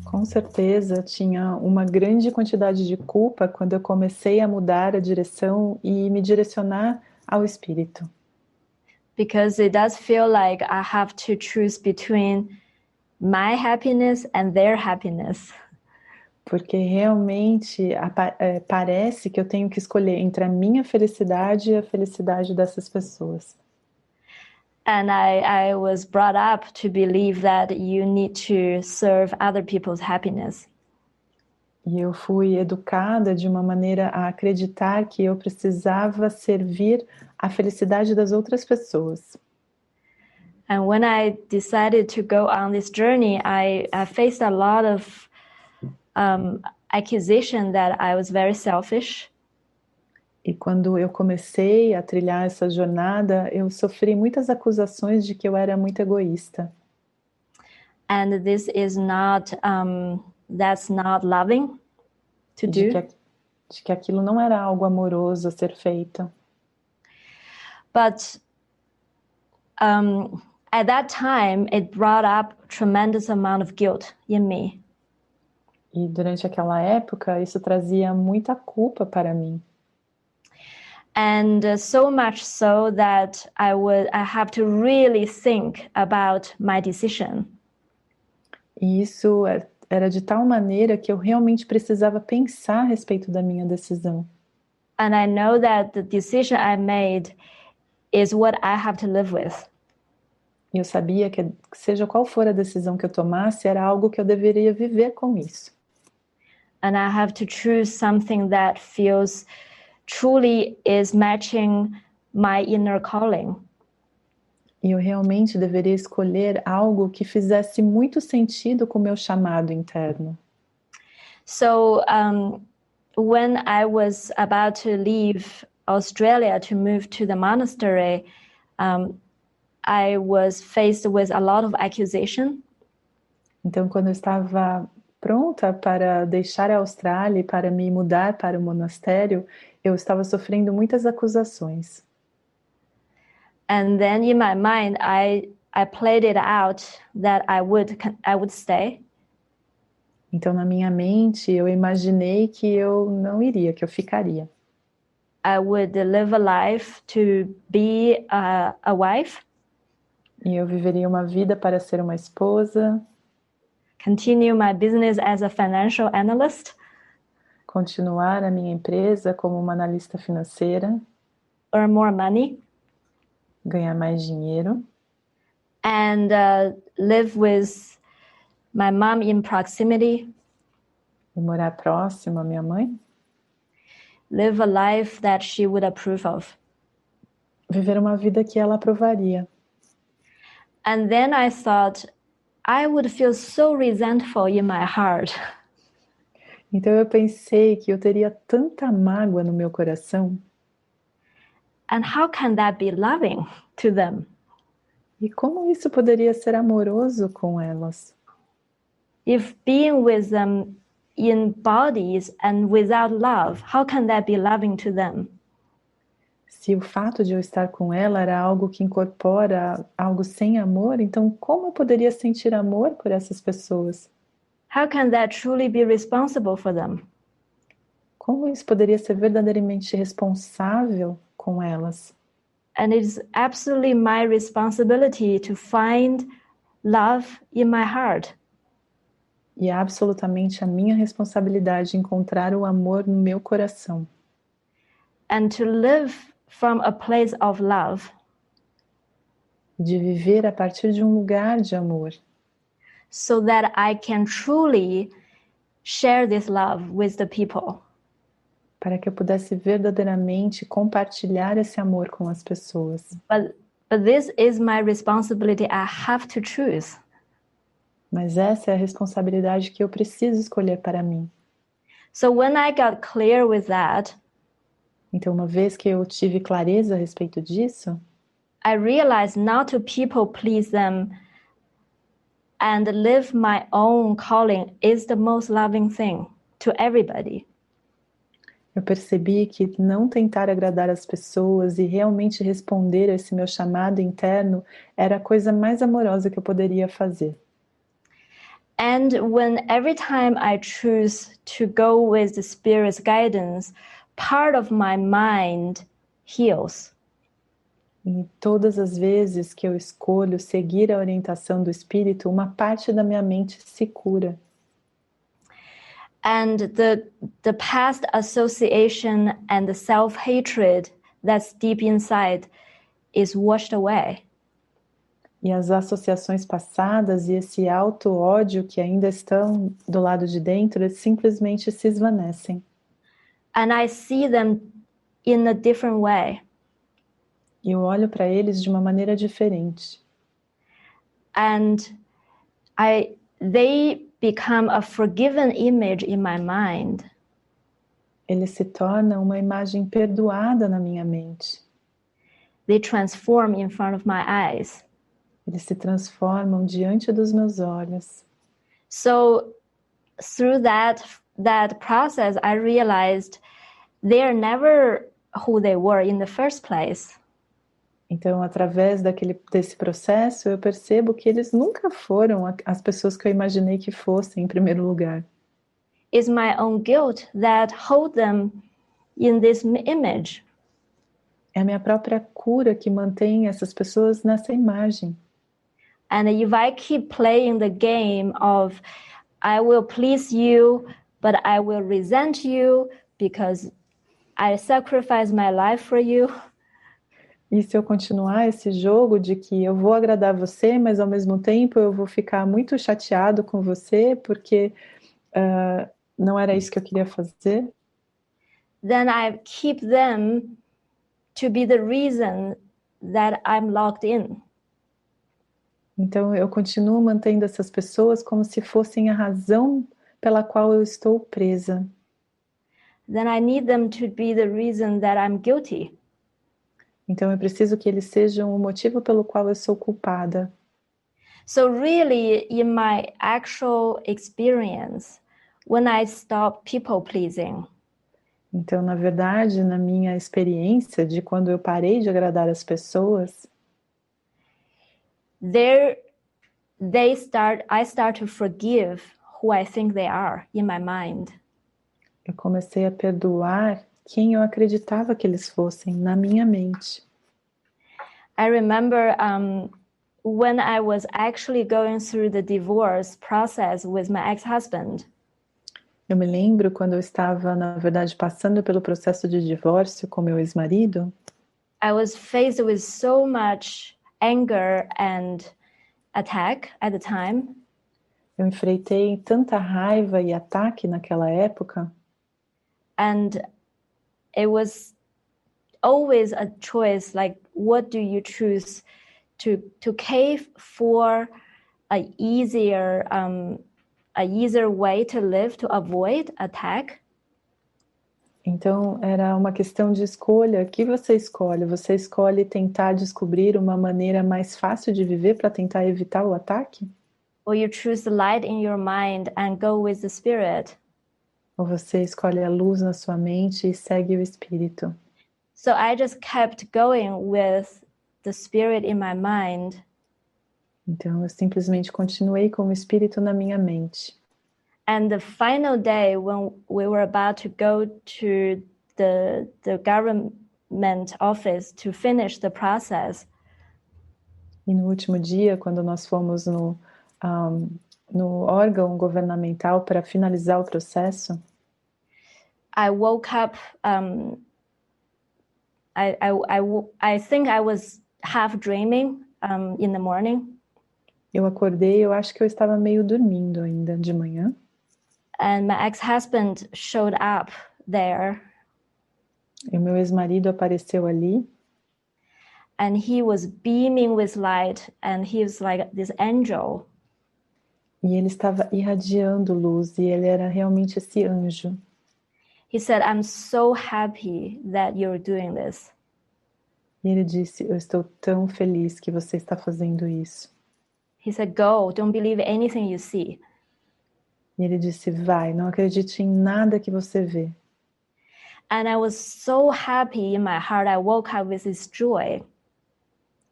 Com certeza, tinha uma grande quantidade de culpa quando eu comecei a mudar a direção e me direcionar ao Espírito. Because it does feel like I have to choose between my happiness and their happiness. Porque realmente parece que eu tenho que escolher entre a minha felicidade e a felicidade dessas pessoas. And I was brought up to believe that you need to serve other people's happiness. E eu fui educada de uma maneira a acreditar que eu precisava servir a felicidade das outras pessoas. And when I decided to go on this journey, I faced a lot of accusation that I was very selfish. E quando eu comecei a trilhar essa jornada, eu sofri muitas acusações de que eu era muito egoísta. And this is not, that's not loving to do. De que aquilo não era algo amoroso a ser feito. But at that time, it brought up tremendous amount of guilt in me. E durante aquela época, isso trazia muita culpa para mim. And so much so that I have to really think about my decision. E isso era de tal maneira que eu realmente precisava pensar a respeito da minha decisão. And I know that the decision I made is what I have to live with. E eu sabia que seja qual for a decisão que eu tomasse, era algo que eu deveria viver com isso. And I have to choose something that feels truly is matching my inner calling. E eu realmente deveria escolher algo que fizesse muito sentido com o meu chamado interno. So when I was about to leave Australia to move to the monastery, I was faced with a lot of accusation. Então, quando eu estava pronta para deixar a Austrália e para me mudar para o monastério, eu estava sofrendo muitas acusações. And then in my mind, I played it out that I would stay. Então, na minha mente, eu imaginei que eu não iria, que eu ficaria. I would live a life to be a wife. E eu viveria uma vida para ser uma esposa. Continue my business as a financial analyst. Continuar a minha empresa como uma analista financeira. Earn more money. Ganhar mais dinheiro. And live with my mom in proximity. E morar próximo à minha mãe. live a life that she would approve of. Viver uma vida que ela aprovaria. And then I thought, I would feel so resentful in my heart. Então eu pensei que eu teria tanta mágoa no meu coração. And how can that be loving to them? E como isso poderia ser amoroso com elas? If being with them in bodies and without love, how can that be loving to them? Se o fato de eu estar com ela era algo que incorpora algo sem amor, então como eu poderia sentir amor por essas pessoas? How can that truly be responsible for them? Como isso poderia ser verdadeiramente responsável com elas? And it is absolutely my responsibility to find love in my heart. E é absolutamente a minha responsabilidade encontrar o amor no meu coração. And to live from a place of love. De viver a partir de um lugar de amor. So that I can truly share this love with the people. Para que eu pudesse verdadeiramente compartilhar esse amor com as pessoas. But this is my responsibility. I have to choose. Mas essa é a responsabilidade que eu preciso escolher para mim. So when I got clear with that, então uma vez que eu tive clareza a respeito disso, I realized not to people please them and live my own calling is the most loving thing to everybody. Eu percebi que não tentar agradar as pessoas e realmente responder a esse meu chamado interno era a coisa mais amorosa que eu poderia fazer. And when every time I choose to go with the Spirit's guidance, part of my mind heals. E todas as vezes que eu escolho seguir a orientação do Espírito, uma parte da minha mente se cura. And the past association and the self-hatred that's deep inside is washed away. E as associações passadas e esse auto-ódio que ainda estão do lado de dentro, eles simplesmente se esvanecem. And I see them in a different way. E eu olho para eles de uma maneira diferente. And they become a forgiven image in my mind. Ele se torna uma imagem perdoada na minha mente. They transform in front of my eyes. Eles se transformam diante dos meus olhos. So through that process, I realized they are never who they were in the first place. Então, através desse processo, eu percebo que eles nunca foram as pessoas que eu imaginei que fossem em primeiro lugar. It's my own guilt that hold them in this image. É a minha própria cura que mantém essas pessoas nessa imagem. And if I keep playing the game of I will please you, but I will resent you because I sacrifice my life for you. E se eu continuar esse jogo de que eu vou agradar você, mas ao mesmo tempo eu vou ficar muito chateado com você porque não era isso que eu queria fazer. Then I keep them to be the reason that I'm locked in. Então eu continuo mantendo essas pessoas como se fossem a razão pela qual eu estou presa. Then I need them to be the reason that I'm guilty. Então eu preciso que eles sejam o motivo pelo qual eu sou culpada. So really, in my actual experience, when I stop people pleasing, então, na verdade, na minha experiência de quando eu parei de agradar as pessoas, I start to forgive who I think they are in my mind. Eu comecei a perdoar quem eu acreditava que eles fossem na minha mente. I remember when I was actually going through the divorce process with my ex-husband. Eu me lembro quando eu estava, na verdade, passando pelo processo de divórcio com meu ex-marido. I was faced with so much anger and attack at the time. Eu enfrentei tanta raiva e ataque naquela época. And it was always a choice, like what do you choose to cave for a easier way to live, to avoid attack? Então, era uma questão de escolha. O que você escolhe? Você escolhe tentar descobrir uma maneira mais fácil de viver para tentar evitar o ataque? Or you choose the light in your mind and go with the spirit? Ou você escolhe a luz na sua mente e segue o espírito? So I just kept going with the spirit in my mind. Então, eu simplesmente continuei com o espírito na minha mente. And the final day when we were about to go to the government office to finish the process. E no último dia, quando nós fomos no órgão governamental para finalizar o processo, I woke up. I think I was half dreaming in the morning. Eu acordei, eu acho que eu estava meio dormindo ainda de manhã. And my ex-husband showed up there. E o meu ex-marido apareceu ali. And he was beaming with light, and he was like this angel. E ele estava irradiando luz, e ele era realmente esse anjo. He said, "I'm so happy that you're doing this." E ele disse, eu estou tão feliz que você está fazendo isso. He said, "Go, don't believe anything you see." E ele disse, vai, não acredite em nada que você vê. And I was so happy in my heart. I woke up with this joy.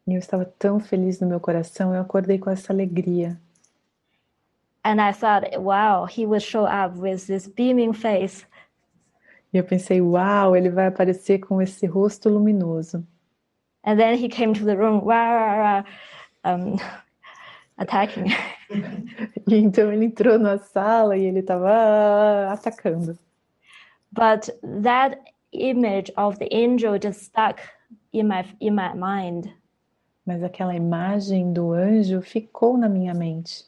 E eu estava tão feliz no meu coração, eu acordei com essa alegria. And I thought, wow, he will show up with this beaming face. E eu pensei, uau, ele vai aparecer com esse rosto luminoso. And then he came to the room, attacking. E então ele entrou na sala e ele estava atacando. But that image of the angel just stuck in my mind. Mas aquela imagem do anjo ficou na minha mente.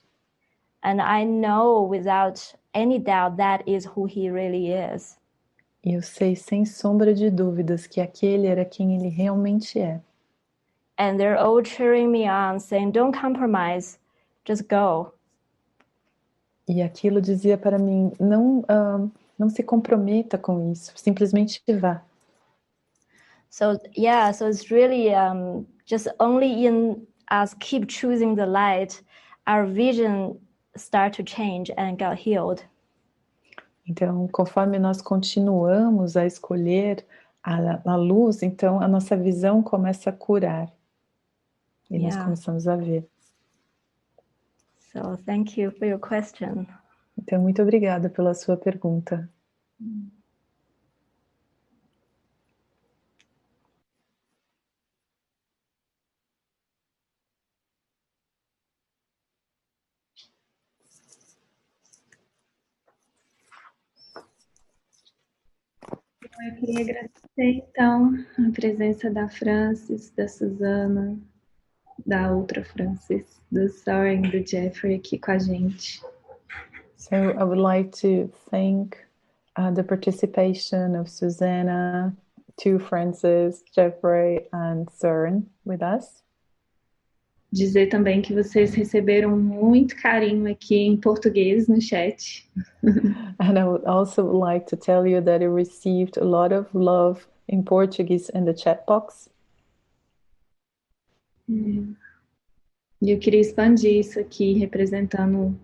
And I know without any doubt that is who he really is. E eu sei sem sombra de dúvidas que aquele era quem ele realmente é. And they're all cheering me on, saying, "Don't compromise, just go." E aquilo dizia para mim, não se comprometa com isso, simplesmente vá. So yeah, so it's really just only in us keep choosing the light, our vision start to change and got healed. Então, conforme nós continuamos a escolher a luz, então a nossa visão começa a curar. E nós começamos a ver. So thank you for your question. Então, muito obrigada pela sua pergunta. Eu queria agradecer, então, a presença da Francis, da Susana, da outra Francis, do Soren e do Jeffrey aqui com a gente. So I would like to thank the participation of Susanna, two Francis, Jeffrey and Soren with us. Dizer também que vocês receberam muito carinho aqui em português no chat. And I would also like to tell you that I received a lot of love in Portuguese in the chat box. E eu queria expandir isso aqui, representando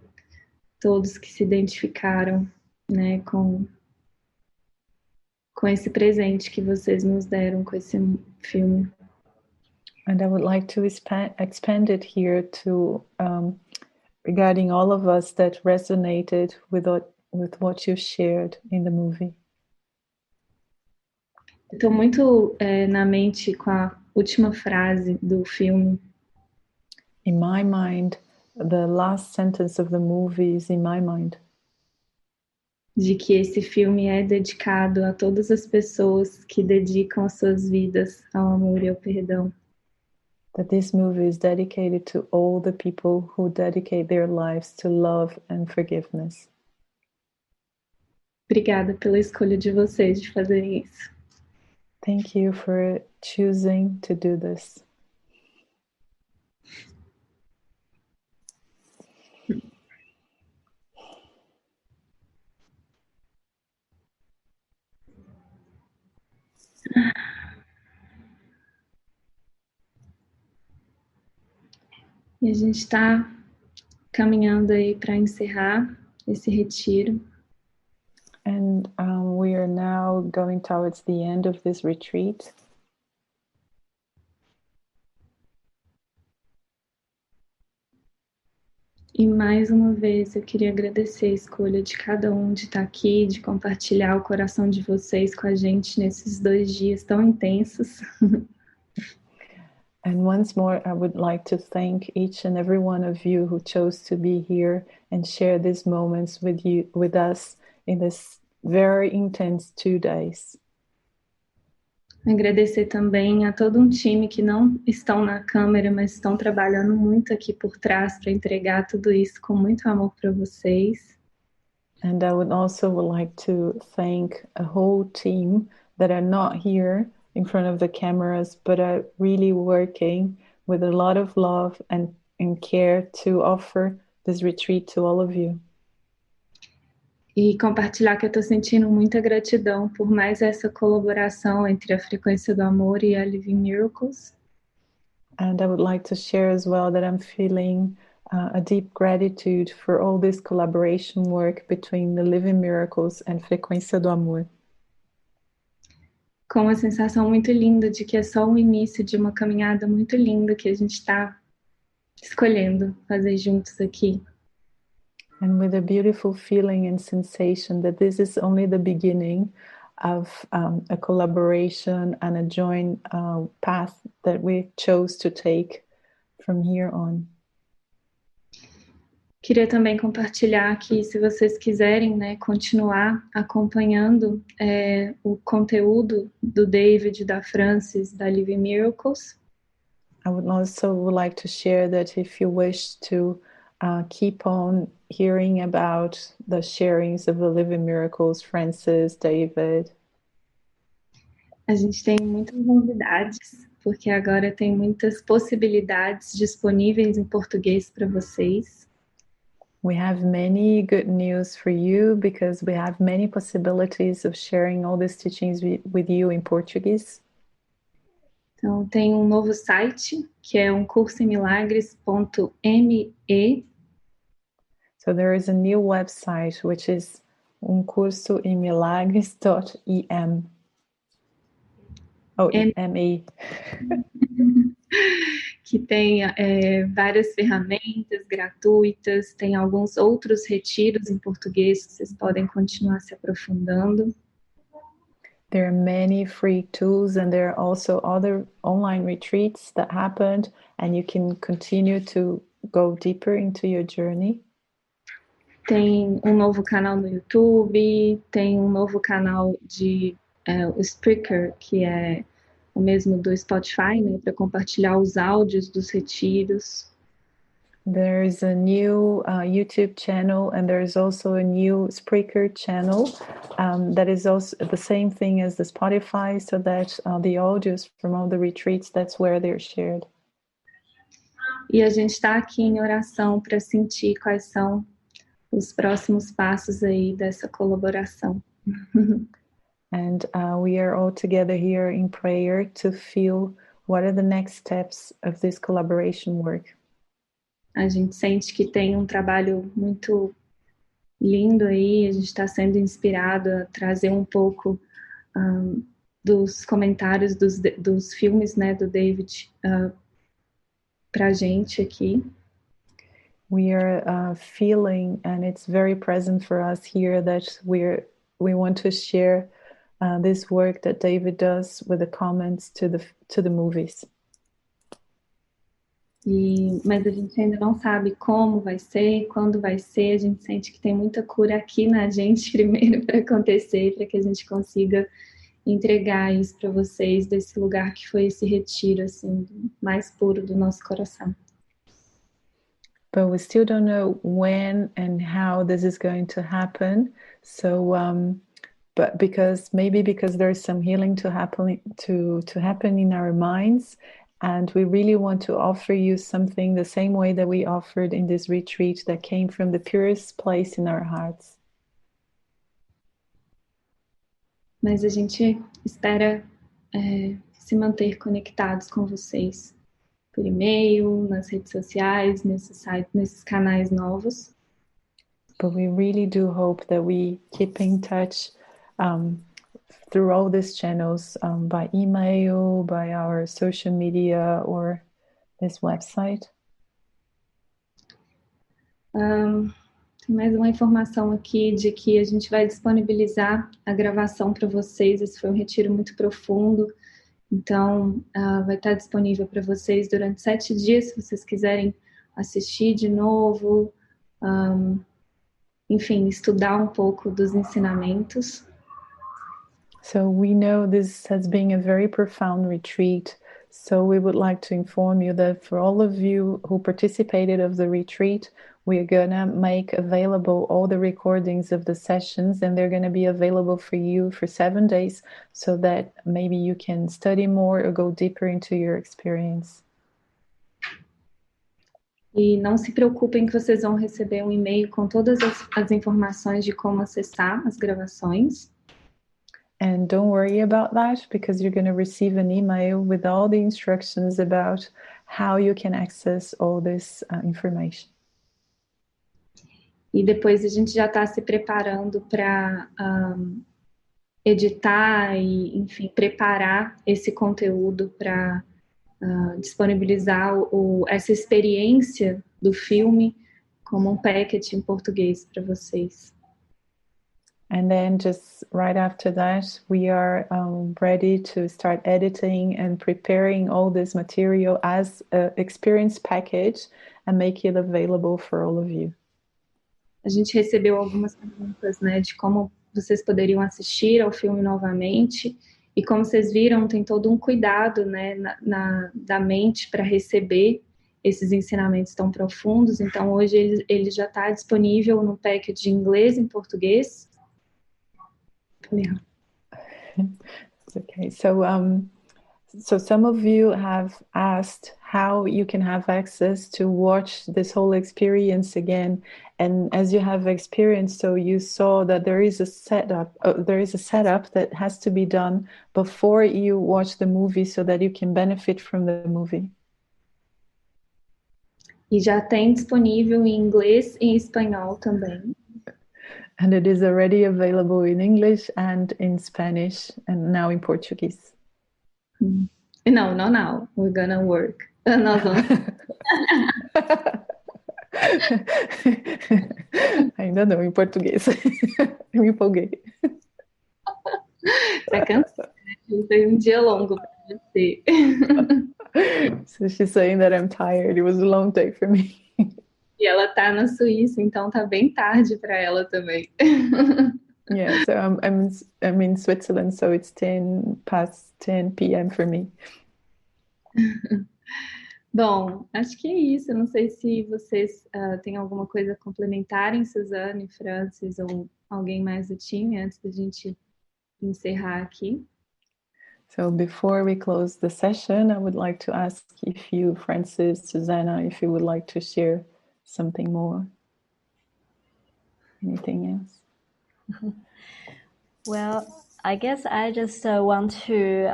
todos que se identificaram, né, com esse presente que vocês nos deram com esse filme. And I would like to expand it here to regarding all of us that resonated with what you shared in the movie. Estou muito na mente com a última frase do filme. In my mind, the last sentence of the movie is in my mind. De que esse filme é dedicado a todas as pessoas que dedicam as suas vidas ao amor e ao perdão. That this movie is dedicated to all the people who dedicate their lives to love and forgiveness. Obrigada pela escolha de vocês de fazerem isso. Thank you for choosing to do this. E a gente está caminhando aí para encerrar esse retiro. And we are now going towards the end of this retreat. E mais uma vez eu queria agradecer a escolha de cada um de estar aqui, de compartilhar o coração de vocês com a gente nesses 2 dias tão intensos. And once more, I would like to thank each and every one of you who chose to be here and share these moments with us in this very intense 2 days. Agradecer também a todo um time que não estão na câmera, mas estão trabalhando muito aqui por trás para entregar tudo isso com muito amor para vocês. And I would also like to thank a whole team that are not here in front of the cameras, but are really working with a lot of love and care to offer this retreat to all of you. E compartilhar que eu estou sentindo muita gratidão por mais essa colaboração entre a Frequência do Amor e a Living Miracles. And I would like to share as well that I'm feeling a deep gratitude for all this collaboration work between the Living Miracles and Frequência do Amor. Com uma sensação muito linda de que é só o início de uma caminhada muito linda que a gente está escolhendo fazer juntos aqui. And with a beautiful feeling and sensation that this is only the beginning of a collaboration and a joint path that we chose to take from here on. Queria também compartilhar que, se vocês quiserem, né, continuar acompanhando o conteúdo do David, da Francis, da Living Miracles. I would also like to share that if you wish to keep on hearing about the sharings of the Living Miracles, Francis, David. A gente tem muitas novidades, porque agora tem muitas possibilidades disponíveis em português para vocês. We have many good news for you because we have many possibilities of sharing all these teachings with you in Portuguese. Então, tem um novo site, que é cursoemmilagres.me. So there is a new website, which is cursoemmilagres.em. Oh, M-E. Que tem várias ferramentas gratuitas, tem alguns outros retiros em português que vocês podem continuar se aprofundando. There are many free tools and there are also other online retreats that happened and you can continue to go deeper into your journey. Tem um novo canal no YouTube, tem um novo canal de o Spreaker, que é o mesmo do Spotify, né, para compartilhar os áudios dos retiros. There's a new YouTube channel and there's also a new Spreaker channel that is also the same thing as the Spotify, so that the audios from all the retreats, that's where they're shared. E a gente está aqui em oração para sentir quais são os próximos passos aí dessa colaboração. And we are all together here in prayer to feel what are the next steps of this collaboration work. A gente sente que tem um trabalho muito lindo aí, a gente está sendo inspirado a trazer um pouco dos comentários dos filmes, né, do David para a gente aqui. We are feeling, and it's very present for us here, that we want to share this work that David does with the comments to the movies. Mas a gente ainda não sabe como vai ser, quando vai ser. A gente sente que tem muita cura aqui na gente primeiro para acontecer, para que a gente consiga entregar isso para vocês desse lugar que foi esse retiro assim mais puro do nosso coração. But we still don't know when and how this is going to happen. So but because there's some healing to happen in our minds, and we really want to offer you something the same way that we offered in this retreat, that came from the purest place in our hearts. Mas a gente espera se manter conectados com vocês por e-mail, nas redes sociais, nesses canais novos. But we really do hope that we keep in touch through all these channels, by email, by our social media, or this website. Tem mais uma informação aqui de que a gente vai disponibilizar a gravação para vocês. Esse foi um retiro muito profundo, então vai estar disponível para vocês durante 7 dias, se vocês quiserem assistir de novo, enfim, estudar um pouco dos ensinamentos. So we know this has been a very profound retreat, so we would like to inform you that for all of you who participated of the retreat, we're gonna make available all the recordings of the sessions, and they're gonna be available for you for 7 days, so that maybe you can study more or go deeper into your experience. E não se preocupem que vocês vão receber um e-mail com todas as informações de como acessar as gravações. And don't worry about that, because you're going to receive an email with all the instructions about how you can access all this information. E depois a gente já está se preparando para editar e, enfim, preparar esse conteúdo para disponibilizar essa experiência do filme como um package em português para vocês. And then just right after that, we are ready to start editing and preparing all this material as an experience package and make it available for all of you. A gente recebeu algumas perguntas, né, de como vocês poderiam assistir ao filme novamente, e como vocês viram, tem todo um cuidado, né, da mente para receber esses ensinamentos tão profundos. Então hoje ele já está disponível no package de inglês e em português. Okay, so some of you have asked how you can have access to watch this whole experience again, and as you have experienced, so you saw that there is a setup that has to be done before you watch the movie, so that you can benefit from the movie. E já tem disponível em inglês e em espanhol também. And it is already available in English and in Spanish, and now in Portuguese. No, not now. We're gonna work. Nós vamos... Ainda não, em português. Eu me empolguei. Tá cansada, né? Foi um dia longo para você. So she's saying that I'm tired. It was a long day for me. E ela tá na Suíça, então tá bem tarde para ela também. Yeah, so I'm in Switzerland, so it's 10 p.m. for me. Bom, acho que é isso. Eu não sei se vocês têm alguma coisa a complementarem, Suzane, Francis, ou alguém mais do time, antes da gente encerrar aqui. So before we close the session, I would like to ask if you, Francis, Susanna, if you would like to share something more. Anything else? Well, I guess I just want to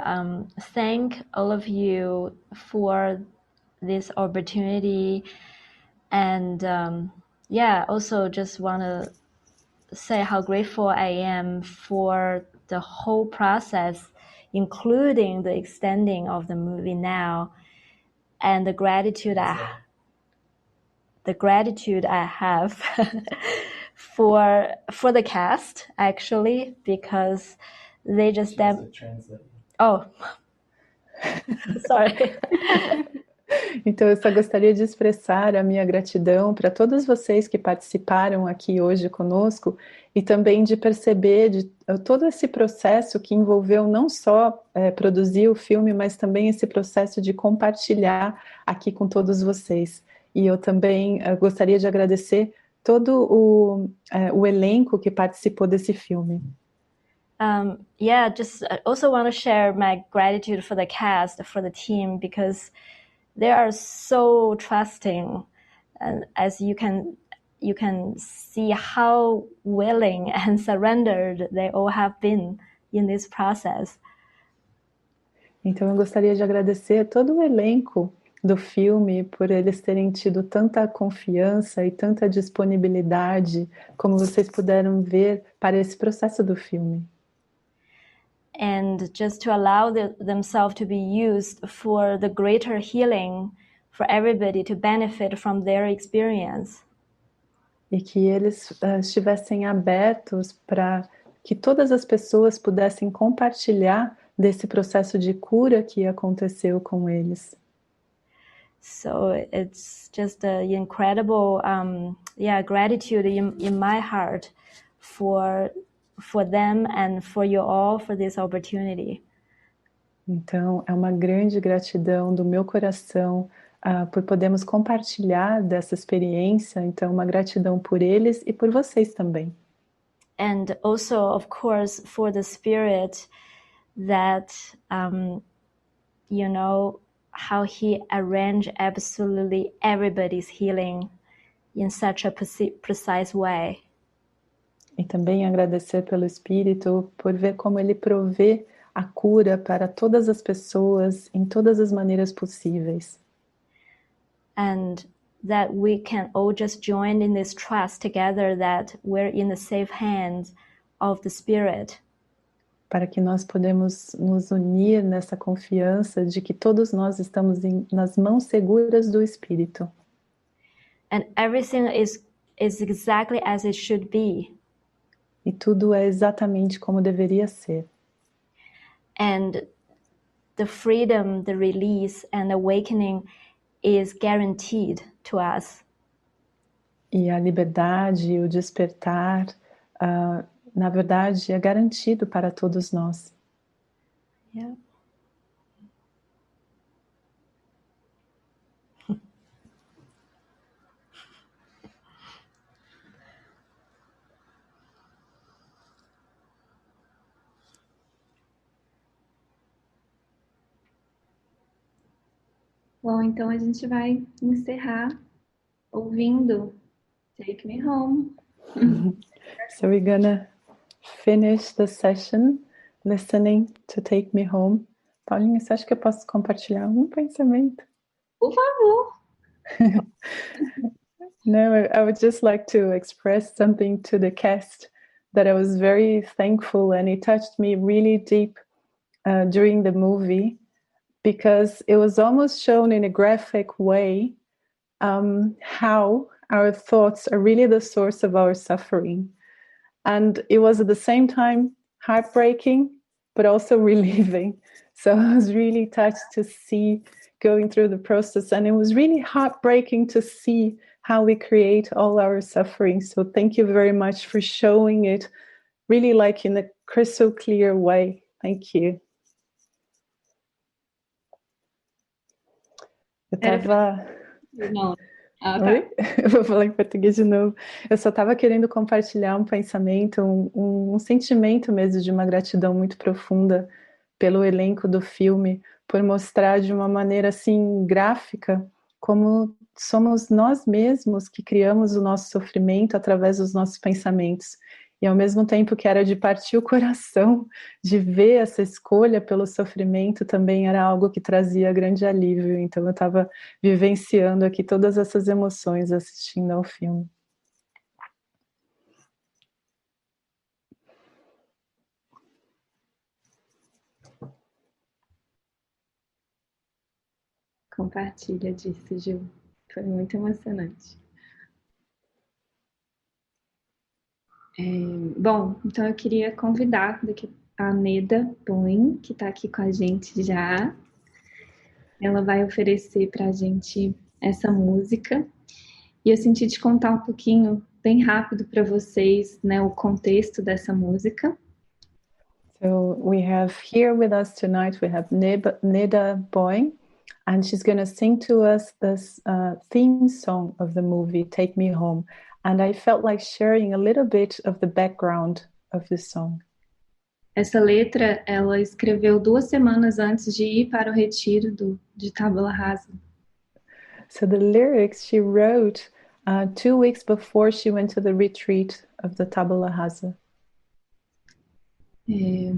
thank all of you for this opportunity, and also just want to say how grateful I am for the whole process, including the extending of the movie now, and the gratitude I have for the cast, actually, because they just sorry. Então, eu só gostaria de expressar a minha gratidão para todos vocês que participaram aqui hoje conosco, e também de perceber de todo esse processo que envolveu não só produzir o filme, mas também esse processo de compartilhar aqui com todos vocês. E eu também gostaria de agradecer todo o elenco que participou desse filme. Just I also want to share my gratitude for the cast, for the team, because they are so trusting, and as you can see how willing and surrendered they all have been in this process. Então eu gostaria de agradecer a todo o elenco do filme por eles terem tido tanta confiança e tanta disponibilidade, como vocês puderam ver, para esse processo do filme. And just to allow themselves to be used for the greater healing, for everybody to benefit from their experience. E que eles estivessem abertos para que todas as pessoas pudessem compartilhar desse processo de cura que aconteceu com eles. So it's just an incredible gratitude in my heart for them and for you all for this opportunity. Então, é uma grande gratidão do meu coração por podermos compartilhar dessa experiência. Então, uma gratidão por eles e por vocês também. And also, of course, for the spirit that, how he arranged absolutely everybody's healing in such a precise way. E também agradecer pelo Espírito por ver como ele provê a cura para todas as pessoas em todas as maneiras possíveis. And that we can all just join in this trust together that we're in the safe hands of the Spirit. Para que nós podemos nos unir nessa confiança de que todos nós estamos nas mãos seguras do Espírito. And everything is exactly as it should be. E tudo é exatamente como deveria ser. And the freedom, the release and awakening is guaranteed to us. E a liberdade, o despertar, na verdade, é garantido para todos nós. Yeah. Bom, então a gente vai encerrar ouvindo Take Me Home. So we're gonna finish the session listening to Take Me Home. Paulinha, você acha que eu posso compartilhar algum pensamento? Por favor. No, I would just like to express something to the cast that I was very thankful, and it touched me really deep during the movie, because it was almost shown in a graphic way how our thoughts are really the source of our suffering. And it was at the same time heartbreaking, but also relieving. So I was really touched to see going through the process, and it was really heartbreaking to see how we create all our suffering. So thank you very much for showing it really like in a crystal clear way. Thank you. Eu tava... Não. Oi? Eu vou falar em português de novo. Eu só estava querendo compartilhar um pensamento, um sentimento mesmo de uma gratidão muito profunda pelo elenco do filme, por mostrar de uma maneira assim gráfica como somos nós mesmos que criamos o nosso sofrimento através dos nossos pensamentos. E ao mesmo tempo que era de partir o coração, de ver essa escolha pelo sofrimento, também era algo que trazia grande alívio. Então eu estava vivenciando aqui todas essas emoções assistindo ao filme. Compartilha disso, Ju. Foi muito emocionante. Bom, então eu queria convidar a Neda Boin, que está aqui com a gente já. Ela vai oferecer para a gente essa música. E eu senti de contar um pouquinho, bem rápido para vocês, né, o contexto dessa música. So we have here with us tonight, we have Neda Boin, and she's going to sing to us this theme song of the movie, Take Me Home. And I felt like sharing a little bit of the background of this song. Essa letra ela escreveu 2 semanas antes de ir para o retiro de Tábula Rasa. So the lyrics she wrote 2 weeks before she went to the retreat of the Tabula Rasa. E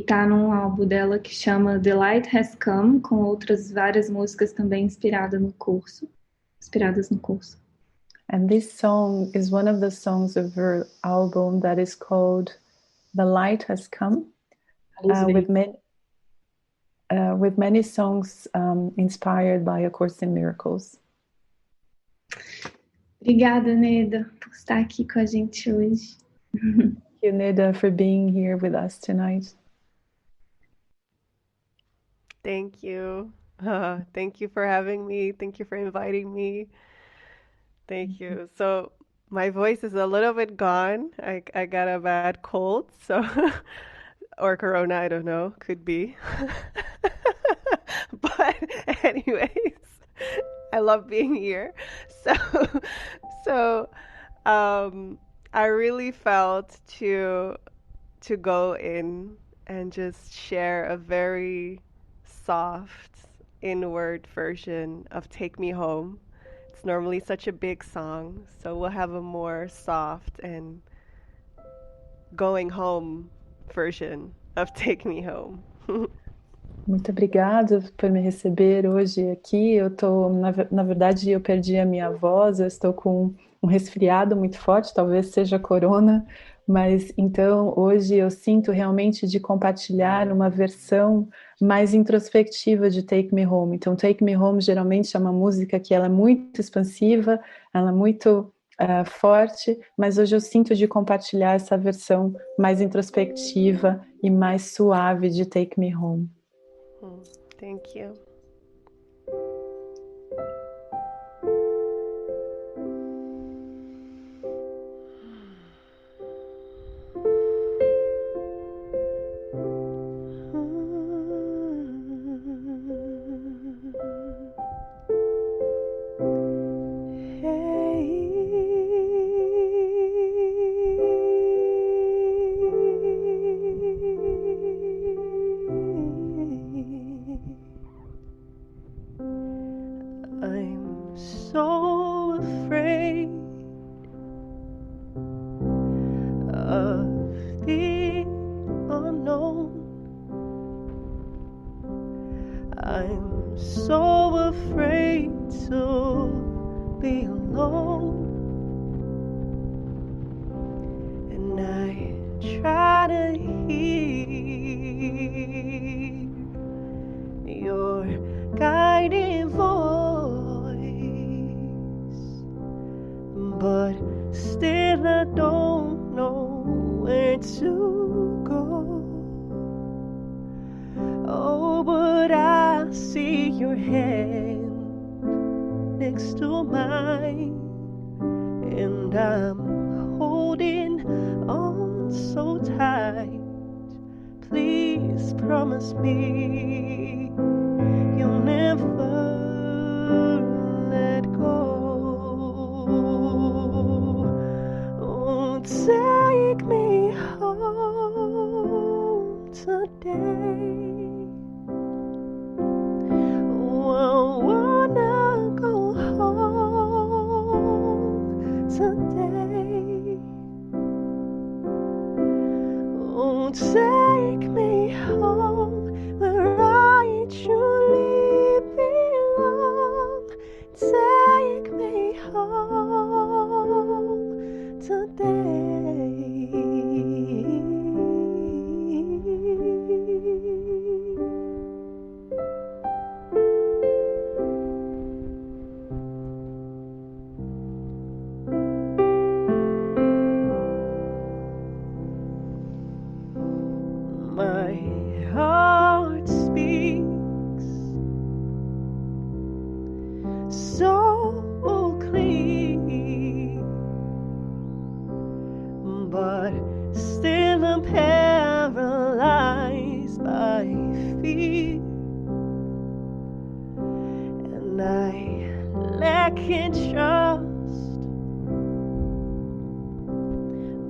tá num álbum dela que chama The Light Has Come, com outras várias músicas também inspiradas no curso. And this song is one of the songs of her album that is called The Light Has Come, with many songs inspired by A Course in Miracles. Obrigada, Neda, por estar aqui com a gente hoje. Thank you, Neda, for being here with us tonight. Thank you. Thank you for having me. Thank you for inviting me. Thank you. So my voice is a little bit gone. I got a bad cold, so or corona, I don't know, could be. But anyways, I love being here. So I really felt to go in and just share a very soft inward version of Take Me Home. It's normally such a big song, so we'll have a more soft and going home version of Take Me Home. Muito obrigada por me receber hoje aqui. Eu tô, na verdade, eu perdi a minha voz, eu estou com um resfriado muito forte, talvez seja corona, mas então hoje eu sinto realmente de compartilhar uma versão mais introspectiva de Take Me Home. Então Take Me Home geralmente é uma música que ela é muito expansiva, ela é muito forte, mas hoje eu sinto de compartilhar essa versão mais introspectiva e mais suave de Take Me Home. Thank you. I'm so afraid of the unknown. I'm so afraid to be alone. And I try to hear your guiding voice, but still I don't know where to go. Oh, but I see your hand next to mine, and I'm holding on so tight. Please promise me you'll never let go. Oh, take me home today. Oh, I wanna go home today. Oh, take me home where I truly belong. Take me home today. My heart speaks so clear, but still I'm paralyzed by fear, and I lack in trust.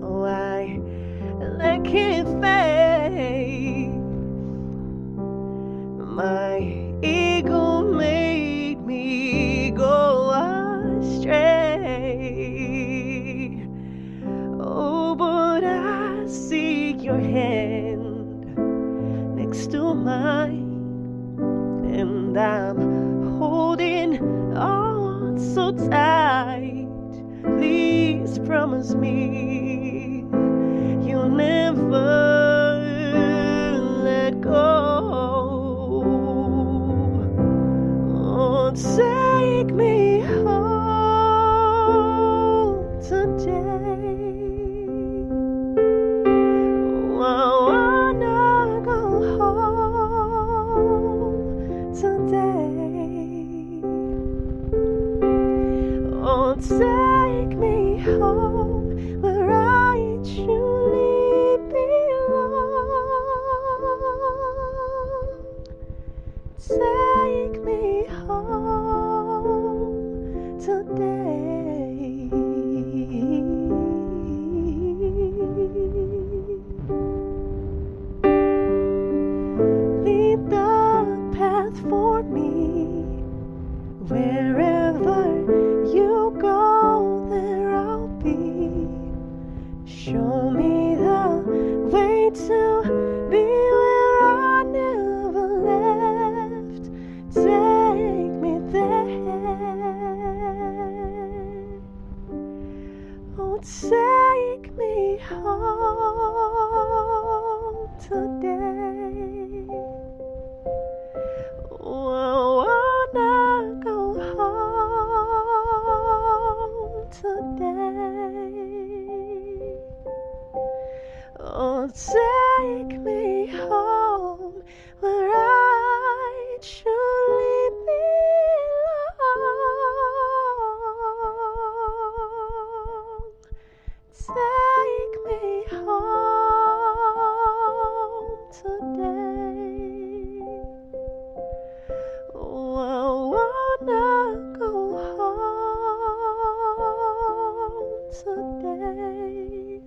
Oh, I lack in ego made me go astray. Oh, but I see your hand next to mine, and I'm holding on so tight. Please promise me you'll never let go. Oh, take me home today. I wanna go home today. Oh, take me home where I truly belong. Take me home today. Lead the path for me. Wherever you go, there I'll be. Show me the way to be where I never left. Take me there. Oh, take me home today. Oh, I wanna go home today. Oh, take me home where I truly belong. Take me home today. Oh, I wanna go home today.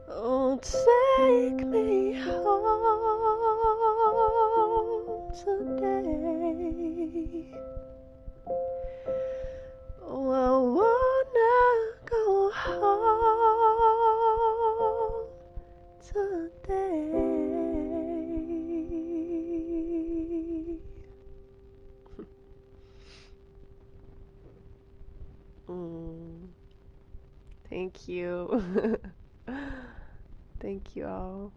Oh, take me home today. Oh, I wanna go home today. Thank you. Thank you all.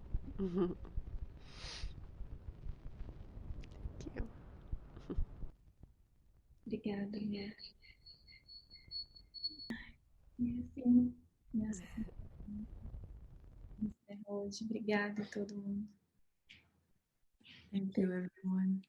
Thank you. Obrigada. E assim, nós encerramos hoje. Obrigada a todo mundo. Thank you, everyone.